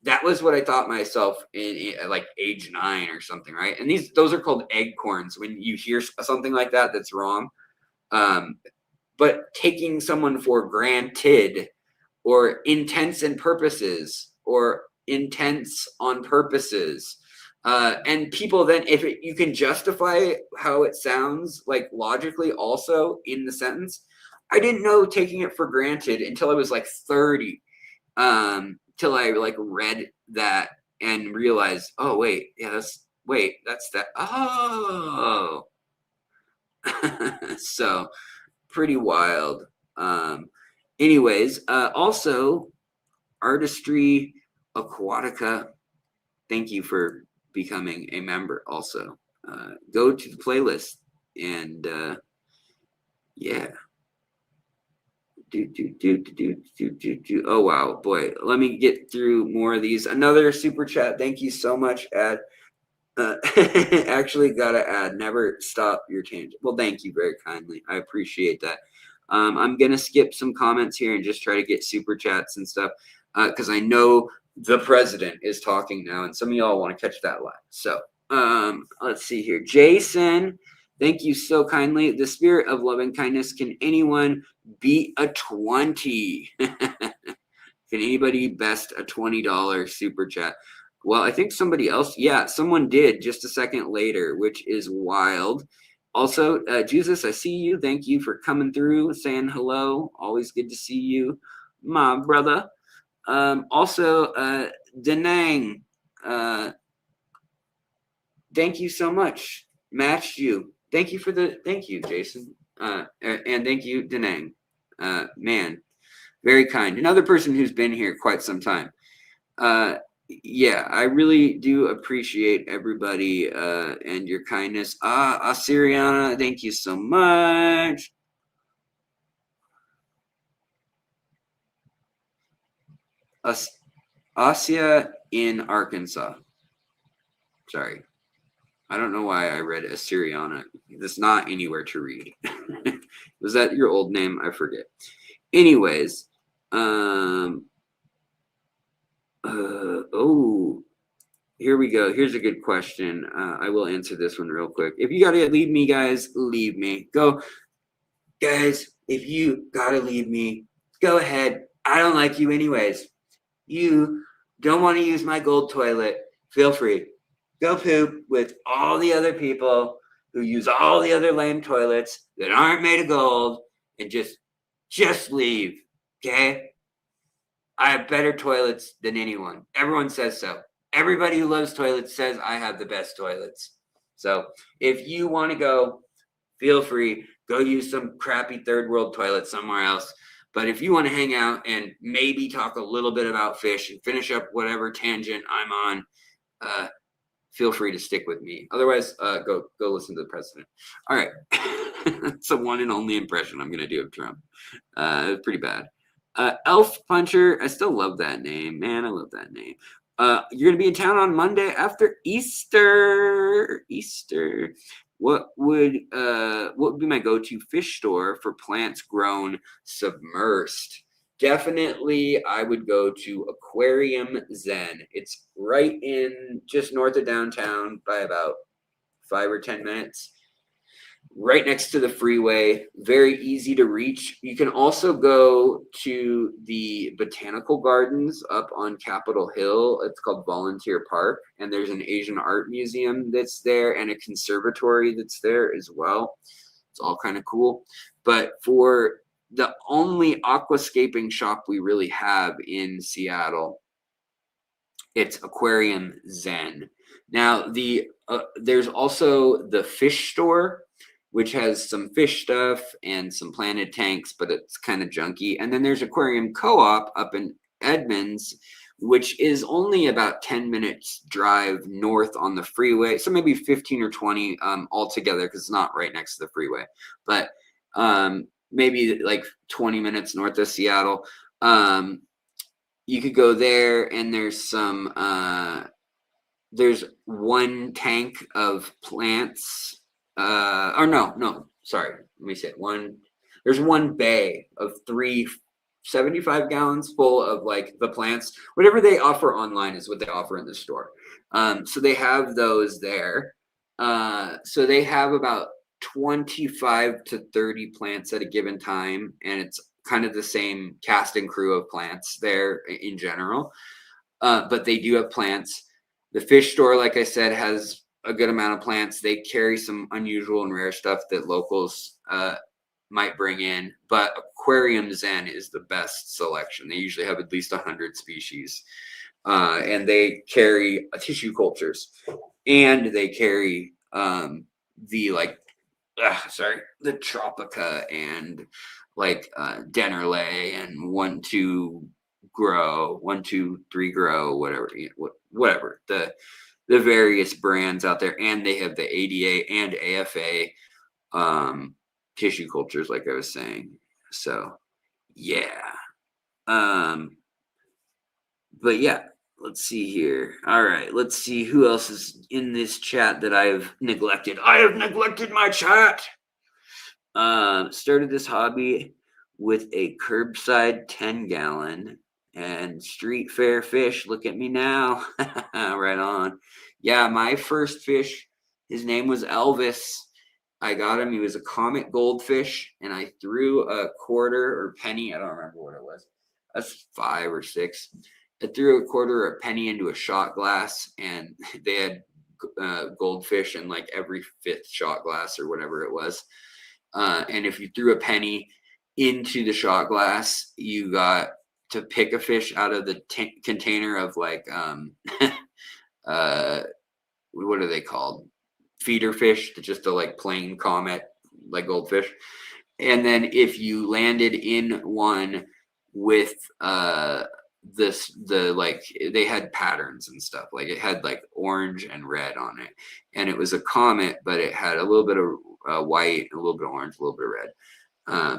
Speaker 1: That was what I thought myself in like age 9 or something, right? And those are called acorns. When you hear something like that, that's wrong. But taking someone for granted, or intents and purposes, or intents on purposes. And people then, if you can justify how it sounds like logically also in the sentence. I didn't know taking it for granted until I was like 30, till I like read that and realized, oh wait, yeah, that's that. Oh, so pretty wild. Anyways, also Artistry Aquatica, thank you for becoming a member. Also, go to the playlist and yeah. Oh wow, boy, let me get through more of these. Another super chat. Thank you so much, Ad. Actually, gotta add, never stop your tangent. Well, thank you very kindly. I appreciate that. I'm gonna skip some comments here and just try to get super chats and stuff, because I know the president is talking now, and some of y'all want to catch that live. So, let's see here. Jason, thank you so kindly. The spirit of loving kindness. Can anyone beat a 20? Can anybody best a $20 super chat? Well, I think somebody else, someone did just a second later, which is wild. Also, Jesus, I see you. Thank you for coming through, saying hello. Always good to see you, my brother. Also, Denang, thank you so much. Matched you. Thank you, Jason. And thank you, Denang. Man, very kind. Another person who's been here quite some time. I really do appreciate everybody and your kindness. Assyriana, thank you so much. Asya in Arkansas. Sorry. I don't know why I read Assyriana. That's not anywhere to read. Was that your old name? I forget. Anyways, here we go. Here's a good question. I will answer this one real quick. If you gotta leave me, guys, leave me. Go, guys. If you gotta leave me, go ahead. I don't like you anyways. You don't want to use my gold toilet. Feel free. Go poop with all the other people who use all the other lame toilets that aren't made of gold, and just leave. Okay? I have better toilets than anyone. Everyone says so. Everybody who loves toilets says I have the best toilets. So if you want to go, feel free. Go use some crappy third world toilet somewhere else. But if you want to hang out and maybe talk a little bit about fish and finish up whatever tangent I'm on, feel free to stick with me. Otherwise, go listen to the president. All right. It's the one and only impression I'm going to do of Trump. It's pretty bad. Elf Puncher, I still love that name. Man, I love that name. You're going to be in town on Monday after Easter. What would be my go-to fish store for plants grown submersed? Definitely, I would go to Aquarium Zen. It's right in just north of downtown by about 5 or 10 minutes. Right next to the freeway, very easy to reach. You can also go to the botanical gardens up on Capitol Hill. It's called Volunteer Park, and there's an Asian art museum that's there and a conservatory that's there as well. It's all kind of cool. But for the only aquascaping shop we really have in Seattle, it's Aquarium Zen. Now, there's also the fish store, which has some fish stuff and some planted tanks, but it's kind of junky. And then there's Aquarium Co-op up in Edmonds, which is only about 10 minutes drive north on the freeway. So maybe 15 or 20 altogether, because it's not right next to the freeway. But maybe like 20 minutes north of Seattle. You could go there, and there's one tank of plants. Or no, sorry. Let me say it. There's one bay of 375 gallons full of like the plants. Whatever they offer online is what they offer in the store. So they have those there. So they have about 25 to 30 plants at a given time, and it's kind of the same cast and crew of plants there in general. But they do have plants. The fish store, like I said, has a good amount of plants. They carry some unusual and rare stuff that locals might bring in, but Aquarium Zen is the best selection. They usually have at least 100 species, and they carry tissue cultures, and they carry the Tropica and like Dennerley and 1, 2 grow, 1, 2, 3 grow, whatever the various brands out there. And they have the ADA and AFA tissue cultures, like I was saying. So yeah. But yeah, let's see here. All right, let's see who else is in this chat that I've neglected. I have neglected my chat. Started this hobby with a curbside 10-gallon and street fair fish. Look at me now. Right on. Yeah, my first fish, his name was Elvis. I got him. He was a comet goldfish, and I threw a quarter or penny. I don't remember what it was. That's 5 or 6. I threw a quarter or a penny into a shot glass, and they had goldfish in like every 5th shot glass or whatever it was. And if you threw a penny into the shot glass, you got to pick a fish out of the container of like what are they called? Feeder fish, just a like plain comet, like goldfish. And then if you landed in one with they had patterns and stuff, like it had like orange and red on it, and it was a comet, but it had a little bit of white, a little bit of orange, a little bit of red.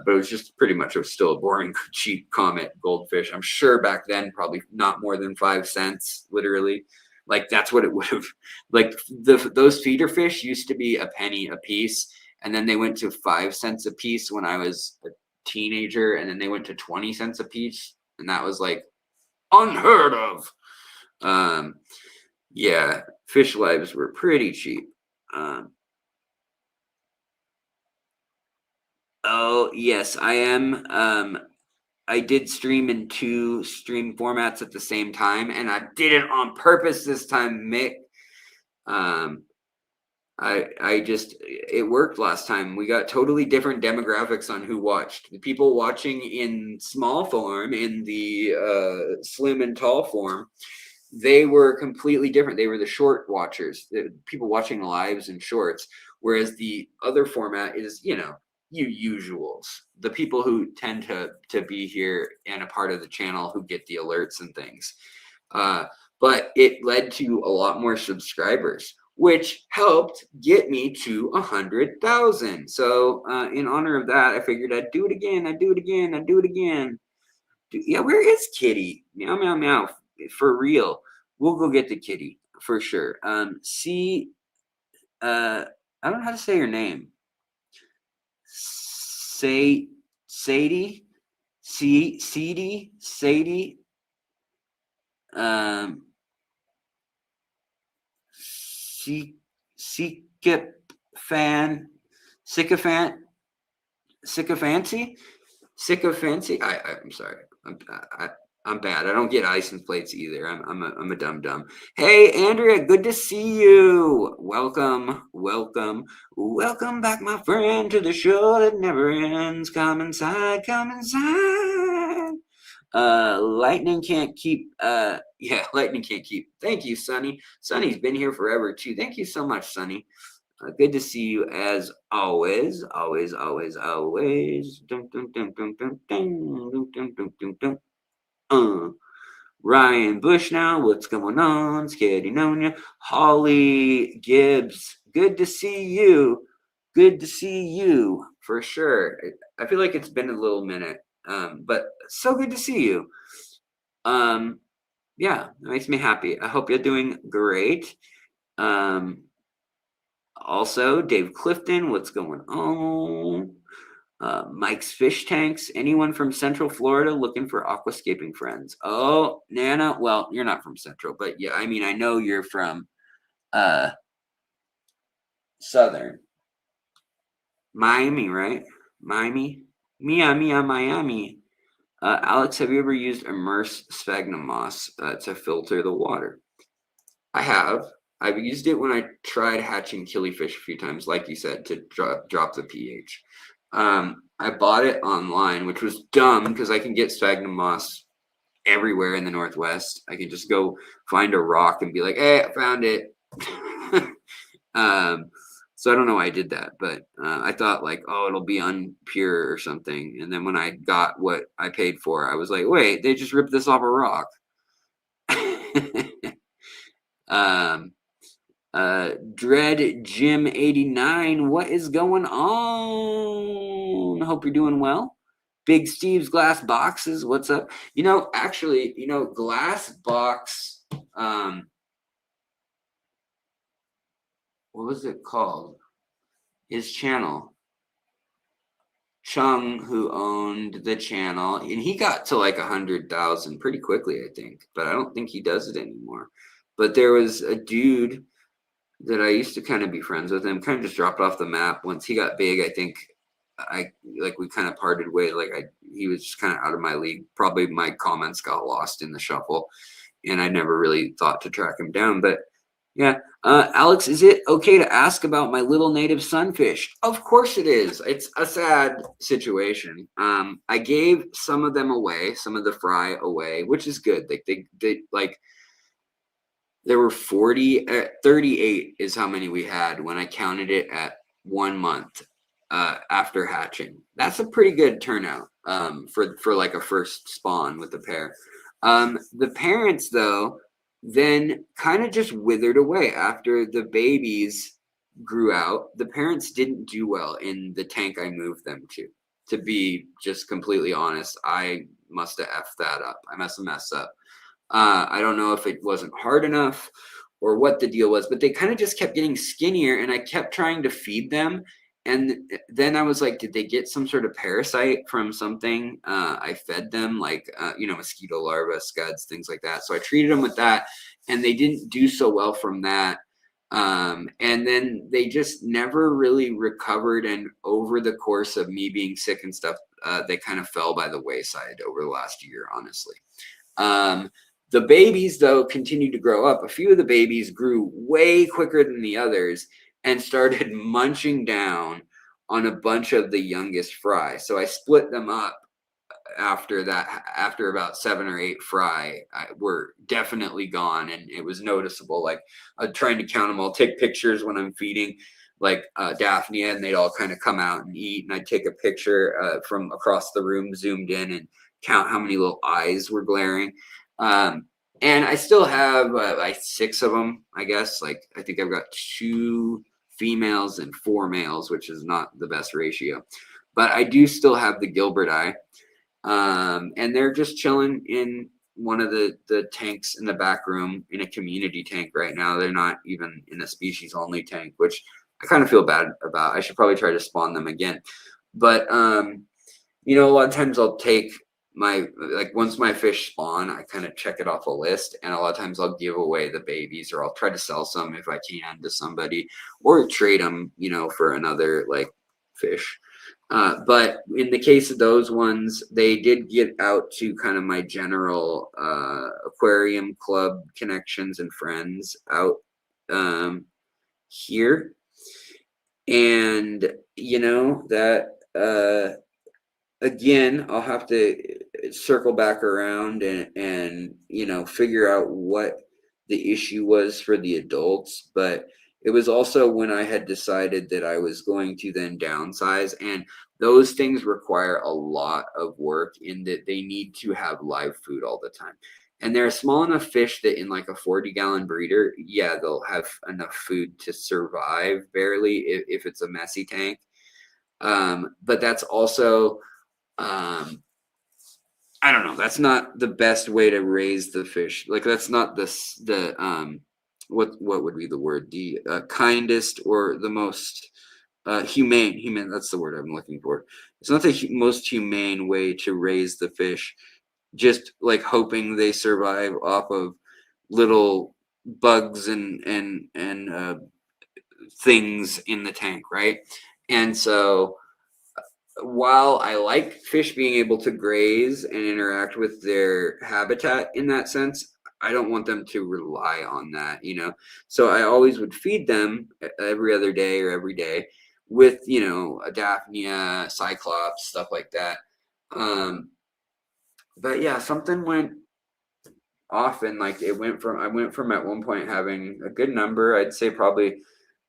Speaker 1: But it was just pretty much, it was still a boring, cheap comet goldfish. I'm sure back then probably not more than 5 cents, literally. Like that's what it would have, like those feeder fish used to be a penny a piece, and then they went to 5 cents a piece when I was a teenager, and then they went to 20 cents a piece, and that was like unheard of. Yeah, fish lives were pretty cheap. Oh yes, I am. I did stream in 2 stream formats at the same time, and I did it on purpose this time, Mick. It worked last time. We got totally different demographics on who watched. The people watching in small form, in the slim and tall form, they were completely different. They were the short watchers, the people watching lives and shorts, whereas the other format is, you usuals, the people who tend to be here and a part of the channel, who get the alerts and things. But it led to a lot more subscribers, which helped get me to 100,000. So in honor of that, I figured I'd do it again. Yeah, where is Kitty? Meow, meow, meow. For real. We'll go get the kitty for sure. I don't know how to say your name. Sadie, Sadie, sycophancy. I'm sorry. I'm bad. I don't get license plates either. I'm a dum. Hey, Andrea, good to see you. Welcome back, my friend, to the show that never ends. Come inside. Lightning can't keep. Lightning can't keep. Thank you, Sonny. Sonny's been here forever too. Thank you so much, Sonny. Good to see you as always. Always, always, always. Dun, dun, dun, dun, dun, dun, dun, dun, dun, dun, dun. Ryan Bush now, what's going on? Sketty Nonia. Holly Gibbs, good to see you. Good to see you for sure. I feel like it's been a little minute, but so good to see you. Yeah, it makes me happy. I hope you're doing great. Also, Dave Clifton, what's going on? Mike's Fish Tanks. Anyone from Central Florida looking for aquascaping friends? Oh, Nana. Well, you're not from Central, but yeah, I mean, I know you're from Southern. Miami, right? Miami? Miami. Alex, have you ever used immersed sphagnum moss to filter the water? I have. I've used it when I tried hatching killifish a few times, like you said, to drop the pH. I bought it online, which was dumb because I can get sphagnum moss everywhere in the Northwest. I can just go find a rock and be like, "Hey, I found it." So I don't know why I did that, but I thought like, "Oh, it'll be unpure or something." And then when I got what I paid for, I was like, "Wait, they just ripped this off a rock." um, Dread Jim 89, what is going on? Hope you're doing well. Big Steve's Glass Boxes, what's up? Actually, Glass Box, what was it called? His channel. Chung, who owned the channel, and he got to like 100,000 pretty quickly, I think, but I don't think he does it anymore. But there was a dude that I used to kind of be friends with him, kind of just dropped off the map once he got big. I think we kind of parted ways. He was just kind of out of my league. Probably my comments got lost in the shuffle, and I never really thought to track him down. But yeah, Alex, is it okay to ask about my little native sunfish? Of course it is. It's a sad situation. I gave some of them away, some of the fry away, which is good. They like. There were 38 is how many we had when I counted it at 1 month after hatching. That's a pretty good turnout for like a first spawn with the pair. The parents, though, then kind of just withered away after the babies grew out. The parents didn't do well in the tank I moved them to. To be just completely honest, I must have effed that up. I must have messed up. I don't know if it wasn't hard enough or what the deal was, but they kind of just kept getting skinnier, and I kept trying to feed them. And then I was like, did they get some sort of parasite from something? I fed them like, mosquito larvae, scuds, things like that. So I treated them with that, and they didn't do so well from that. And then they just never really recovered. And over the course of me being sick and stuff, they kind of fell by the wayside over the last year, honestly. The babies, though, continued to grow up. A few of the babies grew way quicker than the others and started munching down on a bunch of the youngest fry. So I split them up after that. After about 7 or 8 fry were definitely gone, and it was noticeable. Like, I'm trying to count them. I'll take pictures when I'm feeding like Daphne, and they'd all kind of come out and eat, and I'd take a picture from across the room, zoomed in, and count how many little eyes were glaring. And I still have like 6 of them, I guess. Like, I think I've got 2 females and 4 males, which is not the best ratio. But I do still have the Gilbert eye. And they're just chilling in one of the tanks in the back room in a community tank right now. They're not even in a species only tank, which I kind of feel bad about. I should probably try to spawn them again. But, a lot of times I'll take once my fish spawn, I kind of check it off a list, and a lot of times I'll give away the babies, or I'll try to sell some if I can to somebody, or trade them, for another like fish. But in the case of those ones, they did get out to kind of my general aquarium club connections and friends out here. And that again, I'll have to circle back around and figure out what the issue was for the adults. But It was also when I had decided that I was going to then downsize, and those things require a lot of work in that they need to have live food all the time. And they're a small enough fish that in like a 40-gallon breeder, yeah, they'll have enough food to survive barely if it's a messy tank. But that's also, I don't know, that's not the best way to raise the fish. Like that's not what would be the word? The kindest or the most humane, that's the word I'm looking for. It's not the most humane way to raise the fish, just like hoping they survive off of little bugs and things in the tank, right? And so while I like fish being able to graze and interact with their habitat in that sense, I don't want them to rely on that, you know? So I always would feed them every other day or every day with, you know, a Daphnia, Cyclops, stuff like that. But yeah, something went off, and like I went from at one point having a good number, I'd say probably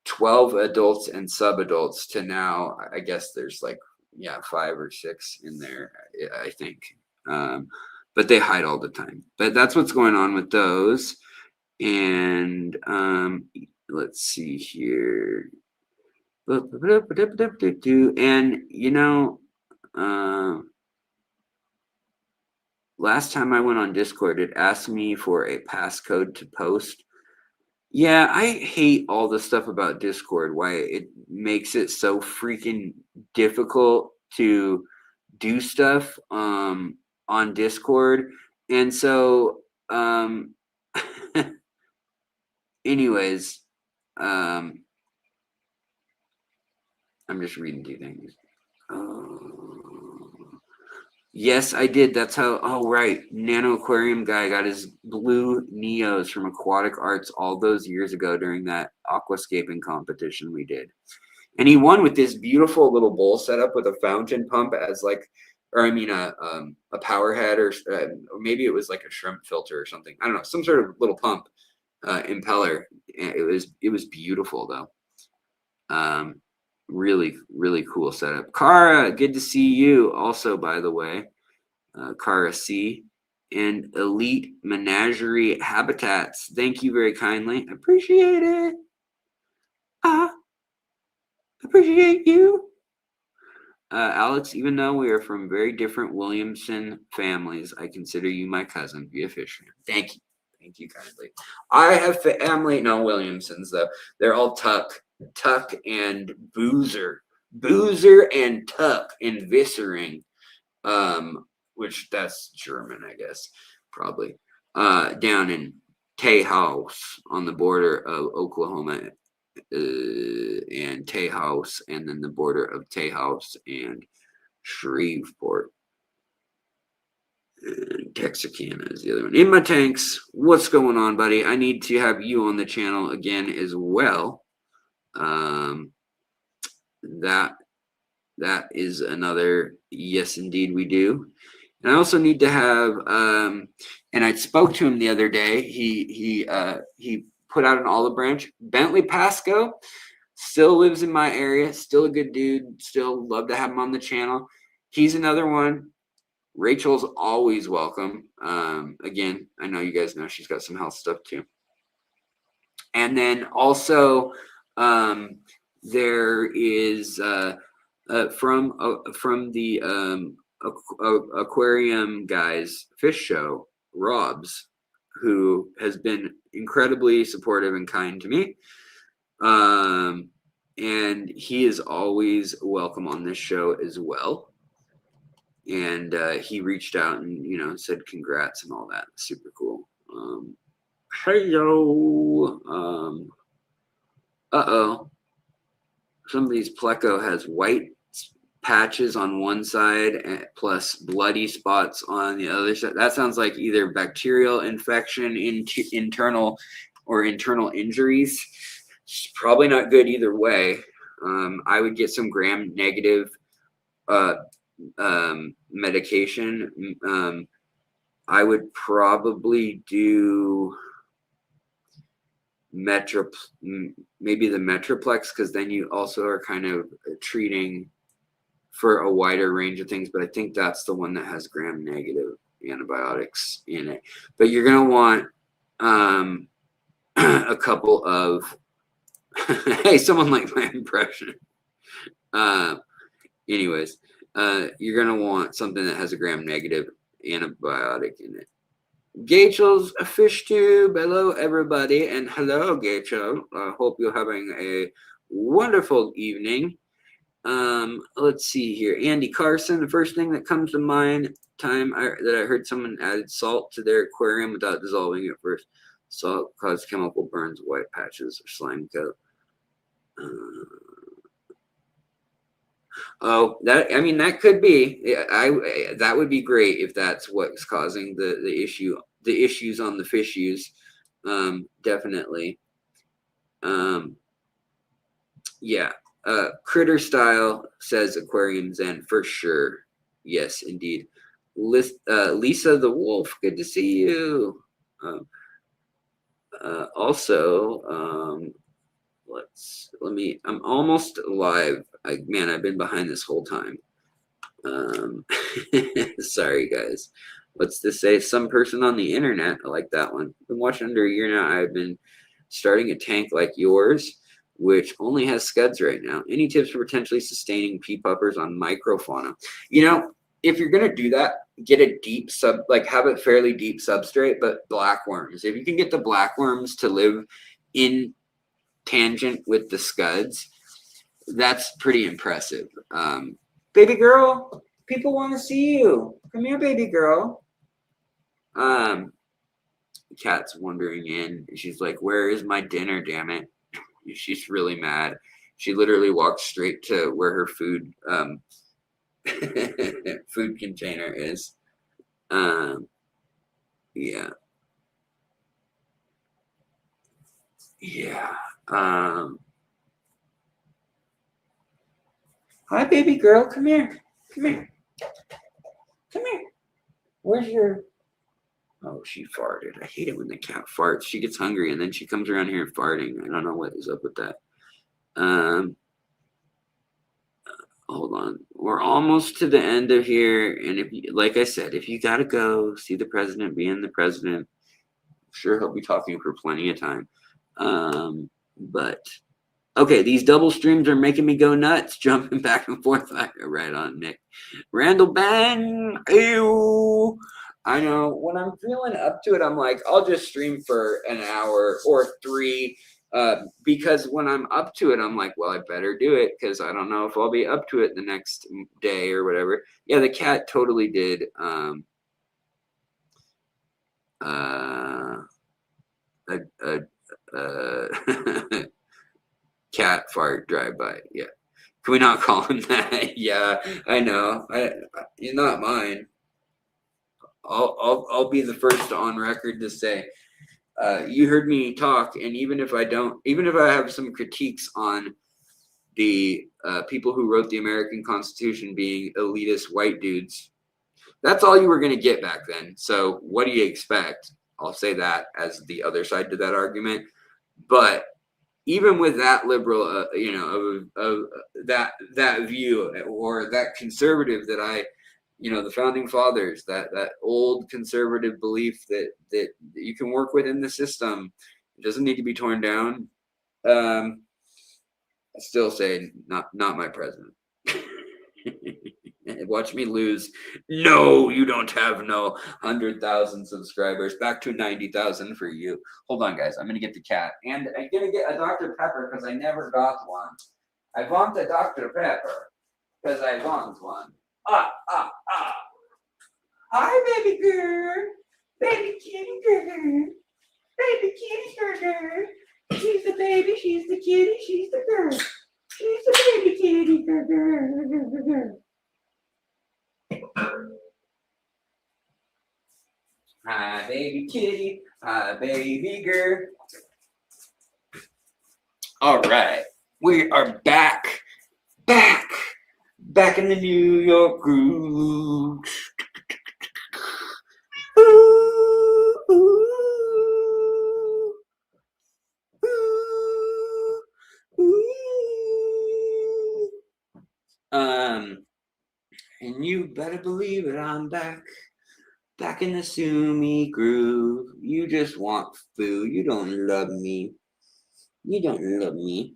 Speaker 1: 12 adults and sub-adults, to now I guess there's like, yeah, 5 or 6 in there, I think. But they hide all the time. But that's what's going on with those. And let's see here. And you know, last time I went on Discord, it asked me for a passcode to post. Yeah, I hate all the stuff about Discord, why it makes it so freaking difficult to do stuff on Discord. And so anyways, I'm just reading 2 things. Yes, I did. That's how. Oh, right. Nano Aquarium guy got his blue Neos from Aquatic Arts all those years ago during that aquascaping competition we did. And he won with this beautiful little bowl setup with a fountain pump as like, or I mean, a power head, or maybe it was like a shrimp filter or something. I don't know, some sort of little pump impeller. It was beautiful though. Really, really cool setup. Kara, good to see you. Also, by the way, Kara C. And Elite Menagerie Habitats. Thank you very kindly. Appreciate it. I appreciate you. Alex, even though we are from very different Williamson families, I consider you my cousin via fisherman. Thank you. Thank you kindly. I have family, no Williamsons though. They're all Tuck and Boozer. Boozer and Tuck in Vissering. Which that's German, I guess, probably. Down in Tejas on the border of Oklahoma and Tejas, and then the border of Tejas and Shreveport. And Texarkana is the other one. In my tanks, what's going on, buddy? I need to have you on the channel again as well. That is another yes, indeed, we do. And I also need to have, and I spoke to him the other day. He put out an olive branch. Bentley Pasco still lives in my area. Still a good dude. Still love to have him on the channel. He's another one. Rachel's always welcome. Again, I know you guys know she's got some health stuff too. And then also, there is from the aquarium guys fish show, Rob's, who has been incredibly supportive and kind to me. And he is always welcome on this show as well. And he reached out and, you know, said congrats and all that. Super cool. Hey yo. Somebody's pleco has white patches on one side and plus bloody spots on the other side. That sounds like either bacterial infection, internal injuries. It's probably not good either way. I would get some gram-negative medication. I would probably do maybe the Metroplex, because then you also are kind of treating for a wider range of things, but I think that's the one that has gram-negative antibiotics in it. But you're going to want a couple of hey, someone liked my impression. Anyways, you're going to want something that has a gram-negative antibiotic in it. Gachel's a fish tube. Hello, everybody, and hello, Gachel. I hope you're having a wonderful evening. Let's see here. Andy Carson. The first thing that comes to mind that I heard someone added salt to their aquarium without dissolving it first. Salt caused chemical burns, white patches, or slime coat. Oh, that could be. That would be great if that's what's causing the issues on the fishies. Definitely. Yeah. Critter Style says Aquarium Zen for sure. Yes, indeed. Lisa the Wolf, good to see you. Also, I'm almost live. Man, I've been behind this whole time. Sorry, guys. What's this say? Some person on the internet. I like that one. Been watching under a year now. I've been starting a tank like yours, which only has scuds right now. Any tips for potentially sustaining pea puppers on microfauna? If you're gonna do that, get a deep have a fairly deep substrate, but blackworms. If you can get the blackworms to live in tangent with the scuds, that's pretty impressive. Baby girl, people want to see you. Come here, baby girl. The cat's wandering in. She's like, where is my dinner, damn it? She's really mad. She literally walked straight to where her food food container is. Yeah. Hi, baby girl. Come here. Come here. Come here. Where's your... Oh, she farted. I hate it when the cat farts. She gets hungry and then she comes around here farting. I don't know what is up with that. Hold on. We're almost to the end of here. And like I said, if you got to go see the president, being the president, I'm sure he'll be talking for plenty of time. But... Okay, these double streams are making me go nuts, jumping back and forth. Right on, Nick. Randall Bang. Ew. I know. When I'm feeling up to it, I'm like, I'll just stream for an hour or 3. Because when I'm up to it, I'm like, well, I better do it because I don't know if I'll be up to it the next day or whatever. Yeah, the cat totally did. Cat fart drive-by. Yeah. Can we not call him that? Yeah, I know. He's not mine. I'll be the first on record to say, you heard me talk, and even if I have some critiques on the people who wrote the American Constitution being elitist white dudes, that's all you were going to get back then. So what do you expect? I'll say that as the other side to that argument. But even with that liberal, of that view or that conservative that the founding fathers, that old conservative belief that you can work within the system, it doesn't need to be torn down. I still say not my president. Watch me lose. No, you don't have no 100,000 subscribers. Back to 90,000 for you. Hold on, guys. I'm going to get the cat. And I'm going to get a Dr. Pepper because I never got one. I want a Dr. Pepper because I want one. Hi, baby girl. Baby kitty girl. Baby kitty girl. She's the baby. She's the kitty. She's the girl. She's the baby kitty girl. Hi, baby kitty. Hi, baby girl. All right. We are back in the New York groove. Ooh, ooh, And you better believe it, I'm back in the Sumi groove. You just want food. You don't love me. You don't love me.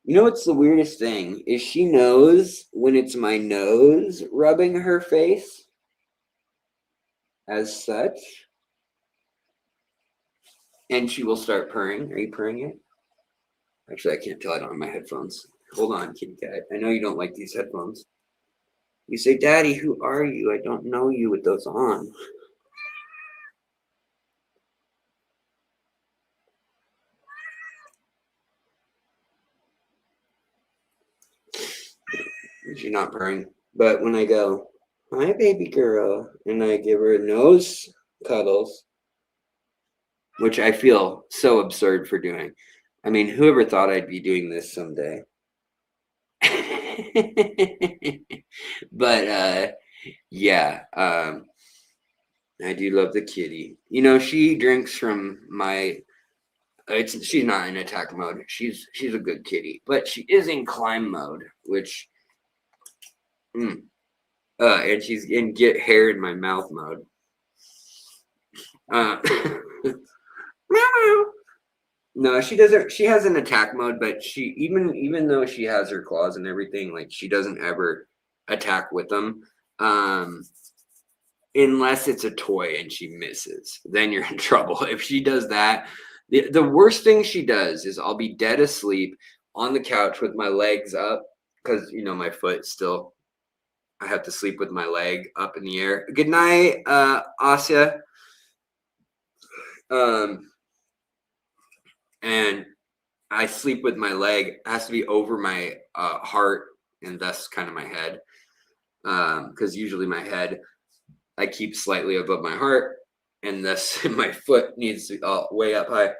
Speaker 1: You know what's the weirdest thing is she knows when it's my nose rubbing her face as such, and she will start purring. Are you purring it? Actually, I can't tell. I don't have my headphones. Hold on, kitty cat. I know you don't like these headphones. You say, Daddy, who are you? I don't know you with those on. She's not purring. But when I go, hi, baby girl, and I give her nose cuddles, which I feel so absurd for doing. I mean, whoever thought I'd be doing this someday? But yeah, I do love the kitty. You know, she drinks from my. She's not in attack mode. She's a good kitty, but she is in climb mode, which. And she's in get hair in my mouth mode. No, she doesn't. She has an attack mode, but she even though she has her claws and everything, like she doesn't ever attack with them, unless it's a toy and she misses. Then you're in trouble. If she does that, the worst thing she does is I'll be dead asleep on the couch with my legs up because my foot still. I have to sleep with my leg up in the air. Good night, Asya. And I sleep with my leg. It has to be over my heart and thus kind of my head. Because usually my head, I keep slightly above my heart, and thus my foot needs to be way up high.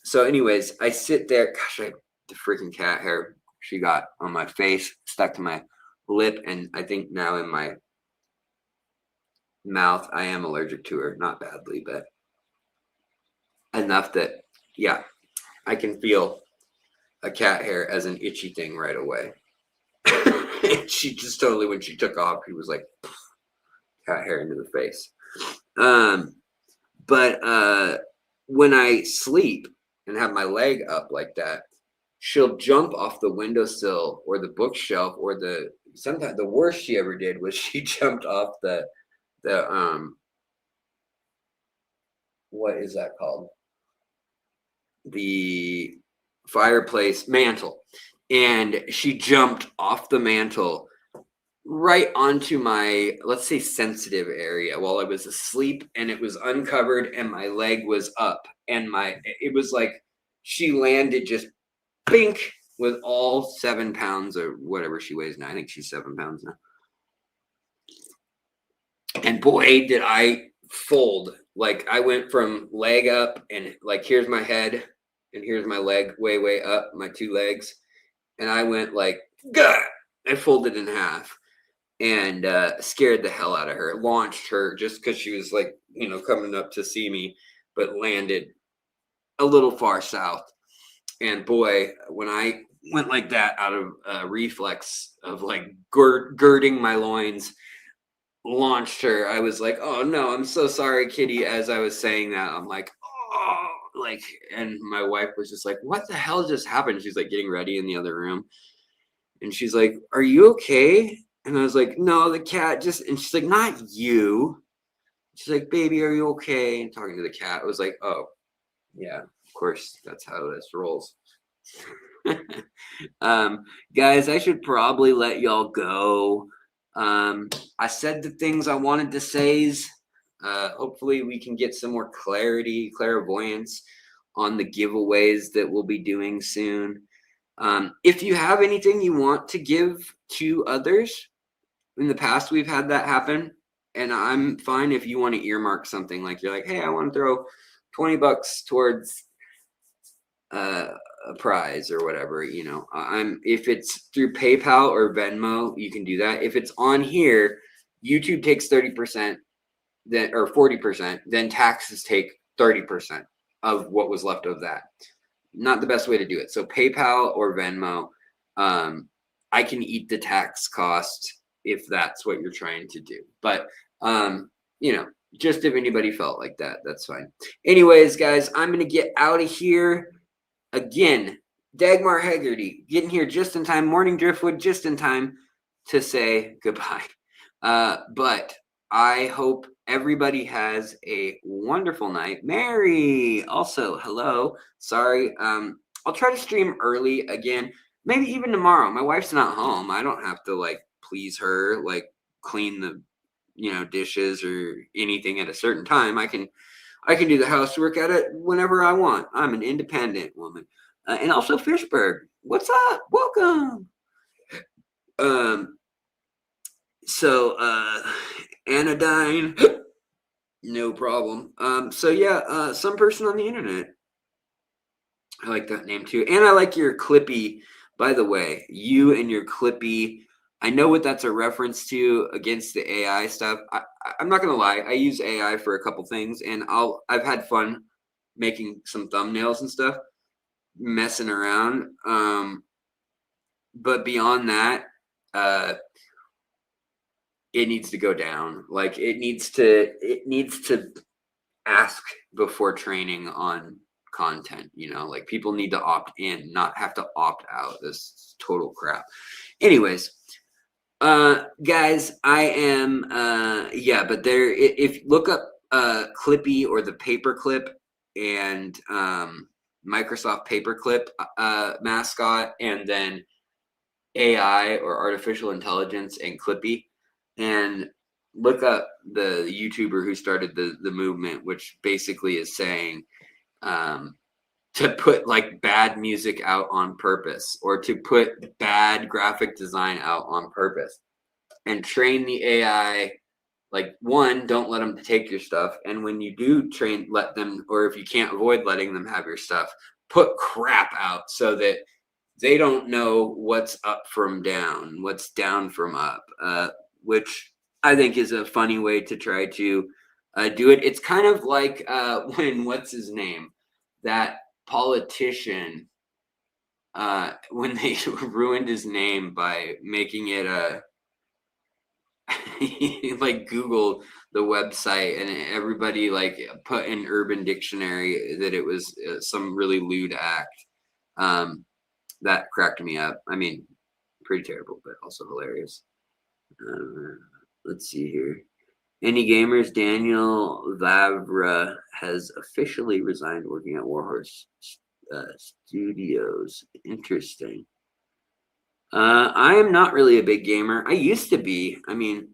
Speaker 1: So anyways, I sit there. Gosh, I have the freaking cat hair she got on my face stuck to my lip, and I think now in my mouth. I am allergic to her, not badly, but enough that I can feel a cat hair as an itchy thing right away. She just totally, when she took off, she was like cat hair into the face. But when I sleep and have my leg up like that, she'll jump off the windowsill or the bookshelf, or sometimes the worst she ever did was she jumped off the what is that called? The fireplace mantle. And she jumped off the mantle right onto my, let's say, sensitive area while I was asleep, and it was uncovered and my leg was up, and it was like she landed just bink with all 7 pounds or whatever she weighs now. I think she's 7 pounds now. And boy, did I fold. Like I went from leg up, and like here's my head and here's my leg way up, my 2 legs. And I went like, gah! I folded in half and scared the hell out of her. Launched her just because she was like, coming up to see me, but landed a little far south. And boy, when I went like that out of reflex of like girding my loins, launched her, I was like, oh no, I'm so sorry, kitty. As I was saying that, I'm like, oh, like, and my wife was just like, what the hell just happened? She's like getting ready in the other room. And she's like, are you okay? And I was like, no, the cat just, and she's like, not you. She's like, baby, are you okay? And talking to the cat, I was like, oh, yeah, of course, that's how this rolls. Guys, I should probably let y'all go. I said the things I wanted to say. Hopefully we can get some more clairvoyance on the giveaways that we'll be doing soon. If you have anything you want to give to others, in the past we've had that happen, and I'm fine if you want to earmark something, like you're like, hey, I want to throw $20 towards a prize or whatever, if it's through PayPal or Venmo, you can do that. If it's on here, YouTube takes 30%, then or 40%, then taxes take 30% of what was left of that. Not the best way to do it. So PayPal or Venmo. I can eat the tax cost if that's what you're trying to do. But, just if anybody felt like that, that's fine. Anyways, guys, I'm going to get out of here. Again, Dagmar Haggerty getting here just in time. Morning Driftwood just in time to say goodbye. But I hope everybody has a wonderful night. Mary, also, hello. Sorry. I'll try to stream early again. Maybe even tomorrow. My wife's not home. I don't have to please her, clean the dishes or anything at a certain time. I can do the housework at it whenever I want. I'm an independent woman. And also Fishberg, what's up? Welcome. So Anodyne, no problem. So yeah, some person on the internet. I like that name too. And I like your Clippy, by the way. You and your Clippy. I know what that's a reference to against the AI stuff. I'm not gonna lie. I use AI for a couple things, and I've had fun making some thumbnails and stuff, messing around. But beyond that, it needs to go down. It needs to ask before training on content. People need to opt in, not have to opt out. This total crap. Anyways. Guys, I am but there if look up Clippy or the paperclip and Microsoft paperclip mascot, and then AI or artificial intelligence and Clippy, and look up the YouTuber who started the movement, which basically is saying to put bad music out on purpose, or to put bad graphic design out on purpose, and train the AI. One, don't let them take your stuff. And when you do train, let them, or if you can't avoid letting them have your stuff, put crap out so that they don't know what's up from down, what's down from up, which I think is a funny way to try to do it. It's kind of like when, what's his name? That politician, when they ruined his name by making it Google the website, and everybody put in Urban Dictionary that it was some really lewd act. That cracked me up. I mean, pretty terrible, but also hilarious. Let's see here. Any gamers? Daniel Vavra has officially resigned working at Warhorse Studios. Interesting. I am not really a big gamer. I used to be. I mean,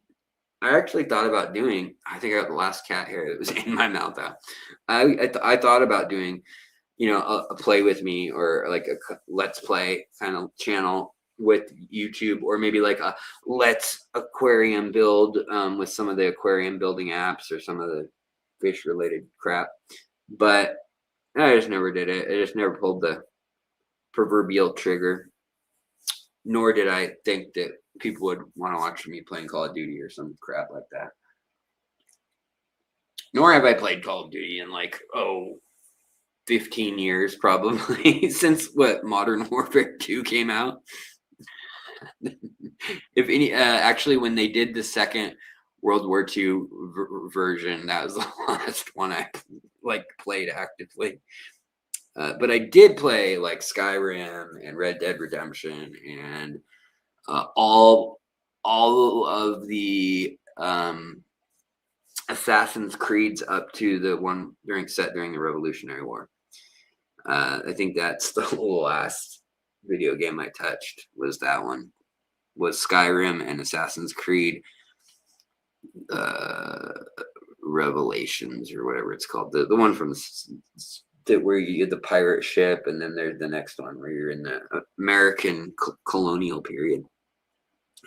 Speaker 1: I actually thought about doing. I think I got the last cat hair that was in my mouth out. I thought about doing, a play with me, or a let's play kind of channel with YouTube, or maybe a let's aquarium build with some of the aquarium building apps or some of the fish related crap. But I just never did it. I just never pulled the proverbial trigger. Nor did I think that people would want to watch me playing Call of Duty or some crap like that. Nor have I played Call of Duty in 15 years probably since Modern Warfare 2 came out. If any, actually, when they did the second World War II version, that was the last one I played actively. But I did play Skyrim and Red Dead Redemption and all of the Assassin's Creeds up to the one set during the Revolutionary War. I think that's the last video game I touched, was that one. Was Skyrim and Assassin's Creed Revelations, or whatever it's called. The one from where you get the pirate ship, and then there's the next one where you're in the American colonial period.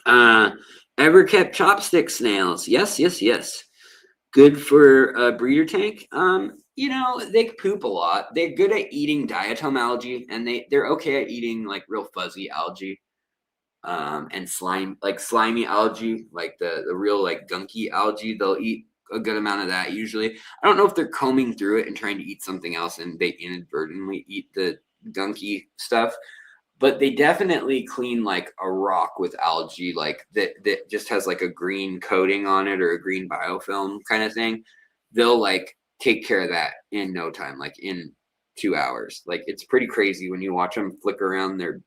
Speaker 1: Ever kept chopstick snails? Yes. Good for a breeder tank. They poop a lot. They're good at eating diatom algae, and they're okay at eating real fuzzy algae, and slimy algae, the real gunky algae. They'll eat a good amount of that usually. I don't know if they're combing through it and trying to eat something else and they inadvertently eat the gunky stuff. but they definitely clean like a rock with algae, like that just has like a green coating on it or a green biofilm kind of thing. They'll like take care of that in no time, like in 2 hours. Like it's pretty crazy when you watch them flick around their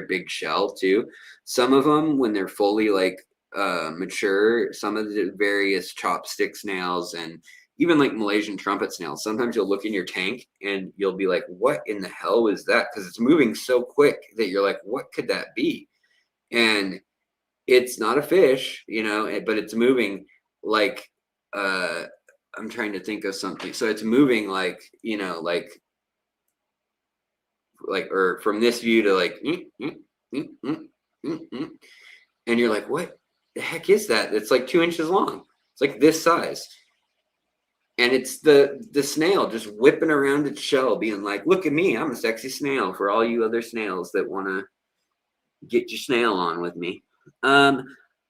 Speaker 1: big shell too. Some of them, when they're fully like mature, some of the various chopstick snails and even like Malaysian trumpet snails, sometimes you'll look in your tank and you'll be like, what in the hell is that? Because it's moving so quick that you're like, what could that be? And it's not a fish, but it's moving like I'm trying to think of something. So it's moving like, or from this view to like and you're like, what the heck is that? It's like 2 inches long. It's like this size. And it's the snail just whipping around its shell, being like, look at me, I'm a sexy snail for all you other snails that want to get your snail on with me.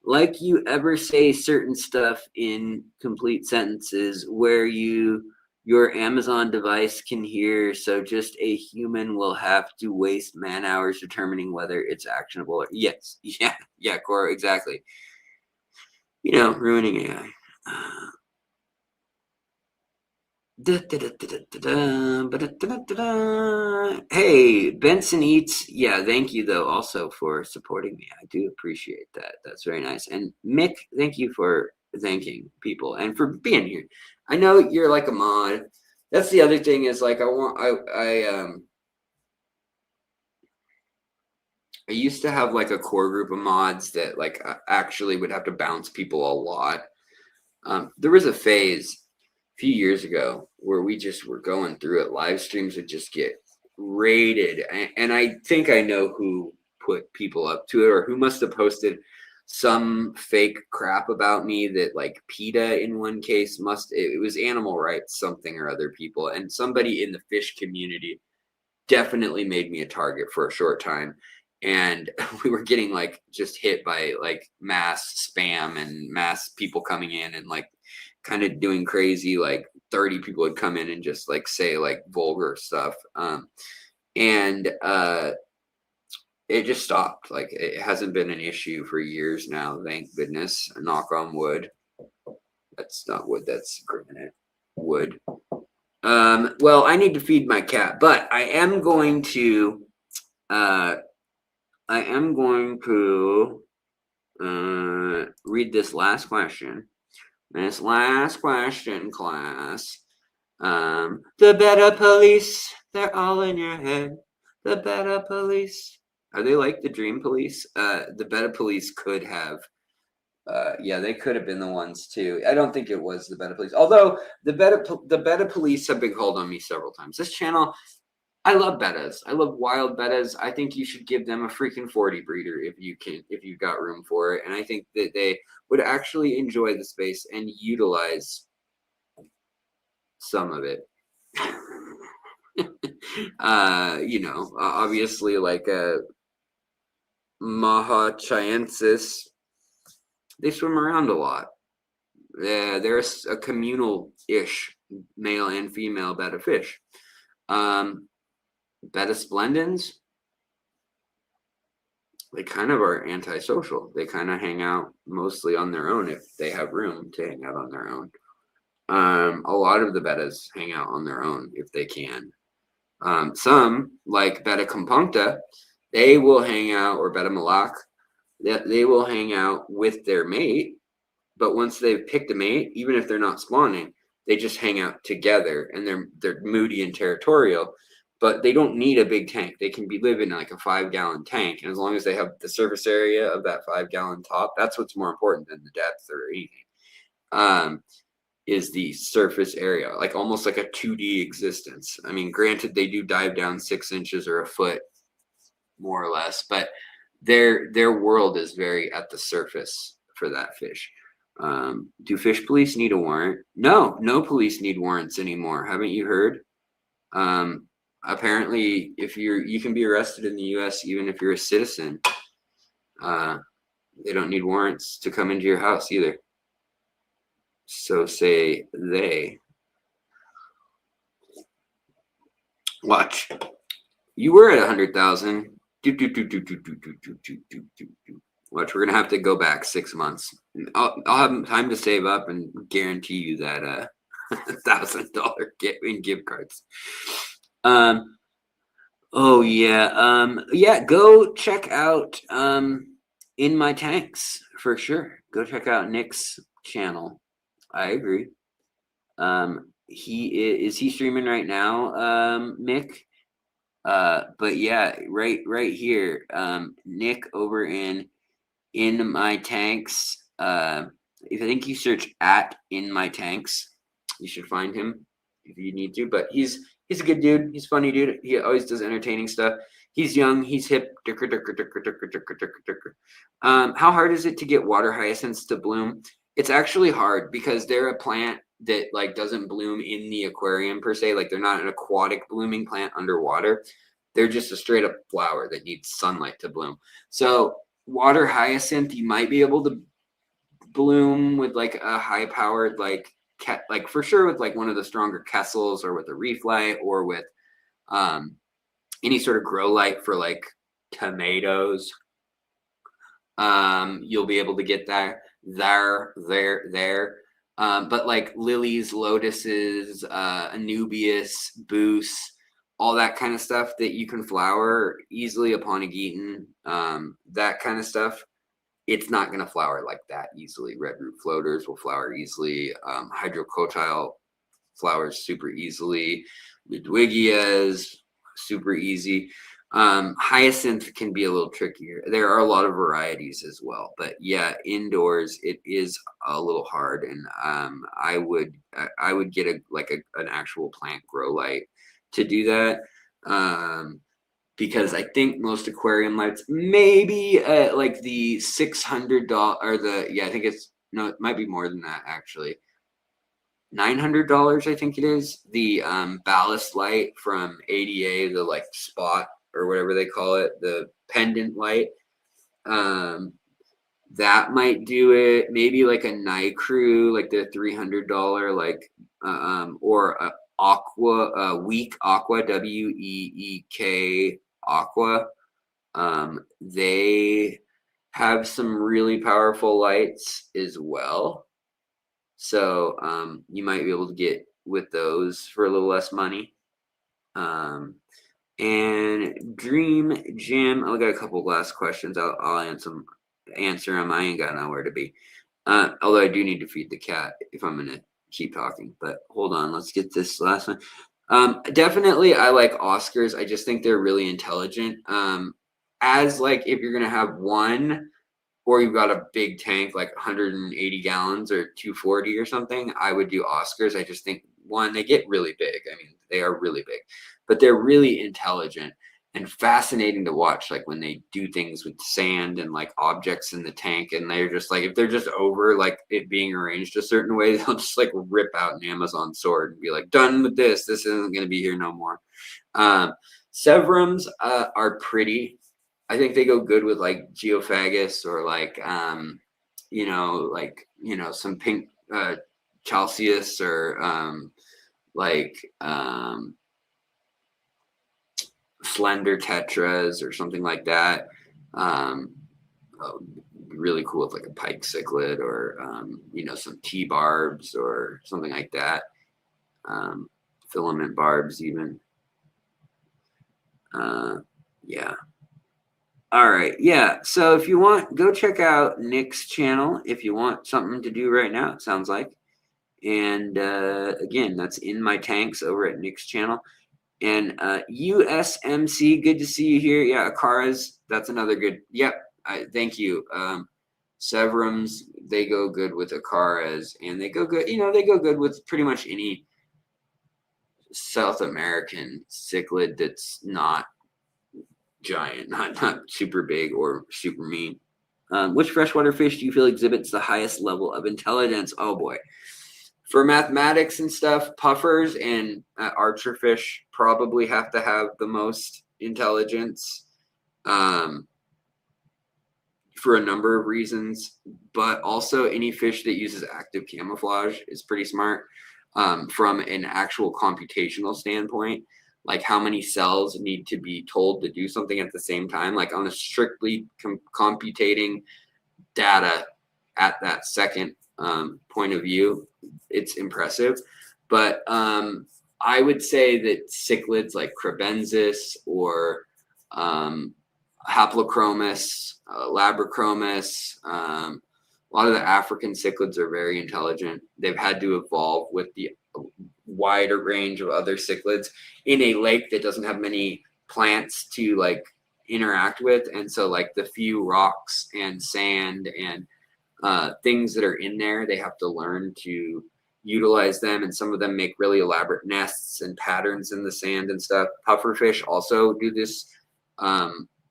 Speaker 1: Like you ever say certain stuff in complete sentences where your Amazon device can hear, so just a human will have to waste man hours determining whether it's actionable or yes. Yeah, Cora, exactly. Ruining AI. Hey, Benson Eats. Yeah, thank you though also for supporting me. I do appreciate that. That's very nice. And Mick, thank you for thanking people and for being here. I know you're like a mod. That's the other thing is like I used to have like a core group of mods that like actually would have to bounce people a lot. There was a phase few years ago where we just were going through it. Live streams would just get raided, and I think I know who put people up to it or who must have posted some fake crap about me that like PETA in one case it was animal rights something or other people, and somebody in the fish community definitely made me a target for a short time. And we were getting like just hit by like mass spam and mass people coming in and like kind of doing crazy, like 30 people would come in and just like say like vulgar stuff. And it just stopped. Like it hasn't been an issue for years now, thank goodness. Knock on wood. That's not wood, that's granite. Wood. Well, I need to feed my cat, but I am going to read this last question. This last question, class. The better police, they're all in your head. The better police. Are they like the dream police? The better police could have. Yeah, they could have been the ones too. I don't think it was the better police. Although the better police have been called on me several times. This channel, I love bettas. I love wild bettas. I think you should give them a freaking 40 breeder if you've got room for it. And I think that they would actually enjoy the space and utilize some of it. Obviously like a Maha chiensis, they swim around a lot. There's a communal-ish male and female betta fish. Betta splendens, they kind of are antisocial. They kind of hang out mostly on their own if they have room to hang out on their own. A lot of the bettas hang out on their own if they can. Some, like Betta compuncta, they will hang out, or Betta malak, they will hang out with their mate, but once they've picked a mate, even if they're not spawning, they just hang out together, and they're moody and territorial, but they don't need a big tank. They can be living in like a 5-gallon tank, and as long as they have the surface area of that 5-gallon top, that's what's more important than the depth or anything. Is the surface area, like almost like a 2D existence. I mean, granted, they do dive down 6 inches or a foot, more or less, but their world is very at the surface for that fish. Do fish police need a warrant? No police need warrants anymore. Haven't you heard? Apparently, if you can be arrested in the U.S. even if you're a citizen. They don't need warrants to come into your house either. So say they. Watch. You were at 100,000. Watch, we're gonna have to go back 6 months. I'll have time to save up and guarantee you that $1,000 gift cards. Oh yeah. Yeah, go check out In My Tanks for sure. Go check out Nick's channel. I agree. Is he streaming right now, Mick? But yeah, right here. Nick over in My Tanks. If I think you search at In My Tanks, you should find him if you need to. But he's a good dude. He's a funny dude. He always does entertaining stuff. He's young. He's hip. How hard is it to get water hyacinths to bloom? It's actually hard because they're a plant that like doesn't bloom in the aquarium per se. Like they're not an aquatic blooming plant underwater. They're just a straight up flower that needs sunlight to bloom. So water hyacinth, you might be able to bloom with like a high powered like for sure with like one of the stronger Kessels or with a reef light or with any sort of grow light for like tomatoes. You'll be able to get that there. But like lilies, lotuses, Anubias, Boos, all that kind of stuff that you can flower easily, Aponogeton, that kind of stuff, it's not going to flower like that easily. Red root floaters will flower easily. Hydrocotyle flowers super easily. Ludwigias, super easy. Hyacinth can be a little trickier. There are a lot of varieties as well, but yeah, indoors it is a little hard, and I would get an actual plant grow light to do that, because I think most aquarium lights maybe like the $600 or I think it might be more than that actually. $900, I think it is. The ballast light from ADA, the like spot or whatever they call it, the pendant light. That might do it. Maybe like a Nycrew, like the $300, like or Week Aqua, WEEK Aqua. They have some really powerful lights as well. So you might be able to get with those for a little less money. And Dream Jim, I got a couple last questions. I'll answer them. I ain't got nowhere to be. Although I do need to feed the cat if I'm gonna keep talking. But hold on, let's get this last one. Definitely, I like Oscars. I just think they're really intelligent. As like if you're gonna have one, or you've got a big tank like 180 gallons or 240 or something, I would do Oscars. I just think one, they get really big. I mean, they are really big, but they're really intelligent and fascinating to watch. Like when they do things with sand and like objects in the tank, and they're just like, if they're just over like it being arranged a certain way, they'll just like rip out an Amazon sword and be like, done with this. This isn't going to be here no more. Severums are pretty. I think they go good with like Geophagus or like, some pink Chalceus or slender tetras or something like that. Really cool with like a pike cichlid or, some T-barbs or something like that. Filament barbs even. Yeah. All right. Yeah. So if you want, go check out Nick's channel if you want something to do right now, it sounds like. And again, that's In My Tanks over at Nick's channel. And USMC, good to see you here. Yeah, Akara's, that's another good. Yep. Thank you. Severums, they go good with Akara's, and they go good. They go good with pretty much any South American cichlid that's not giant, not super big or super mean. Which freshwater fish do you feel exhibits the highest level of intelligence? Oh boy. For mathematics and stuff, puffers and archerfish probably have to have the most intelligence for a number of reasons, but also any fish that uses active camouflage is pretty smart from an actual computational standpoint. like how many cells need to be told to do something at the same time, like on a strictly computating data at that second point of view. It's impressive. But I would say that cichlids like Crebensis or Haplochromis, Labrachromis, a lot of the African cichlids are very intelligent. They've had to evolve with the wider range of other cichlids in a lake that doesn't have many plants to like interact with. And so like the few rocks and sand and things that are in there, they have to learn to utilize them. And some of them make really elaborate nests and patterns in the sand and stuff. Pufferfish also do this.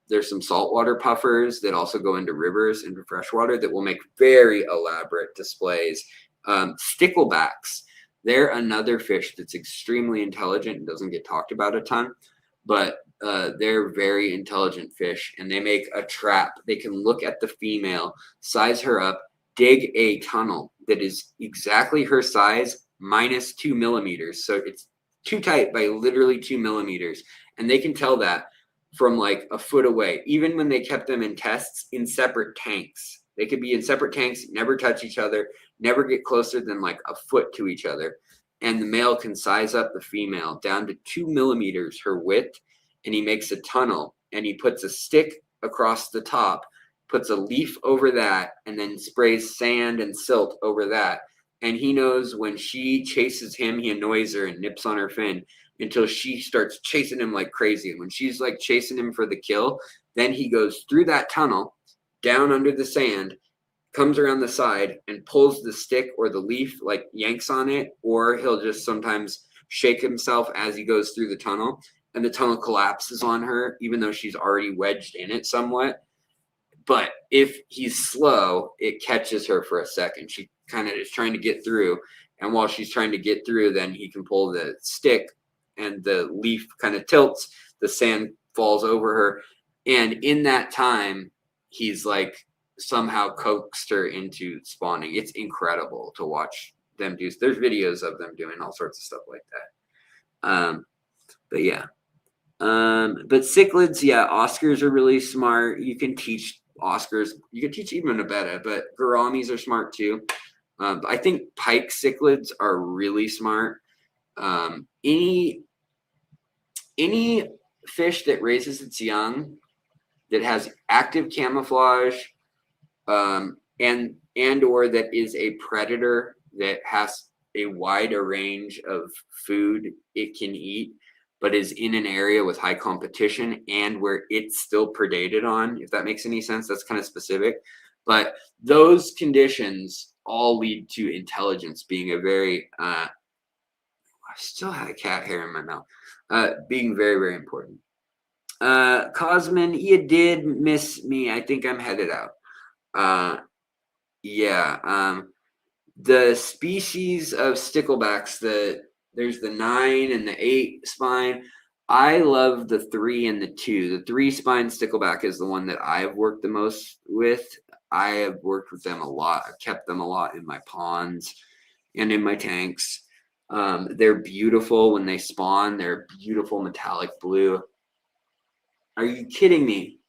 Speaker 1: There's some saltwater puffers that also go into rivers, into freshwater, that will make very elaborate displays. Sticklebacks, they're another fish that's extremely intelligent and doesn't get talked about a ton, but they're very intelligent fish, and they make a trap. They can look at the female, size her up, dig a tunnel that is exactly her size minus 2 millimeters. So it's too tight by literally 2 millimeters. And they can tell that from like a foot away, even when they kept them in tests in separate tanks. They could be in separate tanks, never touch each other, never get closer than like a foot to each other. And the male can size up the female down to 2 millimeters, her width, and he makes a tunnel and he puts a stick across the top, puts a leaf over that, and then sprays sand and silt over that. And he knows when she chases him, he annoys her and nips on her fin until she starts chasing him like crazy. And when she's like chasing him for the kill, then he goes through that tunnel, down under the sand, comes around the side and pulls the stick or the leaf, like yanks on it, or he'll just sometimes shake himself as he goes through the tunnel, and the tunnel collapses on her, even though she's already wedged in it somewhat. But if he's slow, it catches her for a second. She kind of is trying to get through, and while she's trying to get through, then he can pull the stick and the leaf kind of tilts, the sand falls over her, and in that time he's like somehow coaxed her into spawning. It's incredible to watch them do. There's videos of them doing all sorts of stuff like that. But yeah. But cichlids, yeah, Oscars are really smart. You can teach Oscars. You can teach even a betta, but gouramis are smart too. I think pike cichlids are really smart. Any fish that raises its young that has active camouflage, and or that is a predator that has a wider range of food it can eat, but is in an area with high competition and where it's still predated on, if that makes any sense. That's kind of specific. But those conditions all lead to intelligence being a very, I still have cat hair in my mouth, being very, very important. Cosmin, you did miss me. I think I'm headed out. Yeah. The species of sticklebacks, there's the 9 and the 8 spine. I love the 3 and the 2. The 3 spine stickleback is the one that I've worked the most with. I have worked with them a lot. I've kept them a lot in my ponds and in my tanks. They're beautiful when they spawn. They're beautiful metallic blue. Are you kidding me?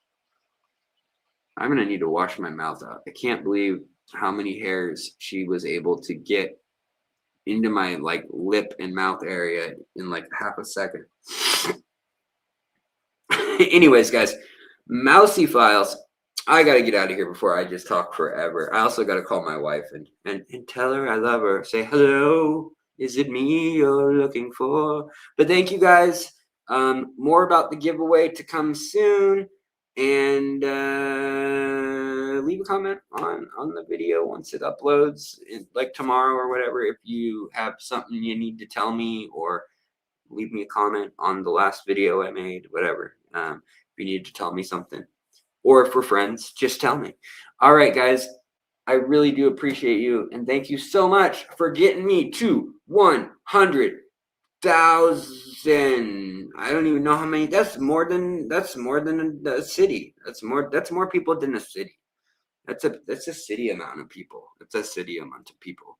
Speaker 1: I'm going to need to wash my mouth out. I can't believe how many hairs she was able to get into my like lip and mouth area in like half a second. Anyways, guys, mousy files. I got to get out of here before I just talk forever. I also got to call my wife and tell her I love her. Say, hello, is it me you're looking for? But thank you guys. More about the giveaway to come soon. And leave a comment on the video once it uploads, like tomorrow or whatever. If you have something you need to tell me, or leave me a comment on the last video I made, whatever. If you need to tell me something, or if we're friends, just tell me. All right, guys, I really do appreciate you, and thank you so much for getting me to 100,000. I don't even know how many. That's more than a city. That's more people than a city. That's a city amount of people. That's a city amount of people.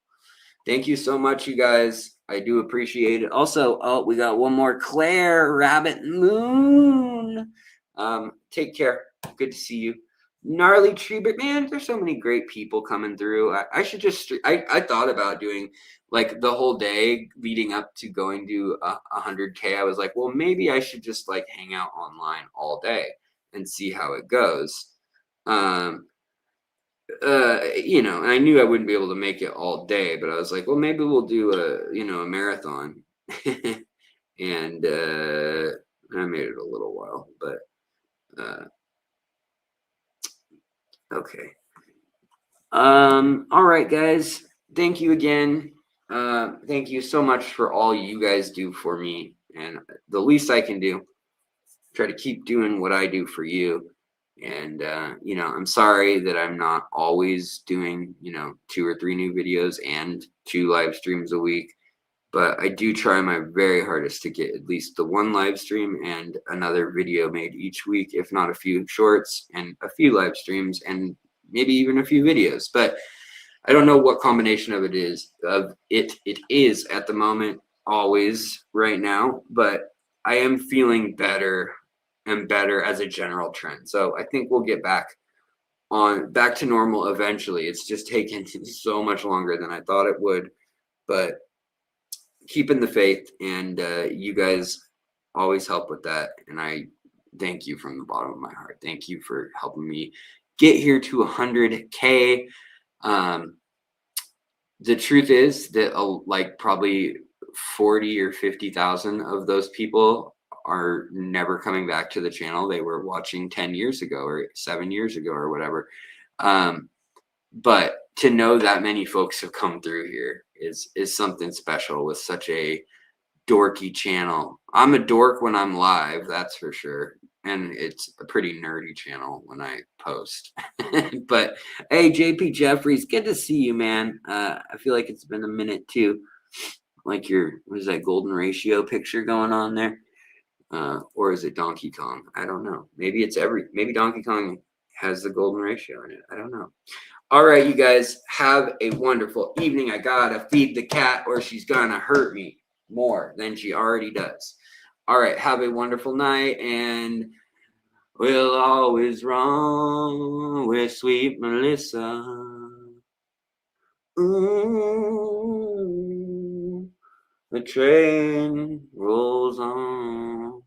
Speaker 1: Thank you so much, you guys. I do appreciate it. Also, oh, we got one more. Claire Rabbit Moon. Take care. Good to see you. Gnarly Tree, but man, there's so many great people coming through. I should just. I thought about doing like the whole day leading up to going to 100K. I was like, well, maybe I should just like hang out online all day and see how it goes. I knew I wouldn't be able to make it all day, but I was like, well, maybe we'll do a marathon. And I made it a little while, but okay. All right, guys. Thank you again. Thank you so much for all you guys do for me. And the least I can do, try to keep doing what I do for you. And I'm sorry that I'm not always doing 2 or 3 new videos and 2 live streams a week, but I do try my very hardest to get at least the 1 live stream and another video made each week, if not a few shorts and a few live streams and maybe even a few videos. But I don't know what combination of it is at the moment, always right now, but I am feeling better and better as a general trend. So I think we'll get back to normal eventually. It's just taken so much longer than I thought it would, but keeping the faith, and you guys always help with that. And I thank you from the bottom of my heart. Thank you for helping me get here to 100K. The truth is that like probably 40 or 50,000 of those people are never coming back to the channel. They were watching 10 years ago or 7 years ago or whatever. But to know that many folks have come through here is something special with such a dorky channel. I'm a dork when I'm live, that's for sure. And it's a pretty nerdy channel when I post. But hey, JP Jeffries, good to see you, man. I feel like it's been a minute too. Like what is that golden ratio picture going on there? Or is it Donkey Kong? I don't know. Maybe maybe Donkey Kong has the golden ratio in it. I don't know. All right, you guys, have a wonderful evening. I gotta feed the cat or she's gonna hurt me more than she already does. All right, have a wonderful night, and we'll always run with sweet Melissa. Ooh, the train rolls on.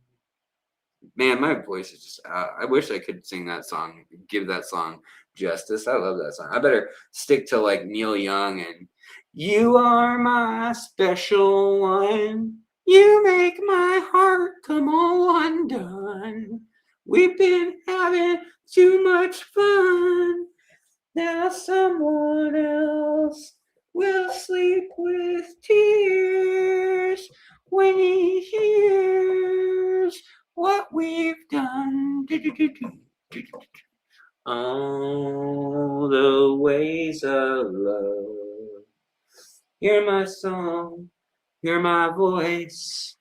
Speaker 1: Man, my voice is just I wish I could sing that song, give that song justice. I love that song. I better stick to like Neil Young and you are my special one. You make my heart come all undone. We've been having too much fun. Now someone else will sleep with tears when he hears what we've done. All the ways of love. Hear my song, hear my voice.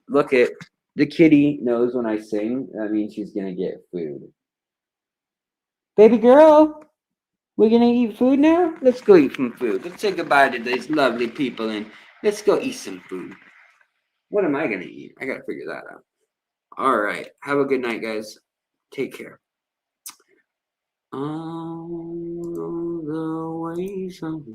Speaker 1: Look at the kitty knows when I sing. That means she's gonna get food. Baby girl, we're gonna eat food now? Let's go eat some food. Let's say goodbye to these lovely people and let's go eat some food. What am I gonna eat? I gotta figure that out. All right. Have a good night, guys. Take care. All the ways of